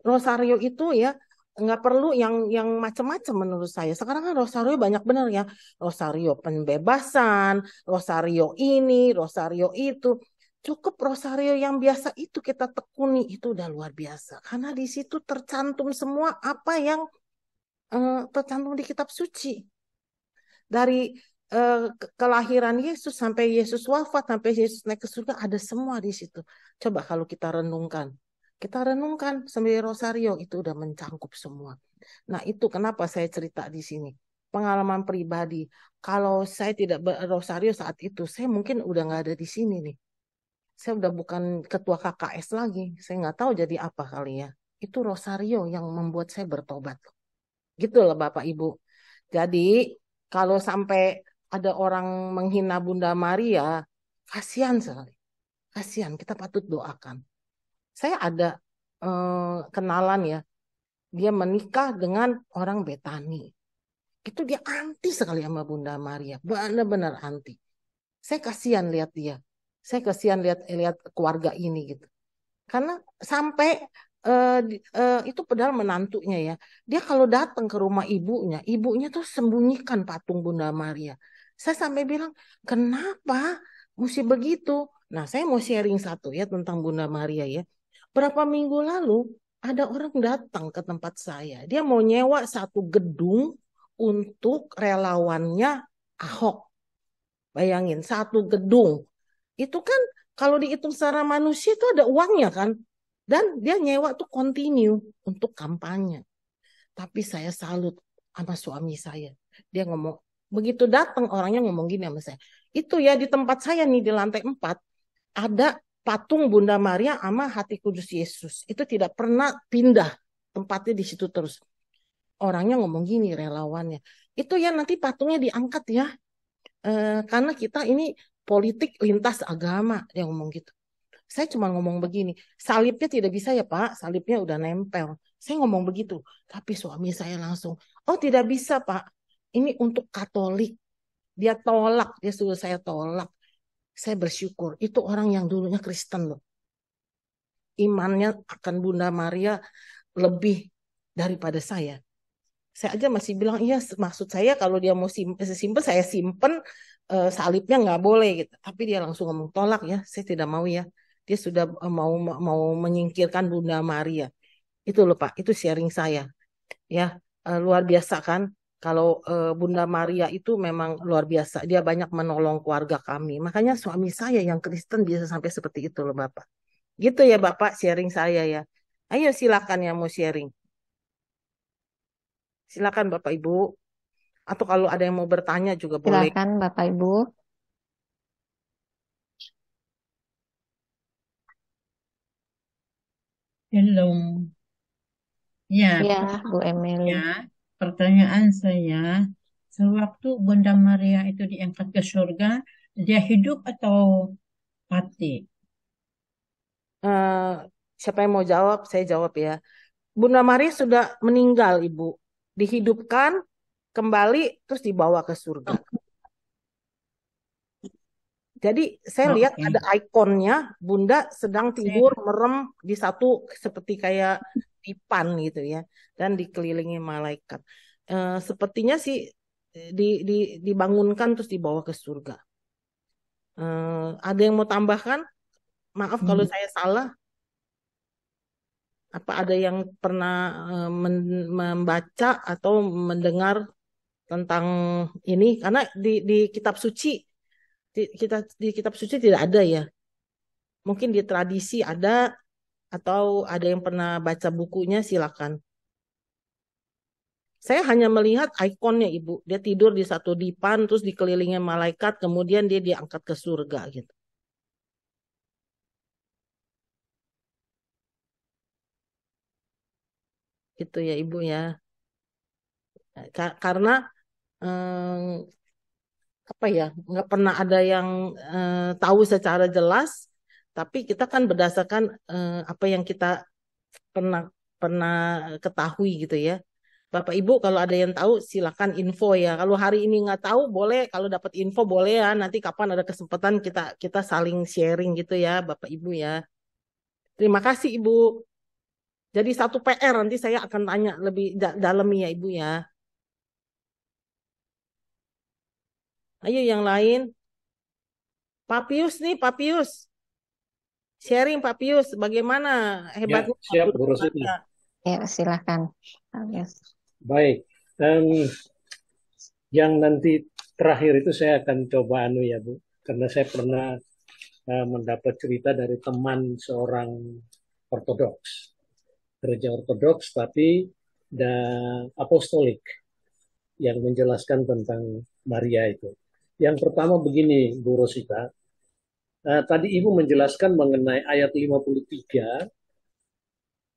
Rosario itu ya nggak perlu yang macam-macam menurut saya. Sekarang kan rosario banyak benar ya. Rosario pembebasan, rosario ini, rosario itu. Cukup rosario yang biasa itu kita tekuni, itu udah luar biasa. Karena di situ tercantum semua apa yang tercantum di kitab suci. Dari kelahiran Yesus sampai Yesus wafat, sampai Yesus naik ke surga, ada semua di situ. Coba kalau kita renungkan. Kita renungkan sambil rosario, itu udah mencangkup semua. Nah itu kenapa saya cerita di sini. Pengalaman pribadi. Kalau saya tidak rosario saat itu, saya mungkin udah nggak ada di sini nih. Saya udah bukan ketua KKS lagi. Saya nggak tahu jadi apa kali ya. Itu rosario yang membuat saya bertobat. Gitu loh Bapak Ibu. Jadi kalau sampai ada orang menghina Bunda Maria, kasihan sekali. Kasihan, kita patut doakan. Saya ada kenalan ya, dia menikah dengan orang Betani. Itu dia anti sekali sama Bunda Maria, benar-benar anti. Saya kasihan lihat dia, saya kasihan lihat keluarga ini gitu. Karena sampai itu padahal menantunya ya. Dia kalau datang ke rumah ibunya tuh sembunyikan patung Bunda Maria. Saya sampai bilang, kenapa mesti begitu? Nah, saya mau sharing satu ya tentang Bunda Maria ya. Berapa minggu lalu ada orang datang ke tempat saya. Dia mau nyewa satu gedung untuk relawannya Ahok. Bayangin, satu gedung. Itu kan kalau dihitung secara manusia itu ada uangnya kan. Dan dia nyewa tuh continue untuk kampanye. Tapi saya salut sama suami saya. Dia ngomong, begitu datang orangnya ngomong gini sama saya. Itu ya di tempat saya nih di lantai 4 ada patung Bunda Maria sama Hati Kudus Yesus. Itu tidak pernah pindah tempatnya di situ terus. Orangnya ngomong gini relawannya. Itu ya nanti patungnya diangkat ya. Karena kita ini politik lintas agama. Dia ngomong gitu. Saya cuma ngomong begini, salibnya tidak bisa ya Pak, salibnya udah nempel. Saya ngomong begitu, tapi suami saya langsung, oh tidak bisa Pak, ini untuk Katolik. Dia tolak, dia suruh saya tolak. Saya bersyukur, itu orang yang dulunya Kristen loh. Imannya akan Bunda Maria lebih daripada saya. Saya aja masih bilang, iya maksud saya kalau dia mau simpen, saya simpen, salibnya nggak boleh gitu. Tapi dia langsung ngomong tolak ya, saya tidak mau ya. Dia sudah mau menyingkirkan Bunda Maria. Itu loh Pak, itu sharing saya. Ya, luar biasa kan? Kalau Bunda Maria itu memang luar biasa. Dia banyak menolong keluarga kami. Makanya suami saya yang Kristen bisa sampai seperti itu loh Bapak. Gitu ya Bapak, sharing saya ya. Ayo silakan yang mau sharing. Silakan Bapak Ibu. Atau kalau ada yang mau bertanya juga boleh. Silakan Bapak Ibu. Hello. Ya, Ya, Bu Emily. ya, pertanyaan saya, sewaktu Bunda Maria itu diangkat ke surga, dia hidup atau mati? Eh, siapa yang mau jawab? Saya jawab ya. Bunda Maria sudah meninggal, Ibu. Dihidupkan, kembali, terus dibawa ke surga. Jadi saya Oh, lihat oke. ada ikonnya, Bunda sedang tidur merem di satu seperti kayak dipan gitu ya, dan dikelilingi malaikat. Sepertinya sih dibangunkan terus dibawa ke surga. Ada yang mau tambahkan? Maaf kalau saya salah. Apa ada yang pernah membaca atau mendengar tentang ini? Karena di kitab suci di kitab suci tidak ada ya. Mungkin di tradisi ada atau ada yang pernah baca bukunya silakan. Saya hanya melihat ikonnya Ibu. Dia tidur di satu dipan terus dikelilingi malaikat kemudian dia diangkat ke surga gitu. Gitu ya Ibu ya. Karena eh, apa ya nggak pernah ada yang tahu secara jelas, tapi kita kan berdasarkan apa yang kita pernah pernah ketahui gitu ya. Bapak Ibu kalau ada yang tahu silakan info ya. Kalau hari ini nggak tahu boleh, kalau dapat info boleh ya. Nanti kapan ada kesempatan kita kita saling sharing gitu ya, Bapak Ibu ya. Terima kasih Ibu. Jadi satu PR nanti saya akan tanya lebih dalam ya Ibu ya. Ayo yang lain. Papius nih, Papius. Sharing Papius, bagaimana Ya, hebatnya siap Bu Bunda Rosita. Maria? Ya, silakan. Yes. Baik. Yang nanti terakhir itu saya akan coba ya Bu, karena saya pernah mendapat cerita dari teman seorang Ortodoks, gereja Ortodoks tapi apostolik yang menjelaskan tentang Maria itu. Yang pertama begini Bu Rosita, tadi Ibu menjelaskan mengenai ayat 53,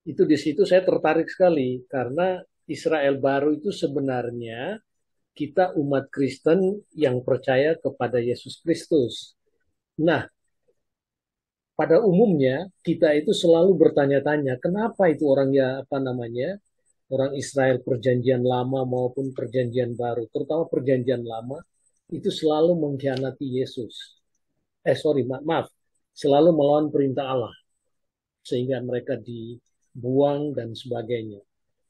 itu di situ saya tertarik sekali karena Israel baru itu sebenarnya kita umat Kristen yang percaya kepada Yesus Kristus. Nah, pada umumnya kita itu selalu bertanya-tanya, kenapa itu orang Israel perjanjian lama maupun perjanjian baru, terutama perjanjian lama, itu selalu mengkhianati Yesus. Maaf, selalu melawan perintah Allah. Sehingga mereka buang, dan sebagainya.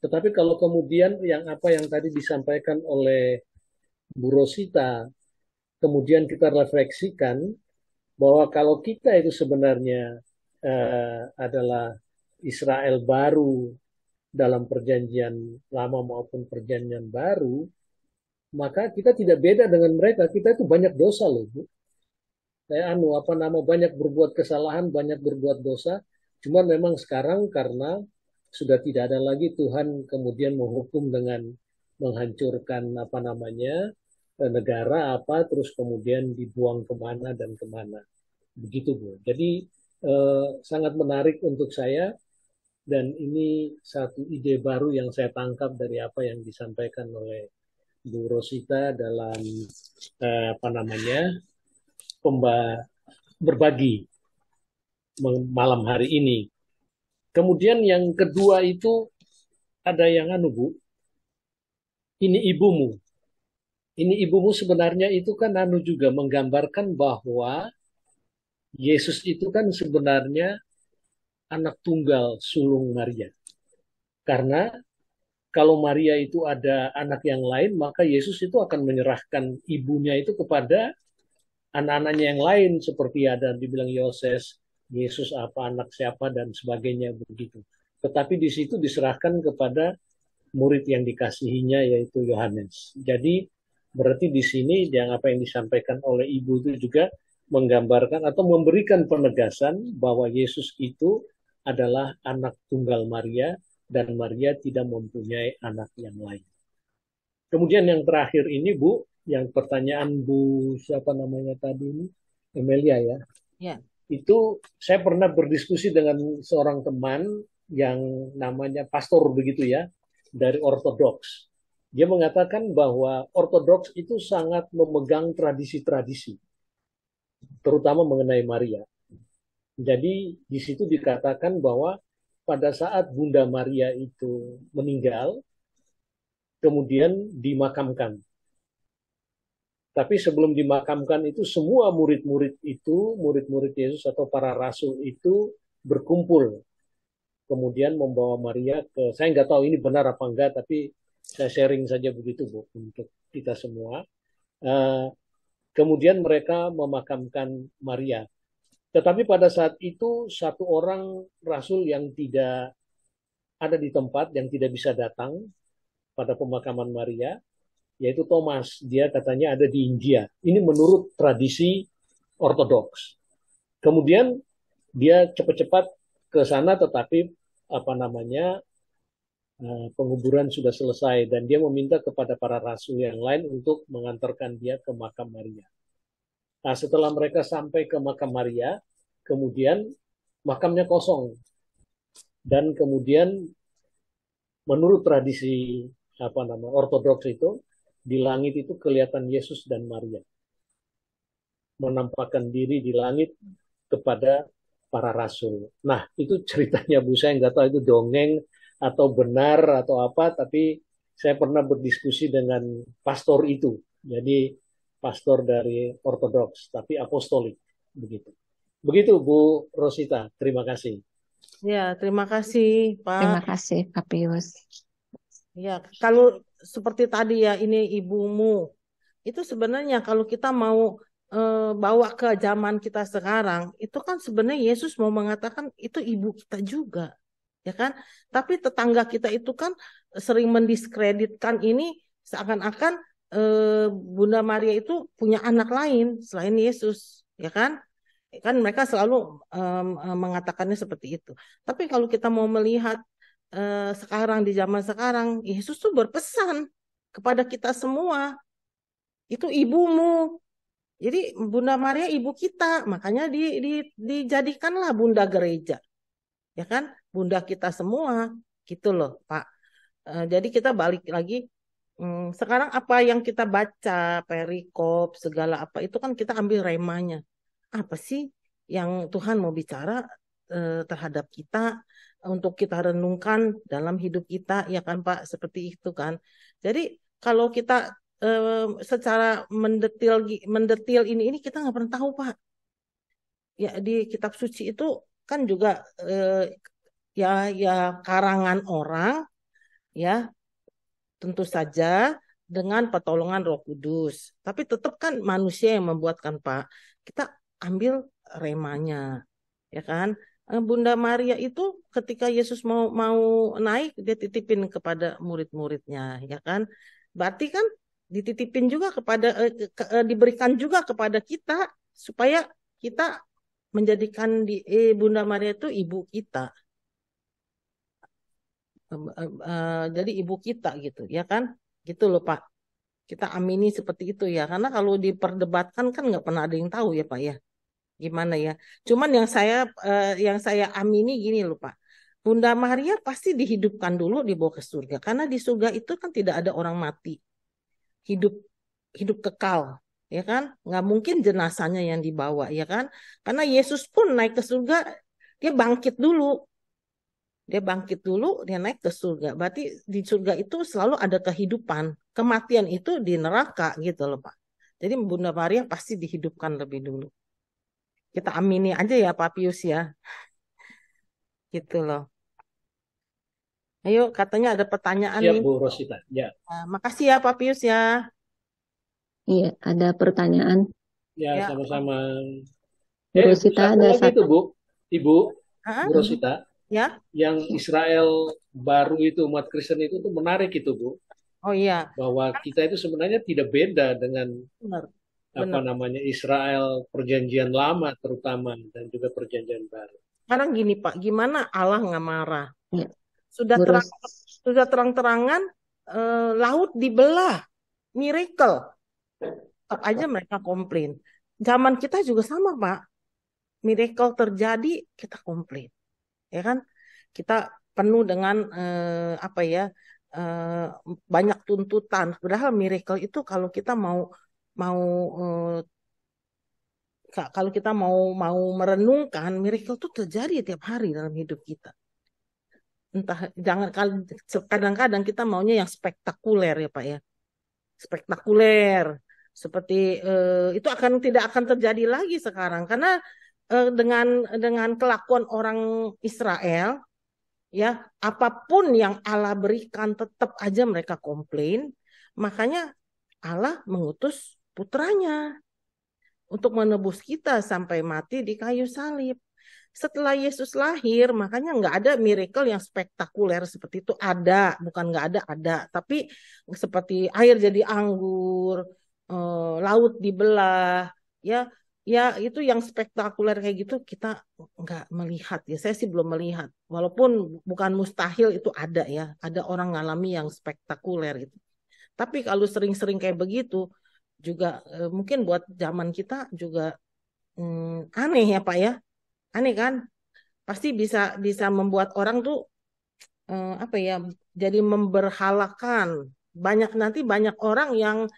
Tetapi kalau kemudian apa yang tadi disampaikan oleh Bu Rosita, kemudian kita refleksikan bahwa kalau kita itu sebenarnya adalah Israel baru dalam perjanjian lama maupun perjanjian baru, maka kita tidak beda dengan mereka. Kita itu banyak dosa loh, Bu. Banyak berbuat kesalahan, banyak berbuat dosa. Cuma memang sekarang karena sudah tidak ada lagi, Tuhan kemudian menghukum dengan menghancurkan negara terus kemudian dibuang kemana dan kemana. Begitu, Bu. Jadi sangat menarik untuk saya, dan ini satu ide baru yang saya tangkap dari apa yang disampaikan oleh Bu Rosita dalam berbagi malam hari ini. Kemudian yang kedua itu ada yang Bu, ini ibumu. Ini ibumu sebenarnya itu kan juga menggambarkan bahwa Yesus itu kan sebenarnya anak tunggal sulung Maria. Karena kalau Maria itu ada anak yang lain, maka Yesus itu akan menyerahkan ibunya itu kepada anak-anaknya yang lain, seperti ada dibilang Yoses, Yesus anak siapa dan sebagainya begitu. Tetapi di situ diserahkan kepada murid yang dikasihinya, yaitu Yohanes. Jadi berarti di sini apa yang disampaikan oleh ibu itu juga menggambarkan atau memberikan penegasan bahwa Yesus itu adalah anak tunggal Maria, dan Maria tidak mempunyai anak yang lain. Kemudian yang terakhir ini, Bu, yang pertanyaan Bu siapa namanya tadi ini, Emilia ya. Ya. Itu saya pernah berdiskusi dengan seorang teman yang namanya pastor begitu ya, dari Ortodoks. Dia mengatakan bahwa Ortodoks itu sangat memegang tradisi-tradisi, terutama mengenai Maria. Jadi di situ dikatakan bahwa pada saat Bunda Maria itu meninggal, kemudian dimakamkan. Tapi sebelum dimakamkan itu semua murid-murid Yesus atau para rasul itu berkumpul. Kemudian membawa Maria saya nggak tahu ini benar apa enggak, tapi saya sharing saja begitu, Bu, untuk kita semua. Kemudian mereka memakamkan Maria. Tetapi pada saat itu satu orang rasul yang tidak ada di tempat, yang tidak bisa datang pada pemakaman Maria, yaitu Thomas. Dia katanya ada di India. Ini menurut tradisi Ortodoks. Kemudian dia cepat-cepat ke sana, tetapi penguburan sudah selesai, dan dia meminta kepada para rasul yang lain untuk mengantarkan dia ke makam Maria. Nah, setelah mereka sampai ke makam Maria, kemudian makamnya kosong. Dan kemudian menurut tradisi Ortodoks itu, di langit itu kelihatan Yesus dan Maria menampakkan diri di langit kepada para rasul. Nah, itu ceritanya, Bu. Saya nggak tahu itu dongeng atau benar atau apa, tapi saya pernah berdiskusi dengan pastor itu. Jadi pastor dari Ortodoks, tapi apostolik begitu. Begitu, Bu Rosita. Terima kasih. Ya, terima kasih, Pak. Terima kasih, Pak Pius. Ya, kalau seperti tadi ya, ini ibumu. Itu sebenarnya kalau kita mau bawa ke zaman kita sekarang, itu kan sebenarnya Yesus mau mengatakan itu ibu kita juga, ya kan? Tapi tetangga kita itu kan sering mendiskreditkan ini seakan-akan Bunda Maria itu punya anak lain selain Yesus, ya kan? Kan mereka selalu mengatakannya seperti itu. Tapi kalau kita mau melihat sekarang, di zaman sekarang, Yesus tuh berpesan kepada kita semua, itu ibumu. Jadi Bunda Maria ibu kita, makanya dijadikanlah Bunda Gereja, ya kan? Bunda kita semua, gitu loh, Pak. Jadi kita balik lagi. Sekarang apa yang kita baca, perikop, segala apa, itu kan kita ambil remanya. Apa sih yang Tuhan mau bicara terhadap kita, untuk kita renungkan dalam hidup kita, ya kan Pak? Seperti itu kan. Jadi kalau kita secara mendetil ini kita nggak pernah tahu, Pak. Ya, di kitab suci itu kan juga ya karangan orang, ya tentu saja dengan pertolongan Roh Kudus. Tapi tetap kan manusia yang membuatkan, Pak. Kita ambil remanya, ya kan? Bunda Maria itu ketika Yesus mau naik, dia titipin kepada murid-muridnya, ya kan? Berarti kan dititipin juga kepada diberikan juga kepada kita supaya kita menjadikan Bunda Maria itu ibu kita. Jadi ibu kita gitu, ya kan? Gitu loh, Pak. Kita amini seperti itu ya, karena kalau diperdebatkan kan nggak pernah ada yang tahu ya, Pak ya. Gimana ya? Cuman yang saya amini gini loh, Pak. Bunda Maria pasti dihidupkan dulu dibawa ke surga, karena di surga itu kan tidak ada orang mati, hidup hidup kekal, ya kan? Nggak mungkin jenazahnya yang dibawa, ya kan? Karena Yesus pun naik ke surga, dia bangkit dulu. Dia bangkit dulu, dia naik ke surga. Berarti di surga itu selalu ada kehidupan. Kematian itu di neraka gitu loh, Pak. Jadi Bunda Maria pasti dihidupkan lebih dulu. Kita amini aja ya, Pak Pius ya. Gitu loh. Ayo, katanya ada pertanyaan Ya, nih. Bu Rosita. Ya, Nah, makasih ya, Pak Pius ya. Iya, ada pertanyaan. ya Ya. sama-sama. Bu Rosita satu ada lagi itu, satu. Bu. Ibu, Ah, Bu Rosita, ya. yang Israel baru itu, umat Kristen itu tuh menarik itu, Bu. Oh iya, Bahwa kita itu sebenarnya tidak beda dengan benar. apa Benar. namanya Israel perjanjian lama terutama dan juga perjanjian baru. Sekarang gini, Pak, gimana Allah nggak marah? Ya, Sudah Bu Ros. terang-terangan laut dibelah, miracle. Tetap aja mereka komplain. Zaman kita juga sama, Pak. Miracle terjadi, kita komplain. Ya kan? Kita penuh dengan apa ya? Banyak tuntutan. Padahal miracle itu kalau kita mau kalau kita mau merenungkan, miracle itu terjadi tiap hari dalam hidup kita. Entah kadang-kadang kita maunya yang spektakuler ya, Pak ya. Spektakuler seperti itu tidak akan terjadi lagi sekarang karena dengan kelakuan orang Israel, ya apapun yang Allah berikan tetap aja mereka komplain. Makanya Allah mengutus putranya untuk menebus kita sampai mati di kayu salib. Setelah Yesus lahir, makanya nggak ada miracle yang spektakuler seperti itu. Ada, bukan nggak ada. Tapi seperti air jadi anggur, laut dibelah, ya, ya itu yang spektakuler kayak gitu kita nggak melihat ya. Saya sih belum melihat. Walaupun bukan mustahil itu ada ya. Ada orang ngalami yang spektakuler gitu. Tapi kalau sering-sering kayak begitu, juga mungkin buat zaman kita juga aneh ya, Pak ya. Aneh kan? Pasti bisa membuat orang tuh apa ya? Jadi memberhalakan. Nanti banyak orang yang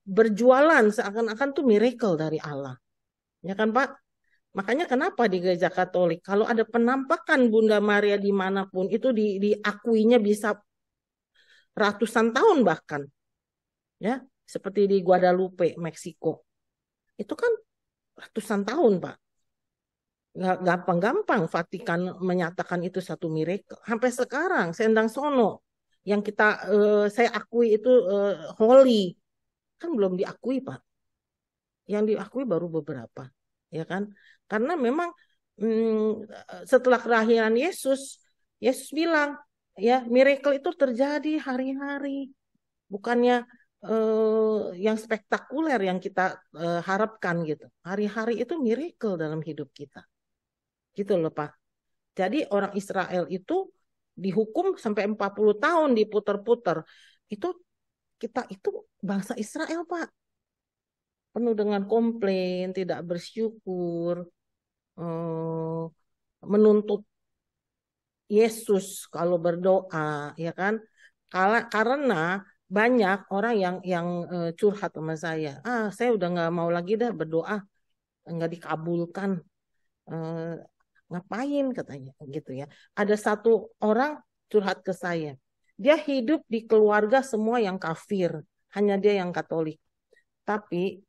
berjualan seakan-akan tuh miracle dari Allah. Ya kan, Pak? Makanya kenapa di gereja Katolik kalau ada penampakan Bunda Maria dimanapun itu diakuinya bisa ratusan tahun bahkan. Ya, seperti di Guadalupe, Meksiko. Itu kan ratusan tahun, Pak. Nggak gampang-gampang Vatikan menyatakan itu satu miracle. Sampai sekarang, Sendang Sono, yang saya akui itu holy, kan belum diakui, Pak. Yang diakui baru beberapa. Ya kan? Karena memang setelah kelahiran Yesus, Yesus bilang, ya miracle itu terjadi hari-hari. Bukannya yang spektakuler yang kita harapkan gitu. Hari-hari itu miracle dalam hidup kita. Gitu loh, Pak. Jadi orang Israel itu dihukum sampai 40 tahun diputer-puter. Itu kita itu bangsa Israel, Pak. Penuh dengan komplain, tidak bersyukur, menuntut Yesus kalau berdoa, ya kan? Karena banyak orang yang curhat sama saya. Saya udah nggak mau lagi dah berdoa, nggak dikabulkan. Ngapain katanya gitu ya. Ada satu orang curhat ke saya. Dia hidup di keluarga semua yang kafir, hanya dia yang Katolik. Tapi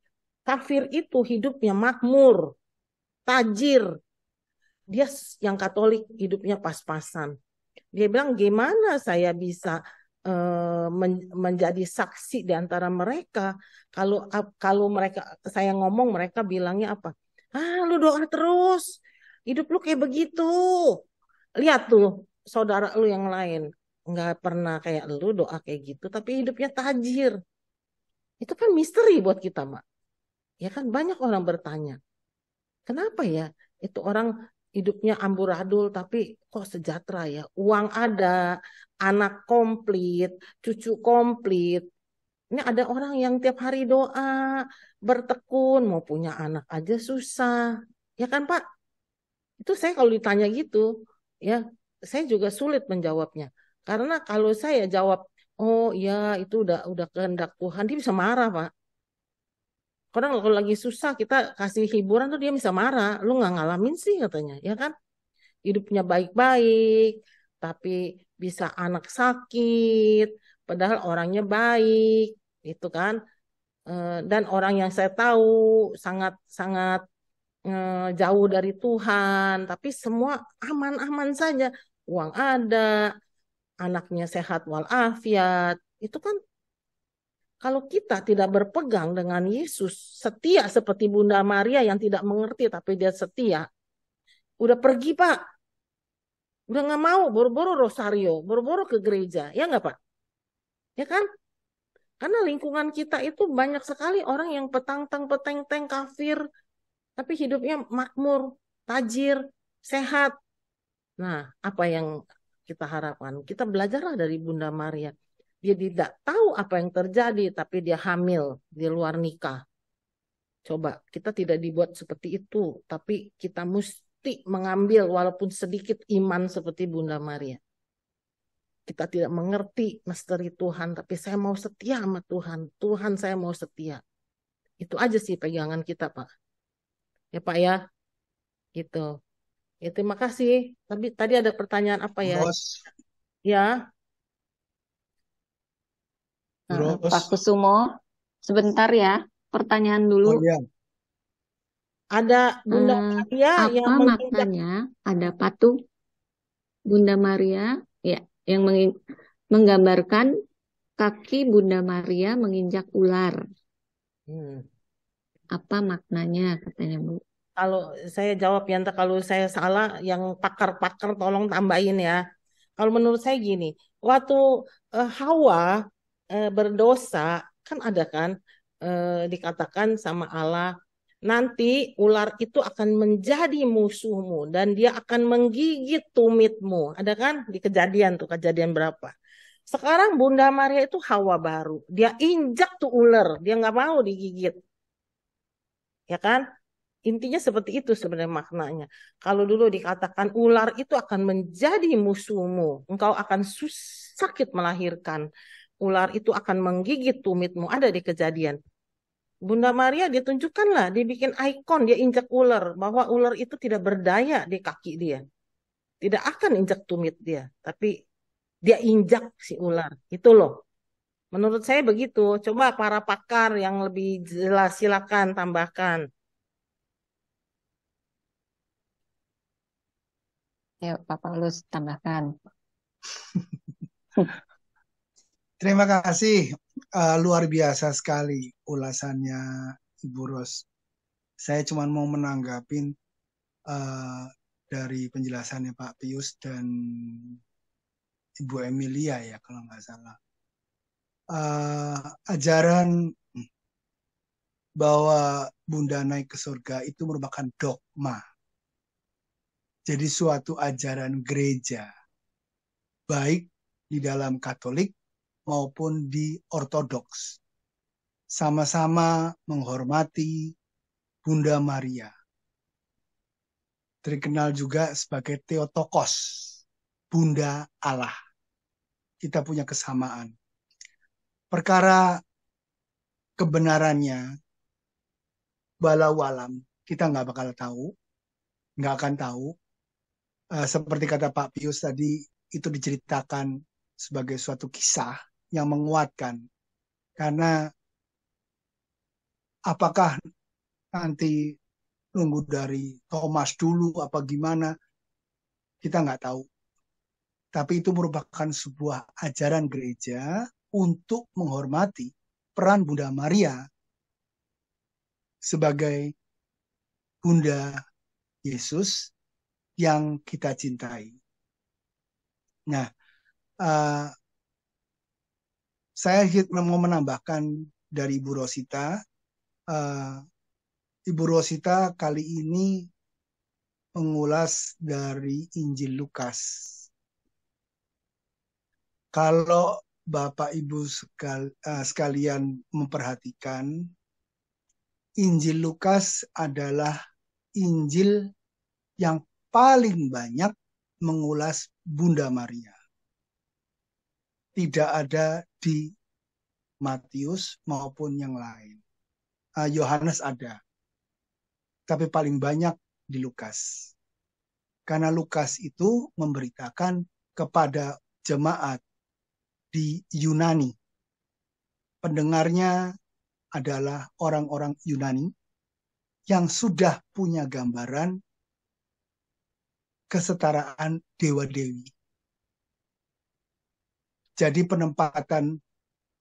kafir itu hidupnya makmur, tajir, dia yang Katolik hidupnya pas-pasan. Dia bilang gimana saya bisa menjadi saksi di antara mereka kalau mereka saya ngomong mereka bilangnya apa? Ah, lu doa terus. Hidup lu kayak begitu. Lihat tuh saudara lu yang lain nggak pernah kayak lu doa kayak gitu tapi hidupnya tajir. Itu kan misteri buat kita, Mak. Ya kan banyak orang bertanya, kenapa ya itu orang hidupnya amburadul tapi kok sejahtera ya? Uang ada, anak komplit, cucu komplit. Ini ada orang yang tiap hari doa, bertekun, mau punya anak aja susah. Ya kan, Pak? Itu saya kalau ditanya gitu, ya saya juga sulit menjawabnya. Karena kalau saya jawab, oh ya itu udah kehendak Tuhan, dia bisa marah, Pak. Karena kalau lagi susah kita kasih hiburan tuh dia bisa marah. Lu nggak ngalamin sih katanya, ya kan? Hidupnya baik-baik, tapi bisa anak sakit, padahal orangnya baik, itu kan. Dan orang yang saya tahu sangat-sangat jauh dari Tuhan, tapi semua aman-aman saja. Uang ada, anaknya sehat walafiat. Itu kan kalau kita tidak berpegang dengan Yesus, setia seperti Bunda Maria yang tidak mengerti tapi dia setia, udah pergi Pak, udah nggak mau boro-boro rosario, boro-boro ke gereja, ya nggak Pak? Ya kan? Karena lingkungan kita itu banyak sekali orang yang petang-tang, peteng-teng, kafir, tapi hidupnya makmur, tajir, sehat. Nah, apa yang kita harapkan? Kita belajarlah dari Bunda Maria. Dia tidak tahu apa yang terjadi, tapi dia hamil di luar nikah. Coba, kita tidak dibuat seperti itu, tapi kita mesti mengambil walaupun sedikit iman seperti Bunda Maria. Kita tidak mengerti misteri Tuhan, tapi saya mau setia sama Tuhan. Tuhan saya mau setia. Itu aja sih pegangan kita, Pak. Ya, Pak ya. Gitu. Ya, terima kasih. Tapi tadi ada pertanyaan apa ya? Bos, Ya, Bos. Pak Kusumo, sebentar ya, pertanyaan dulu. Oh iya, ada Bunda Maria yang Apa menginjak maknanya ada patung Bunda Maria ya yang menggambarkan kaki Bunda Maria menginjak ular? Apa maknanya katanya Bu? Kalau saya jawab ya, entah kalau saya salah, yang pakar-pakar tolong tambahin ya. Kalau menurut saya gini, waktu Hawa berdosa, kan ada kan dikatakan sama Allah, nanti ular itu akan menjadi musuhmu dan dia akan menggigit tumitmu. Ada kan di kejadian tuh, kejadian berapa? Sekarang Bunda Maria itu Hawa baru. Dia injak tuh ular, dia nggak mau digigit. Ya kan? Intinya seperti itu sebenarnya maknanya. Kalau dulu dikatakan ular itu akan menjadi musuhmu, engkau akan sakit melahirkan. Ular itu akan menggigit tumitmu. Ada di kejadian. Bunda Maria ditunjukkanlah, dibikin ikon, dia injak ular. Bahwa ular itu tidak berdaya di kaki dia. Tidak akan injak tumit dia. Tapi dia injak si ular. Itu loh. Menurut saya begitu. Coba para pakar yang lebih jelas silakan tambahkan. Ayo Pak Paulus tambahkan. terima kasih. Luar biasa sekali ulasannya Ibu Ros. Saya cuma mau menanggapin dari penjelasannya Pak Pius dan Ibu Emilia ya kalau nggak salah. Ajaran bahwa Bunda naik ke surga itu merupakan dogma. Jadi suatu ajaran gereja, baik di dalam Katolik maupun di Ortodoks. Sama-sama menghormati Bunda Maria. Terkenal juga sebagai Theotokos, Bunda Allah. Kita punya kesamaan. Perkara kebenarannya, walau alam, kita nggak bakal tahu, nggak akan tahu. Seperti kata Pak Pius tadi, itu diceritakan sebagai suatu kisah yang menguatkan. Karena apakah nanti nunggu dari Thomas dulu apa gimana, kita nggak tahu. Tapi itu merupakan sebuah ajaran gereja untuk menghormati peran Bunda Maria sebagai Bunda Yesus yang kita cintai. Nah, saya mau menambahkan dari Ibu Rosita. Ibu Rosita kali ini mengulas dari Injil Lukas. Kalau Bapak Ibu sekalian memperhatikan, Injil Lukas adalah Injil yang paling banyak mengulas Bunda Maria. Tidak ada di Matius maupun yang lain. Yohanes ada, tapi paling banyak di Lukas. Karena Lukas itu memberitakan kepada jemaat di Yunani. Pendengarnya adalah orang-orang Yunani yang sudah punya gambaran kesetaraan dewa-dewi. Jadi penempatan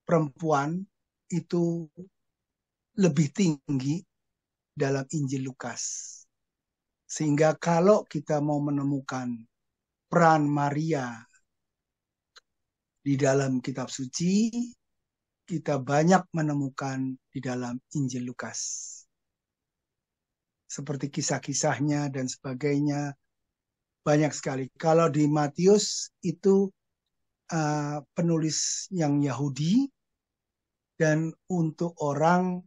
perempuan itu lebih tinggi dalam Injil Lukas. Sehingga kalau kita mau menemukan peran Maria di dalam kitab suci, kita banyak menemukan di dalam Injil Lukas. Seperti kisah-kisahnya dan sebagainya, banyak sekali. Kalau di Matius itu penulis yang Yahudi, dan untuk orang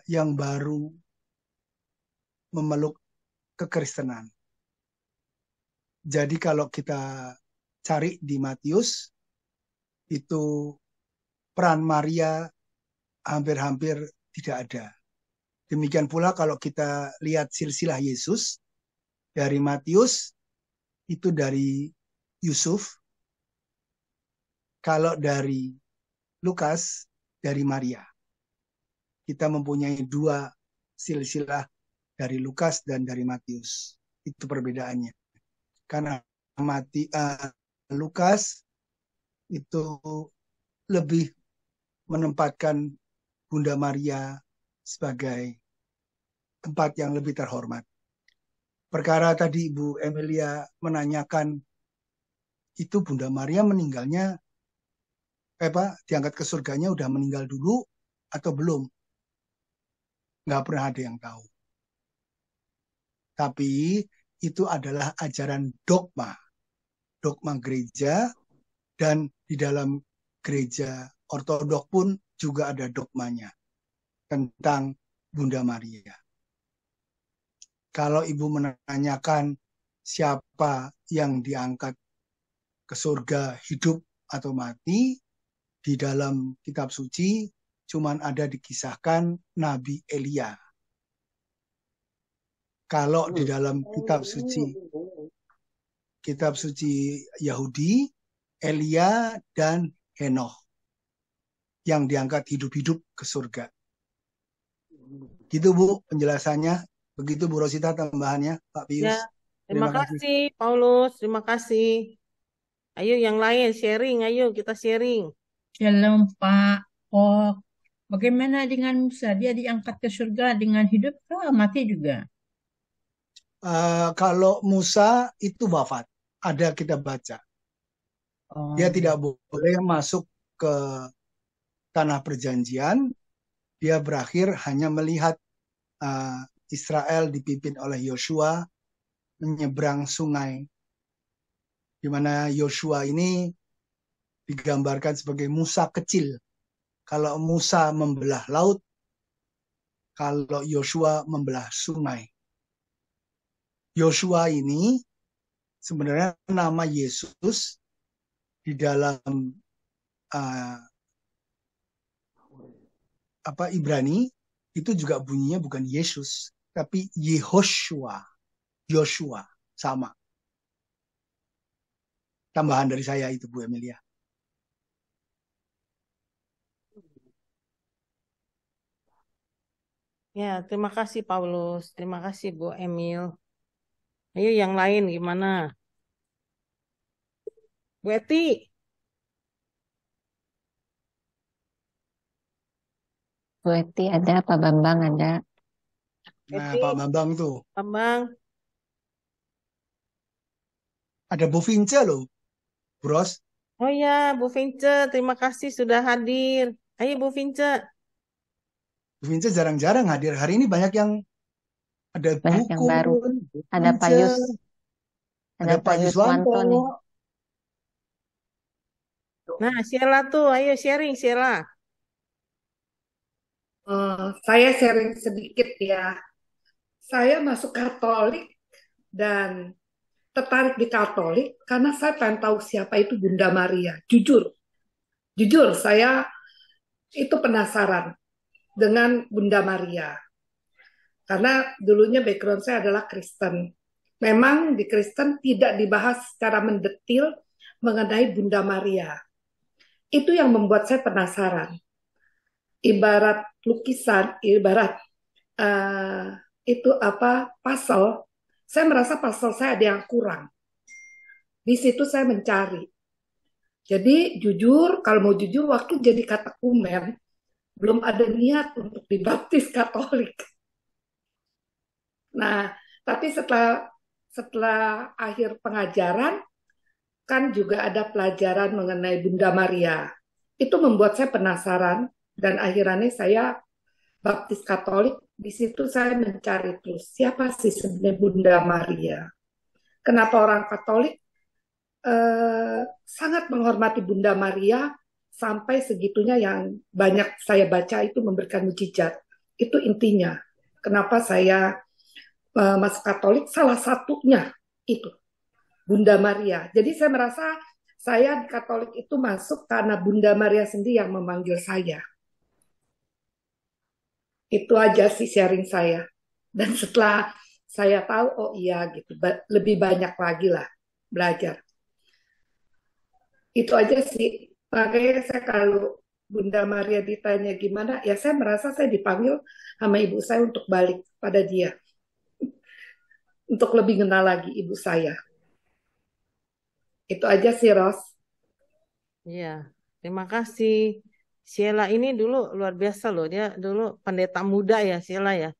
yang baru memeluk kekristenan. Jadi kalau kita cari di Matius, itu peran Maria hampir-hampir tidak ada. Demikian pula kalau kita lihat silsilah Yesus, dari Matius, itu dari Yusuf. Kalau dari Lukas, dari Maria. Kita mempunyai dua silsilah dari Lukas dan dari Matius. Itu perbedaannya. Karena Lukas itu lebih menempatkan Bunda Maria sebagai tempat yang lebih terhormat. Perkara tadi Ibu Emilia menanyakan, itu Bunda Maria meninggalnya, diangkat ke surganya udah meninggal dulu atau belum? Nggak pernah ada yang tahu. Tapi itu adalah ajaran dogma gereja, dan di dalam gereja ortodok pun juga ada dogmanya tentang Bunda Maria. Kalau Ibu menanyakan siapa yang diangkat ke surga, hidup atau mati, di dalam kitab suci cuman ada dikisahkan Nabi Elia. Kalau di dalam kitab suci Yahudi, Elia dan Henoch yang diangkat hidup-hidup ke surga. Gitu Bu penjelasannya. Begitu Bu Rosita tambahannya, Pak Pius. Ya, terima kasih Paulus, terima kasih. Ayo yang lain sharing, ayo kita sharing. Shalom Pak. Oh, bagaimana dengan Musa? Dia diangkat ke surga dengan hidup kah mati juga? Kalau Musa itu wafat, ada kita baca. Dia tidak boleh masuk ke tanah perjanjian. Dia berakhir hanya melihat Israel dipimpin oleh Yosua menyeberang sungai, di mana Yosua ini digambarkan sebagai Musa kecil. Kalau Musa membelah laut, kalau Yosua membelah sungai. Yosua ini sebenarnya nama Yesus di dalam Ibrani itu juga bunyinya bukan Yesus, tapi Yehoshua. Yoshua, sama. Tambahan dari saya itu Bu Emilia. Ya, terima kasih Paulus. Terima kasih Bu Emil. Ayo yang lain gimana? Bu Eti, Bu Eti ada, Pak Bambang ada. Nah, Eti, Pak Bambang tuh. Abang. Ada Bu Vince loh, Bros. Oh ya, Bu Vince, terima kasih sudah hadir. Ayo Bu Vince. Bu Vince jarang-jarang hadir. Hari ini banyak yang ada Banyak yang buku, baru. Bu Ada Pak Vince, Yus, ada ada Pak Pak Yuswanto Yuswanto. nih. Nah, Sheila tuh, ayo sharing Sheila. Saya sharing sedikit ya. Saya masuk Katolik dan tertarik di Katolik karena saya pengen tahu siapa itu Bunda Maria. Jujur saya itu penasaran dengan Bunda Maria. Karena dulunya background saya adalah Kristen. Memang di Kristen tidak dibahas secara mendetil mengenai Bunda Maria. Itu yang membuat saya penasaran. Ibarat lukisan, ibarat uh, itu apa puzzle, saya merasa puzzle saya ada yang kurang. Di situ saya mencari. Jadi jujur, kalau mau jujur, waktu jadi katekumen belum ada niat untuk dibaptis Katolik. Nah, tapi setelah akhir pengajaran kan juga ada pelajaran mengenai Bunda Maria. Itu membuat saya penasaran dan akhirnya saya baptis Katolik. Di situ saya mencari terus siapa sih sebenarnya Bunda Maria. Kenapa orang Katolik sangat menghormati Bunda Maria sampai segitunya yang banyak saya baca itu memberikan mujizat. Itu intinya. Kenapa saya masuk Katolik, salah satunya itu Bunda Maria. Jadi saya merasa saya di Katolik itu masuk karena Bunda Maria sendiri yang memanggil saya. Itu aja sih sharing saya. Dan setelah saya tahu, oh iya gitu, lebih banyak lagi lah belajar. Itu aja sih. Makanya saya kalau Bunda Maria ditanya gimana, ya saya merasa saya dipanggil sama ibu saya untuk balik pada dia. Untuk lebih kenal lagi ibu saya. Itu aja sih, Ros. Iya, terima kasih. Sheila ini dulu luar biasa loh. Dia dulu pendeta muda ya, Sheila ya.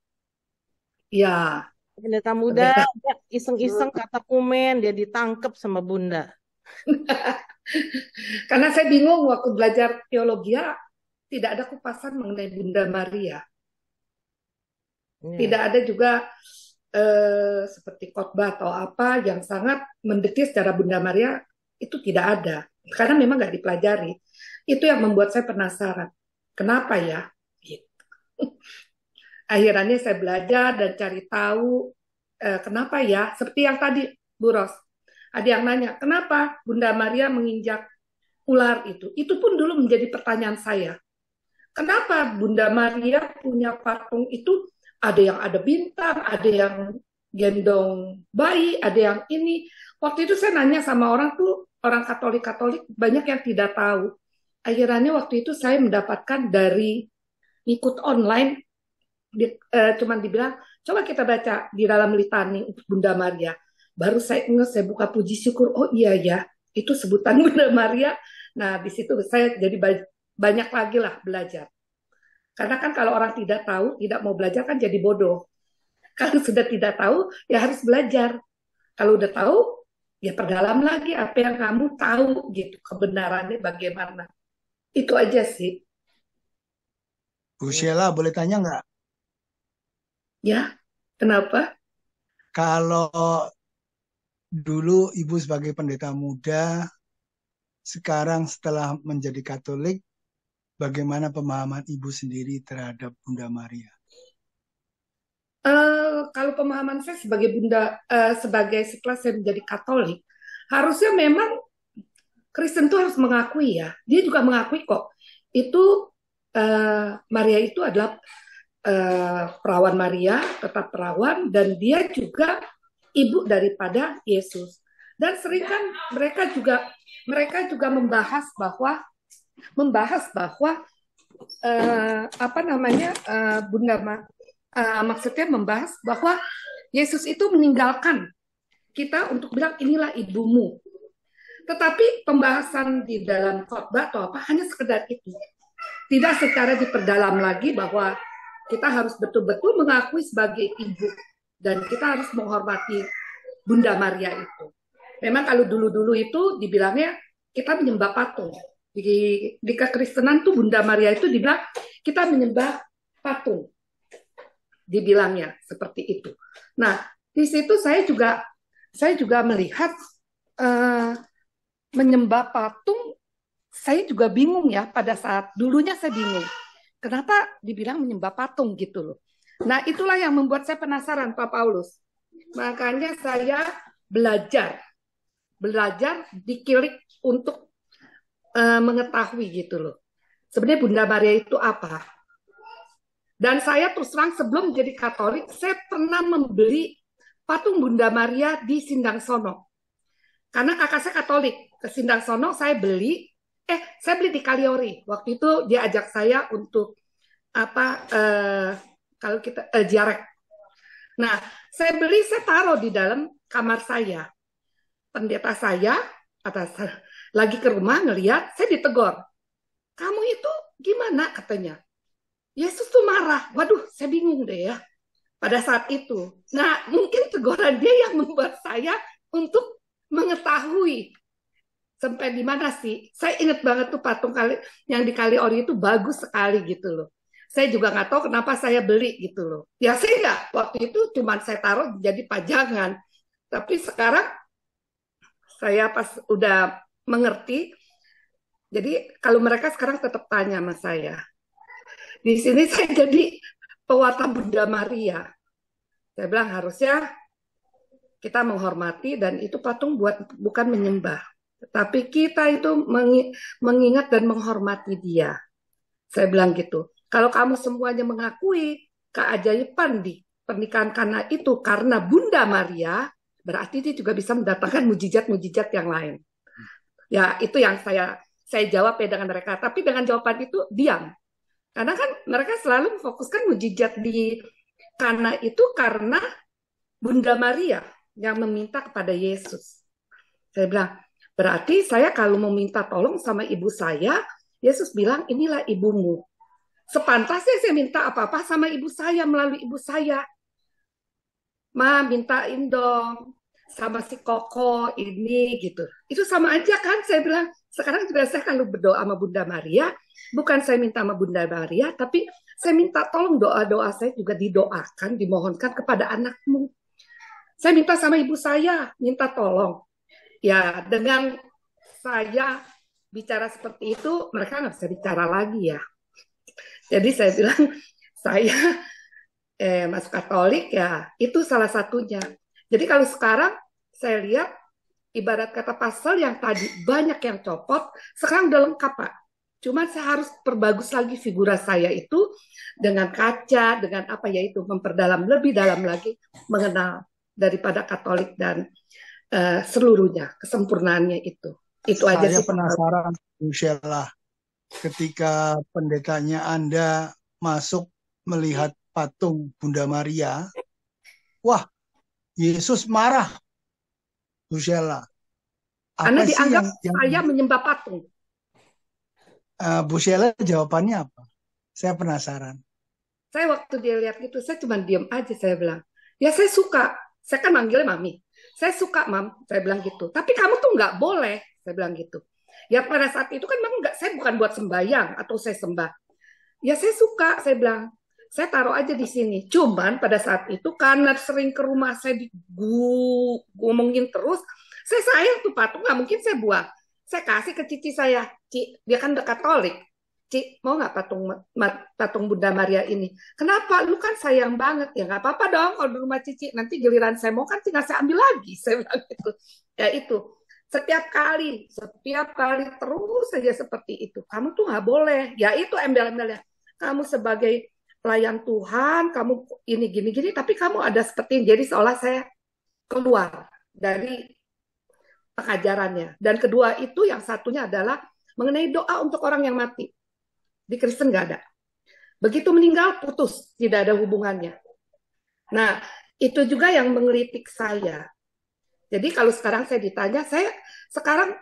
Ya, Pendeta muda, dia iseng-iseng katekumen, dia ditangkep sama Bunda. karena saya bingung waktu belajar teologi, tidak ada kupasan mengenai Bunda Maria. Iya. Tidak ada juga seperti khotbah atau apa yang sangat mendetil secara Bunda Maria, itu tidak ada. Karena memang nggak dipelajari. Itu yang membuat saya penasaran. Kenapa ya? Gitu. Akhirnya saya belajar dan cari tahu kenapa ya. Seperti yang tadi, Bu Ros. Ada yang nanya, kenapa Bunda Maria menginjak ular itu? Itu pun dulu menjadi pertanyaan saya. Kenapa Bunda Maria punya patung itu? Ada yang ada bintang, ada yang gendong bayi, ada yang ini. Waktu itu saya nanya sama orang tuh, orang Katolik-Katolik, banyak yang tidak tahu. Akhirnya waktu itu saya mendapatkan dari ikut online, cuman dibilang, coba kita baca di dalam litani untuk Bunda Maria. Baru saya ingat, saya buka puji syukur, oh iya ya, itu sebutan Bunda Maria. Nah, di situ saya jadi banyak lagi lah belajar. Karena kan kalau orang tidak tahu, tidak mau belajar kan jadi bodoh. Kalau sudah tidak tahu, ya harus belajar. Kalau udah tahu, ya perdalam lagi apa yang kamu tahu gitu, kebenarannya bagaimana. Itu aja sih. Bu Sheila, boleh tanya nggak? Ya, kenapa? Kalau dulu Ibu sebagai pendeta muda, sekarang setelah menjadi Katolik, bagaimana pemahaman Ibu sendiri terhadap Bunda Maria? Kalau pemahaman saya sebagai sebagai setelah saya menjadi Katolik, harusnya memang Kristen itu harus mengakui ya. Dia juga mengakui kok. Itu Maria itu adalah perawan Maria, tetap perawan, dan dia juga ibu daripada Yesus. Dan sering kan mereka juga membahas bahwa Bunda maksudnya membahas bahwa Yesus itu meninggalkan kita untuk bilang inilah ibumu. Tetapi pembahasan di dalam khotbah atau apa hanya sekedar itu. Tidak secara diperdalam lagi bahwa kita harus betul-betul mengakui sebagai ibu dan kita harus menghormati Bunda Maria itu. Memang kalau dulu-dulu itu dibilangnya kita menyembah patung. Di kekristenan tuh Bunda Maria itu dibilang kita menyembah patung. Dibilangnya seperti itu. Nah, di situ saya juga melihat menyembah patung, saya juga bingung ya pada saat dulunya saya bingung. Kenapa dibilang menyembah patung gitu loh. Nah, itulah yang membuat saya penasaran Pak Paulus. Makanya saya belajar dikilik untuk mengetahui gitu loh. Sebenarnya Bunda Maria itu apa? Dan saya terus terang sebelum jadi Katolik, saya pernah membeli patung Bunda Maria di Sindang Sono. Karena kakak saya Katolik, ke Sindang Sono saya beli di Kaliori. Waktu itu dia ajak saya untuk kalau kita ziarah. Nah, saya taruh di dalam kamar saya. Pendeta saya lagi ke rumah ngelihat, saya ditegur. Kamu itu gimana katanya? Yesus tuh marah. Waduh, saya bingung deh ya pada saat itu. Nah, mungkin teguran dia yang membuat saya untuk mengetahui sampai di mana sih. Saya ingat banget tuh patung yang di Kaliori itu bagus sekali gitu loh. Saya juga nggak tahu kenapa saya beli gitu loh. Ya saya nggak, waktu itu cuma saya taruh jadi pajangan. Tapi sekarang saya pas udah mengerti, jadi kalau mereka sekarang tetap tanya sama saya. Di sini saya jadi pewarta Bunda Maria. Saya bilang harusnya kita menghormati dan itu patung bukan menyembah. Tapi kita itu mengingat dan menghormati dia. Saya bilang gitu. Kalau kamu semuanya mengakui keajaiban di pernikahan Kana itu karena Bunda Maria, berarti dia juga bisa mendatangkan mujizat-mujizat yang lain. Ya itu yang saya jawab ya dengan mereka. Tapi dengan jawaban itu diam. Karena kan mereka selalu memfokuskan mujizat di Kana itu karena Bunda Maria yang meminta kepada Yesus. Saya bilang, berarti saya kalau mau minta tolong sama ibu saya, Yesus bilang, inilah ibumu. Sepantasnya saya minta apa-apa sama ibu saya, melalui ibu saya. Ma, mintain dong sama si Koko ini gitu. Itu sama aja kan, saya bilang. Sekarang juga saya kalau berdoa sama Bunda Maria, bukan saya minta sama Bunda Maria, tapi saya minta tolong doa-doa saya juga didoakan, dimohonkan kepada anakmu. Saya minta sama ibu saya, minta tolong. Ya, dengan saya bicara seperti itu, mereka nggak bisa bicara lagi ya. Jadi saya bilang, saya masuk Katolik ya, itu salah satunya. Jadi kalau sekarang saya lihat, ibarat kata pasal yang tadi banyak yang copot, sekarang udah lengkap Pak. Cuma saya harus perbagus lagi figura saya itu dengan kaca, dengan apa ya itu, memperdalam lebih dalam lagi, mengenal daripada Katolik dan seluruhnya, kesempurnaannya itu. Itu aja Saya sih. penasaran, Bu Sheila, ketika pendetanya Anda masuk melihat patung Bunda Maria, wah, Yesus marah, Bu Sheila. Karena Apa sih dianggap yang saya menyembah patung. Bu Sheila jawabannya apa? Saya penasaran. Saya waktu dia lihat gitu, saya cuma diem aja, saya bilang, ya saya suka. Saya kan manggilnya Mami. Saya suka, Mam. Saya bilang gitu. Tapi kamu tuh nggak boleh. Saya bilang gitu. Ya pada saat itu kan memang saya bukan buat sembahyang atau saya sembah. Ya saya suka, saya bilang. Saya taruh aja di sini. Cuman pada saat itu karena sering ke rumah saya ngomongin terus, saya sayang tuh patung, nggak mungkin saya buang. Saya kasih ke cici saya. Ci, dia kan udah Katolik. Ci, mau nggak patung Bunda Maria ini? Kenapa? Lu kan sayang banget. Ya nggak apa-apa dong kalau di rumah Cici. Nanti giliran saya mau kan tinggal saya ambil lagi. Saya bilang gitu. Ya itu. Setiap kali terus saja seperti itu. Kamu tuh nggak boleh. Ya itu embel-embelnya. Kamu sebagai pelayan Tuhan, kamu ini gini-gini, tapi kamu ada seperti ini. Jadi seolah saya keluar dari pengajarannya. Dan kedua itu yang satunya adalah mengenai doa untuk orang yang mati. Di Kristen nggak ada. Begitu meninggal putus, tidak ada hubungannya. Nah, itu juga yang mengeritik saya. Jadi kalau sekarang saya ditanya, saya sekarang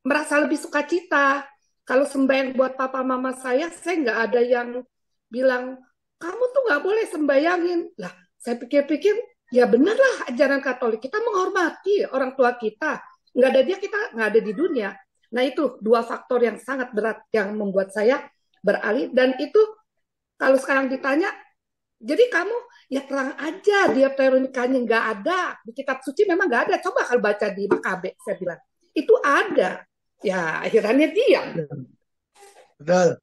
merasa lebih sukacita. Kalau sembahyang buat papa mama saya nggak ada yang bilang, kamu tuh nggak boleh sembayangin. Lah, saya pikir-pikir, ya benarlah ajaran Katolik. Kita menghormati orang tua kita. Nggak ada dia, kita nggak ada di dunia. Nah itu dua faktor yang sangat berat yang membuat saya beralih. Dan itu kalau sekarang ditanya, jadi kamu ya terang aja dia Veronikanya nggak ada di kitab suci, memang nggak ada. Coba kalau baca di Makabe, saya bilang itu ada. Ya akhirnya diam. Betul.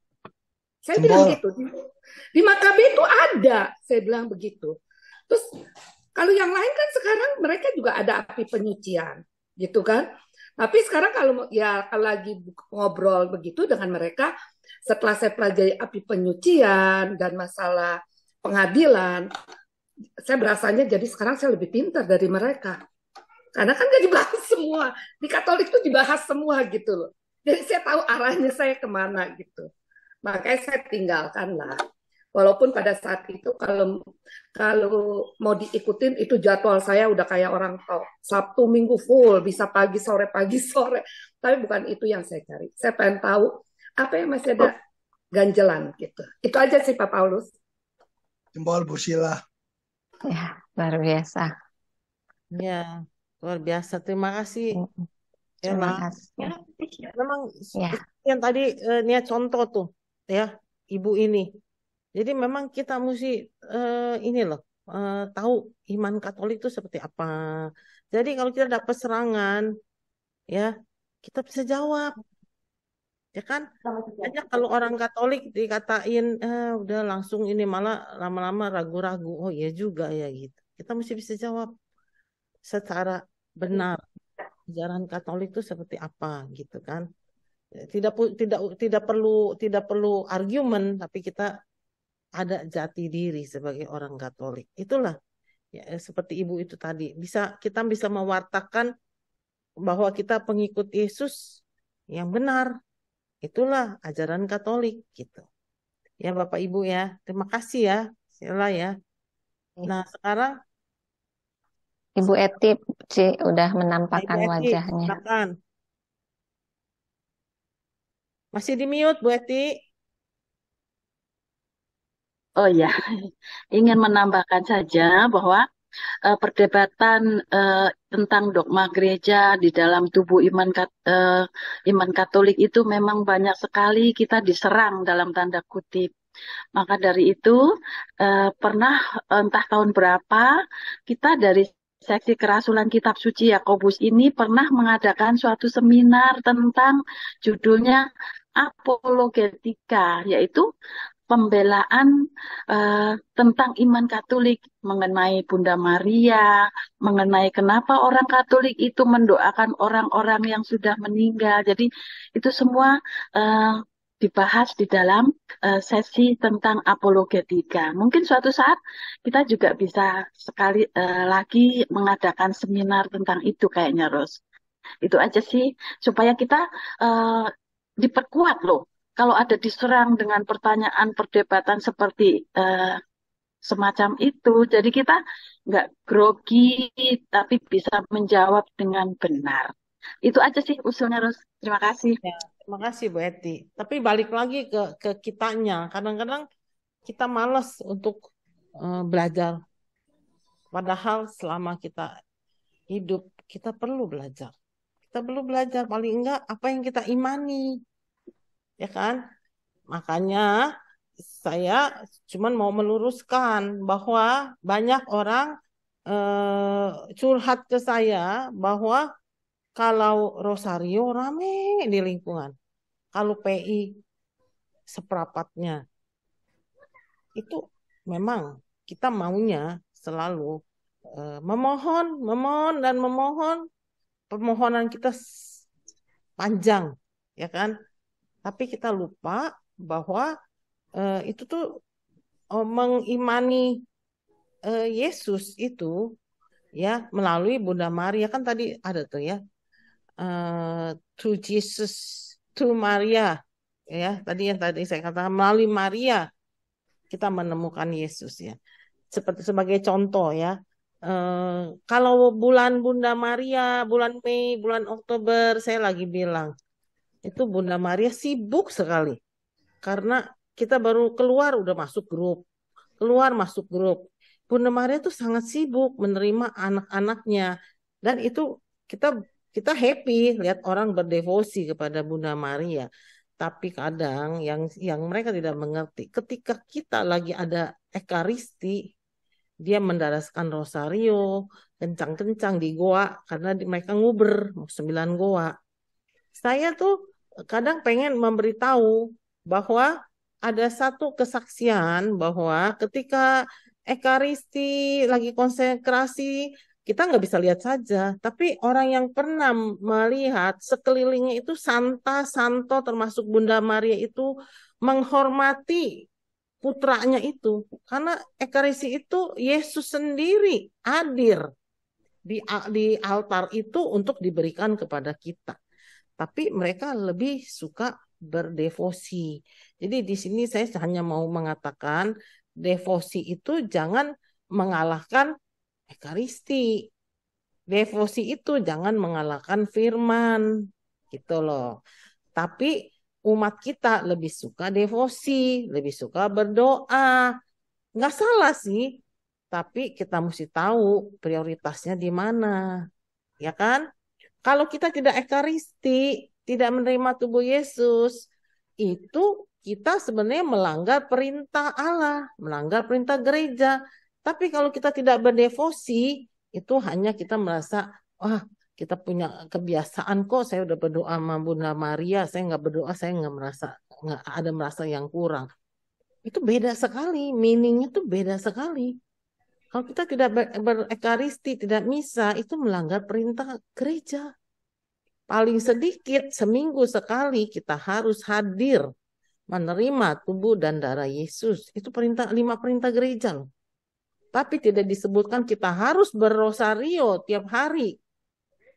Saya bilang gitu. Di Makabe itu ada, saya bilang begitu. Terus kalau yang lain kan sekarang mereka juga ada api penyucian, gitu kan? Tapi sekarang kalau lagi ngobrol begitu dengan mereka, setelah saya pelajari api penyucian dan masalah pengadilan, saya berasanya jadi sekarang saya lebih pintar dari mereka. Karena kan gak dibahas semua. Di Katolik itu dibahas semua gitu loh. Jadi saya tahu arahnya saya kemana gitu. Makanya saya tinggalkan lah. Walaupun pada saat itu kalau mau diikutin itu jadwal saya udah kayak orang top. Sabtu Minggu full, bisa pagi sore. Tapi bukan itu yang saya cari. Saya pengen tahu apa yang masih ada ganjelan gitu. Itu aja sih Pak Paulus. Jempol Bu Sheila. Ya, luar biasa. Ya, luar biasa. Terima kasih. Terima kasih. Memang Ya. yang tadi niat contoh tuh, ya, ibu ini. Jadi memang kita mesti ini loh, tahu iman Katolik itu seperti apa. Jadi kalau kita dapat serangan, ya, kita bisa jawab. Ya kan? Hanya kalau orang Katolik dikatain, udah langsung ini, malah lama-lama ragu-ragu. Oh iya juga ya gitu. Kita mesti bisa jawab secara benar. Ajaran Katolik itu seperti apa gitu kan? Tidak perlu argumen, tapi kita ada jati diri sebagai orang Katolik. Itulah ya, seperti ibu itu tadi. Kita bisa mewartakan bahwa kita pengikut Yesus yang benar. Itulah ajaran Katolik gitu. Ya Bapak Ibu ya, terima kasih ya, Sheila ya. Nah sekarang Ibu Eti udah menampakkan Ibu Eti, wajahnya. silakan. Masih di mute Bu Eti. Oh ya, ingin menambahkan saja bahwa perdebatan tentang dogma gereja di dalam tubuh iman Katolik itu memang banyak sekali kita diserang dalam tanda kutip. Maka dari itu pernah entah tahun berapa kita dari Seksi Kerasulan Kitab Suci Yakobus ini pernah mengadakan suatu seminar tentang judulnya Apologetika, yaitu pembelaan tentang iman Katolik, mengenai Bunda Maria, mengenai kenapa orang Katolik itu mendoakan orang-orang yang sudah meninggal. Jadi itu semua dibahas di dalam sesi tentang apologetika. Mungkin suatu saat kita juga bisa sekali lagi mengadakan seminar tentang itu kayaknya, Ros. Itu aja sih, supaya kita diperkuat loh. Kalau ada diserang dengan pertanyaan perdebatan seperti semacam itu, jadi kita nggak grogi, tapi bisa menjawab dengan benar. Itu aja sih usulnya, Ros. Terima kasih. Ya, terima kasih Bu Eti. Tapi balik lagi ke kitanya. Kadang-kadang kita malas untuk belajar. Padahal selama kita hidup, kita perlu belajar. Kita perlu belajar, paling enggak apa yang kita imani. Ya kan? Makanya saya cuma mau meluruskan bahwa banyak orang curhat ke saya bahwa kalau Rosario rame di lingkungan, kalau PI seperapatnya, itu memang kita maunya selalu memohon dan memohon, permohonan kita panjang, ya kan? Tapi kita lupa bahwa itu tuh mengimani Yesus itu ya melalui Bunda Maria, kan tadi ada tuh ya, to Jesus, to Maria, ya tadi yang tadi saya katakan melalui Maria kita menemukan Yesus ya. Seperti sebagai contoh ya, kalau bulan Bunda Maria, bulan Mei, bulan Oktober, saya lagi bilang itu Bunda Maria sibuk sekali karena kita baru keluar udah masuk grup, keluar masuk grup. Bunda Maria tuh sangat sibuk menerima anak-anaknya, dan itu kita kita happy lihat orang berdevosi kepada Bunda Maria. Tapi kadang yang mereka tidak mengerti, ketika kita lagi ada Ekaristi, dia mendaraskan rosario kencang-kencang di goa karena mereka nguber 9 goa. Saya tuh kadang pengen memberitahu bahwa ada satu kesaksian bahwa ketika Ekaristi lagi konsekrasi, kita nggak bisa lihat saja, tapi orang yang pernah melihat sekelilingnya itu Santa, Santo, termasuk Bunda Maria itu menghormati putranya itu. Karena Ekaristi itu Yesus sendiri hadir di altar itu untuk diberikan kepada kita. Tapi mereka lebih suka berdevosi. Jadi di sini saya hanya mau mengatakan devosi itu jangan mengalahkan Ekaristi. Devosi itu jangan mengalahkan firman. Gitu loh. Tapi umat kita lebih suka devosi, lebih suka berdoa. Nggak salah sih. Tapi kita mesti tahu prioritasnya di mana. Ya kan? Kalau kita tidak Ekaristi, tidak menerima tubuh Yesus, itu kita sebenarnya melanggar perintah Allah, melanggar perintah gereja. Tapi kalau kita tidak berdevosi, itu hanya kita merasa, wah kita punya kebiasaan kok, saya udah berdoa sama Bunda Maria, saya nggak berdoa, saya nggak ada merasa yang kurang. Itu beda sekali, meaningnya tuh beda sekali. Kalau kita tidak berekaristi, tidak misa, itu melanggar perintah gereja. Paling sedikit seminggu sekali kita harus hadir menerima tubuh dan darah Yesus. Itu 5 perintah gereja loh. Tapi tidak disebutkan kita harus berrosario tiap hari.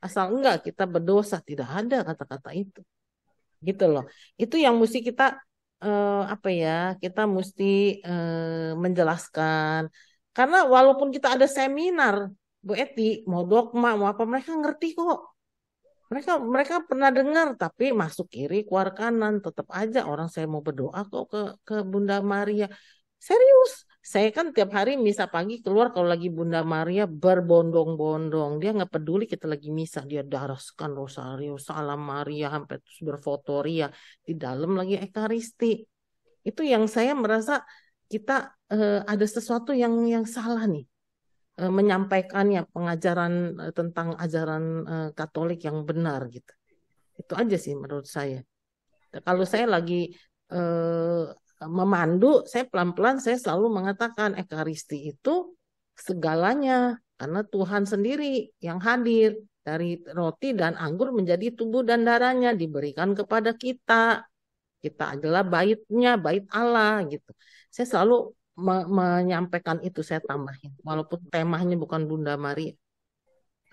Asal enggak kita berdosa, tidak ada kata-kata itu. Gitu loh. Itu yang mesti kita kita mesti menjelaskan. Karena walaupun kita ada seminar, Bu Eti, mau dogma, mau apa, mereka ngerti kok. Mereka pernah dengar, tapi masuk kiri, keluar kanan. Tetap aja orang saya mau berdoa kok ke Bunda Maria. Serius, saya kan tiap hari misa pagi keluar kalau lagi Bunda Maria berbondong-bondong. Dia nggak peduli kita lagi misa, dia daraskan rosario, salam Maria, sampai terus berfotoria. Di dalam lagi Ekaristi. Itu yang saya merasa kita ada sesuatu yang salah nih, menyampaikannya pengajaran tentang ajaran Katolik yang benar gitu. Itu aja sih menurut saya. Kalau saya lagi memandu, saya pelan-pelan saya selalu mengatakan Ekaristi itu segalanya, karena Tuhan sendiri yang hadir, dari roti dan anggur menjadi tubuh dan darahnya diberikan kepada kita. Kita adalah baitnya, bait Allah gitu. Saya selalu menyampaikan itu, saya tambahin. Walaupun temanya bukan Bunda Maria.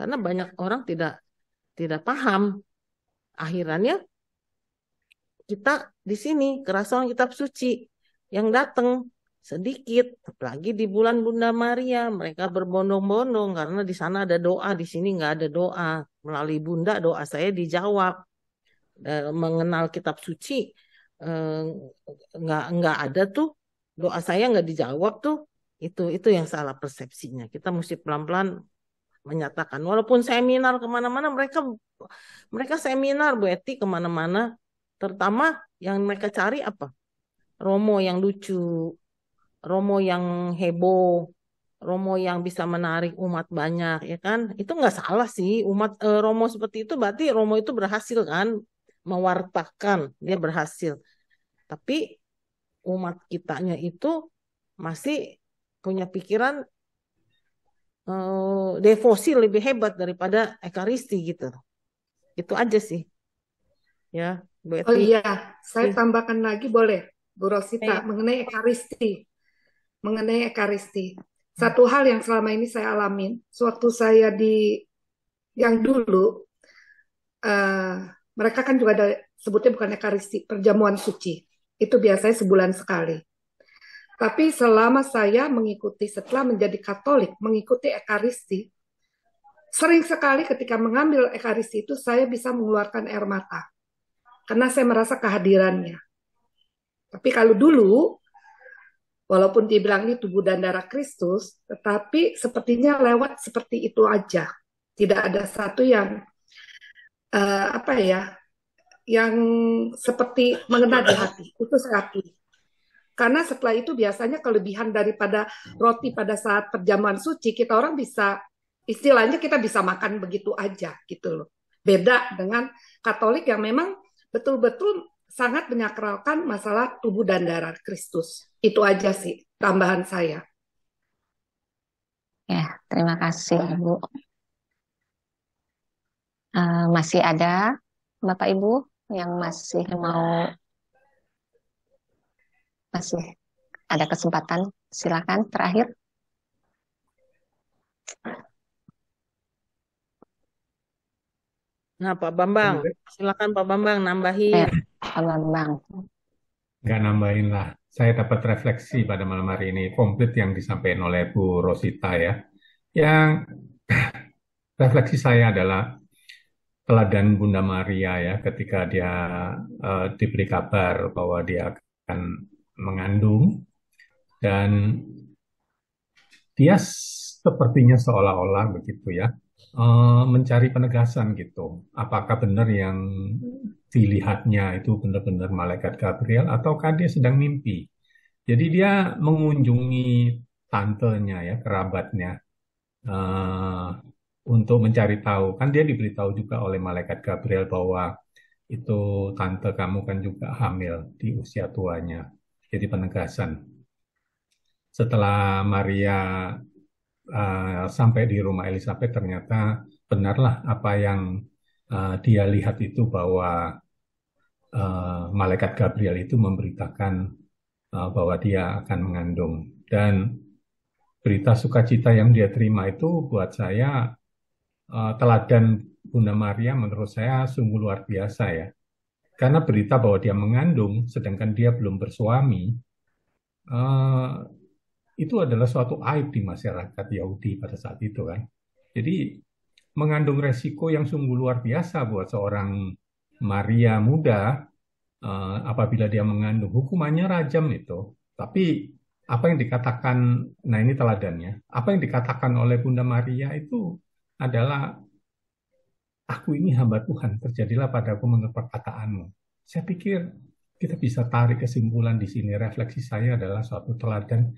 Karena banyak orang tidak paham. Akhirannya kita di sini kerasuan kitab suci yang datang sedikit, apalagi di bulan Bunda Maria, mereka berbondong-bondong karena di sana ada doa, di sini nggak ada doa. Melalui Bunda doa saya dijawab. Mengenal kitab suci nggak ada tuh, doa saya nggak dijawab tuh. Itu yang salah persepsinya. Kita mesti pelan-pelan menyatakan. Walaupun seminar kemana-mana, mereka seminar Bu Eti kemana-mana, terutama yang mereka cari apa? Romo yang lucu, Romo yang heboh, Romo yang bisa menarik umat banyak, ya kan? Itu nggak salah sih. Romo seperti itu berarti Romo itu berhasil kan, mewartakan, dia berhasil. Tapi umat kitanya itu masih punya pikiran devosi lebih hebat daripada Ekaristi gitu. Itu aja sih. Ya, Bu Eti. Oh iya, saya tambahkan lagi boleh, Bu Rosita, mengenai Ekaristi. Mengenai Ekaristi. Satu hal yang selama ini saya alamin, sewaktu saya yang dulu, mereka kan juga ada, sebutnya bukan Ekaristi, perjamuan suci. Itu biasanya sebulan sekali. Tapi selama saya mengikuti, setelah menjadi Katolik, mengikuti Ekaristi, sering sekali ketika mengambil Ekaristi itu saya bisa mengeluarkan air mata. Karena saya merasa kehadirannya. Tapi kalau dulu, walaupun dibilang ini tubuh dan darah Kristus, tetapi sepertinya lewat seperti itu aja. Tidak ada satu yang, yang seperti mengena di hati. Itu saya akui. Karena setelah itu biasanya kelebihan daripada roti pada saat perjamuan suci, kita orang bisa, istilahnya kita bisa makan begitu aja gitu loh. Beda dengan Katolik yang memang betul-betul sangat menyakralkan masalah tubuh dan darah Kristus. Itu aja sih tambahan saya. Ya, terima kasih Ibu. Masih ada Bapak Ibu yang masih ada kesempatan, silakan terakhir. Nah, Pak Bambang, silakan Pak Bambang nambahin. Pak Bambang. Nggak nambahin lah. Saya dapat refleksi pada malam hari ini, komplit yang disampaikan oleh Bu Rosita ya. Yang refleksi saya adalah teladan Bunda Maria ya, ketika dia diberi kabar bahwa dia akan mengandung, dan dia sepertinya seolah-olah begitu ya, mencari penegasan gitu. Apakah benar yang dilihatnya itu benar-benar malaikat Gabriel ataukah dia sedang mimpi? Jadi dia mengunjungi tantenya ya, kerabatnya, untuk mencari tahu. Kan dia diberitahu juga oleh malaikat Gabriel bahwa itu tante kamu kan juga hamil di usia tuanya. Jadi penegasan. Setelah Maria sampai di rumah Elizabeth, ternyata benarlah apa yang dia lihat itu, bahwa malaikat Gabriel itu memberitakan bahwa dia akan mengandung. Dan berita sukacita yang dia terima itu buat saya, teladan Bunda Maria menurut saya sungguh luar biasa ya. Karena berita bahwa dia mengandung sedangkan dia belum bersuami, itu adalah suatu aib di masyarakat Yahudi pada saat itu kan. Jadi mengandung resiko yang sungguh luar biasa buat seorang Maria muda. Apabila dia mengandung, hukumannya rajam itu. Tapi apa yang dikatakan, nah ini teladannya, apa yang dikatakan oleh Bunda Maria itu adalah, aku ini hamba Tuhan, terjadilah padaku menurut perkataanmu. Saya pikir kita bisa tarik kesimpulan di sini. Refleksi saya adalah suatu teladan.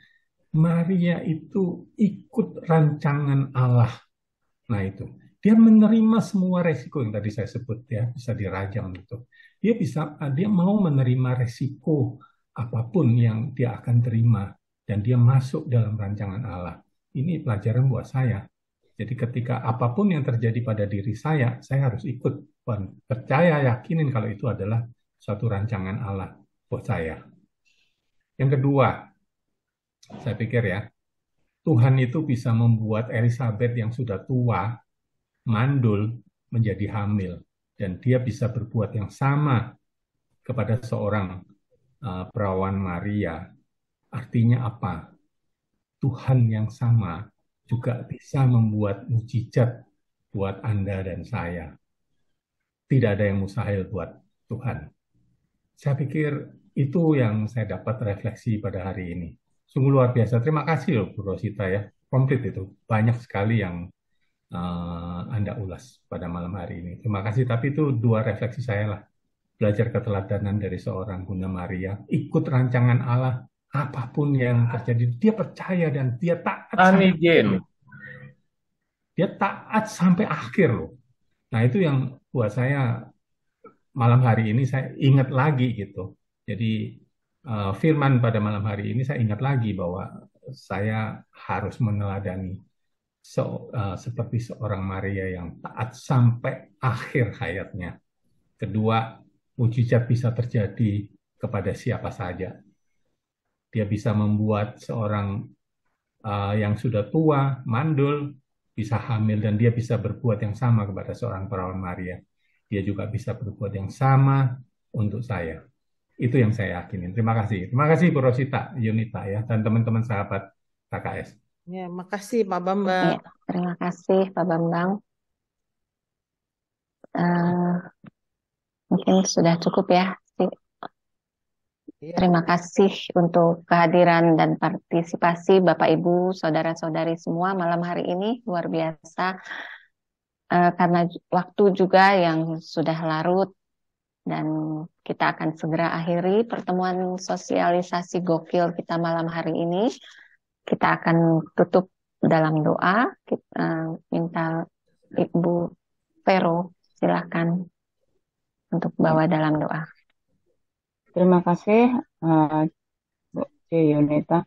Maria itu ikut rancangan Allah. Nah itu, dia menerima semua resiko yang tadi saya sebut ya, bisa dirajam gitu. Dia mau menerima resiko apapun yang dia akan terima, dan dia masuk dalam rancangan Allah. Ini pelajaran buat saya. Jadi ketika apapun yang terjadi pada diri saya harus ikut, percaya, yakinin kalau itu adalah suatu rancangan Allah buat saya. Yang kedua, saya pikir ya, Tuhan itu bisa membuat Elizabeth yang sudah tua, mandul, menjadi hamil. Dan dia bisa berbuat yang sama kepada seorang perawan Maria. Artinya apa? Tuhan yang sama juga bisa membuat mukjizat buat Anda dan saya. Tidak ada yang mustahil buat Tuhan. Saya pikir itu yang saya dapat refleksi pada hari ini. Sungguh luar biasa. Terima kasih loh Bu Rosita ya. Komplit itu. Banyak sekali yang Anda ulas pada malam hari ini. Terima kasih. Tapi itu dua refleksi saya lah. Belajar keteladanan dari seorang Bunda Maria. Ikut rancangan Allah. Apapun yang terjadi, dia percaya dan dia taat. Dia taat sampai akhir loh. Nah itu yang buat saya malam hari ini saya ingat lagi gitu. Jadi firman pada malam hari ini saya ingat lagi bahwa saya harus meneladani seperti seorang Maria yang taat sampai akhir hayatnya. Kedua, mukjizat bisa terjadi kepada siapa saja. Dia bisa membuat seorang yang sudah tua, mandul, bisa hamil, dan dia bisa berbuat yang sama kepada seorang perawan Maria. Dia juga bisa berbuat yang sama untuk saya. Itu yang saya yakinin. Terima kasih. Terima kasih Bu Rosita, Yunita ya, dan teman-teman sahabat KKS. Ya, makasih Pak Bambang. Ya, terima kasih Pak Bambang. Mungkin sudah cukup ya. Iya. Terima kasih untuk kehadiran dan partisipasi Bapak Ibu, saudara-saudari semua malam hari ini. Luar biasa. Karena waktu juga yang sudah larut dan kita akan segera akhiri pertemuan sosialisasi gokil kita malam hari ini. Kita akan tutup dalam doa. Kita minta Ibu Vero, silakan untuk bawa dalam doa. Terima kasih Bu Yunita.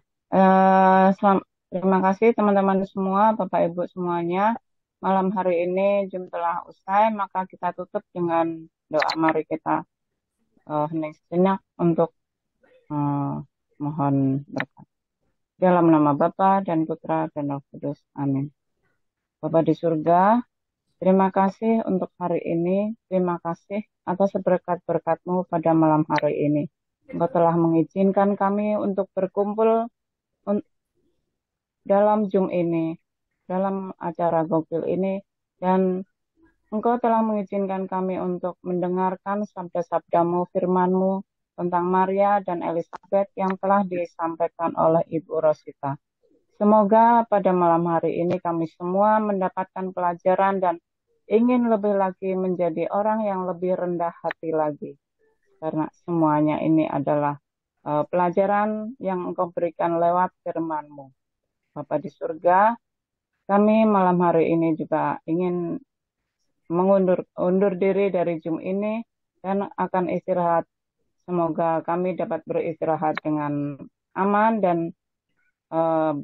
Terima kasih teman-teman semua, Bapak Ibu semuanya. Malam hari ini Zoom telah usai, maka kita tutup dengan doa. Mari kita hening sejenak untuk mohon berkat. Dalam nama Bapa dan Putra dan Roh Kudus. Amin. Bapa di surga, terima kasih untuk hari ini. Terima kasih atas berkat-berkat-Mu pada malam hari ini. Engkau telah mengizinkan kami untuk berkumpul dalam Zoom ini, dalam acara gokil ini, dan Engkau telah mengizinkan kami untuk mendengarkan sabda-sabda-Mu, firman-Mu tentang Maria dan Elizabeth yang telah disampaikan oleh Ibu Rosita. Semoga pada malam hari ini kami semua mendapatkan pelajaran dan ingin lebih lagi menjadi orang yang lebih rendah hati lagi. Karena semuanya ini adalah pelajaran yang Engkau berikan lewat firman-Mu. Bapa di surga, kami malam hari ini juga ingin undur diri dari Zoom ini dan akan istirahat. Semoga kami dapat beristirahat dengan aman dan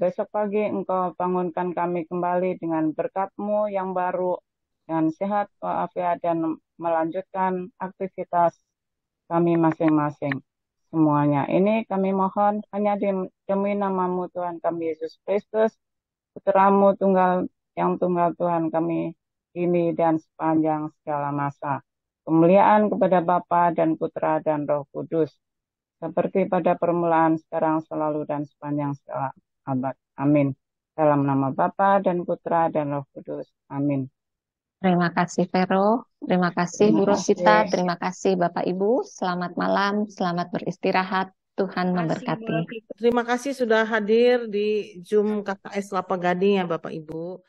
besok pagi Engkau bangunkan kami kembali dengan berkat-Mu yang baru, dengan sehat walafiat dan melanjutkan aktivitas kami masing-masing. Semuanya ini kami mohon hanya demi nama-Mu Tuhan kami Yesus Kristus, Putra-Mu yang tunggal Tuhan kami ini dan sepanjang segala masa. Kemuliaan kepada Bapa dan Putra dan Roh Kudus, seperti pada permulaan, sekarang, selalu, dan sepanjang segala abad. Amin. Dalam nama Bapa dan Putra dan Roh Kudus. Amin. Terima kasih Vero, terima kasih Bu Rosita, terima kasih Bapak Ibu. Selamat malam, selamat beristirahat. Tuhan memberkati. Terima kasih sudah hadir di Zoom KKS Lapa Gading ya Bapak Ibu.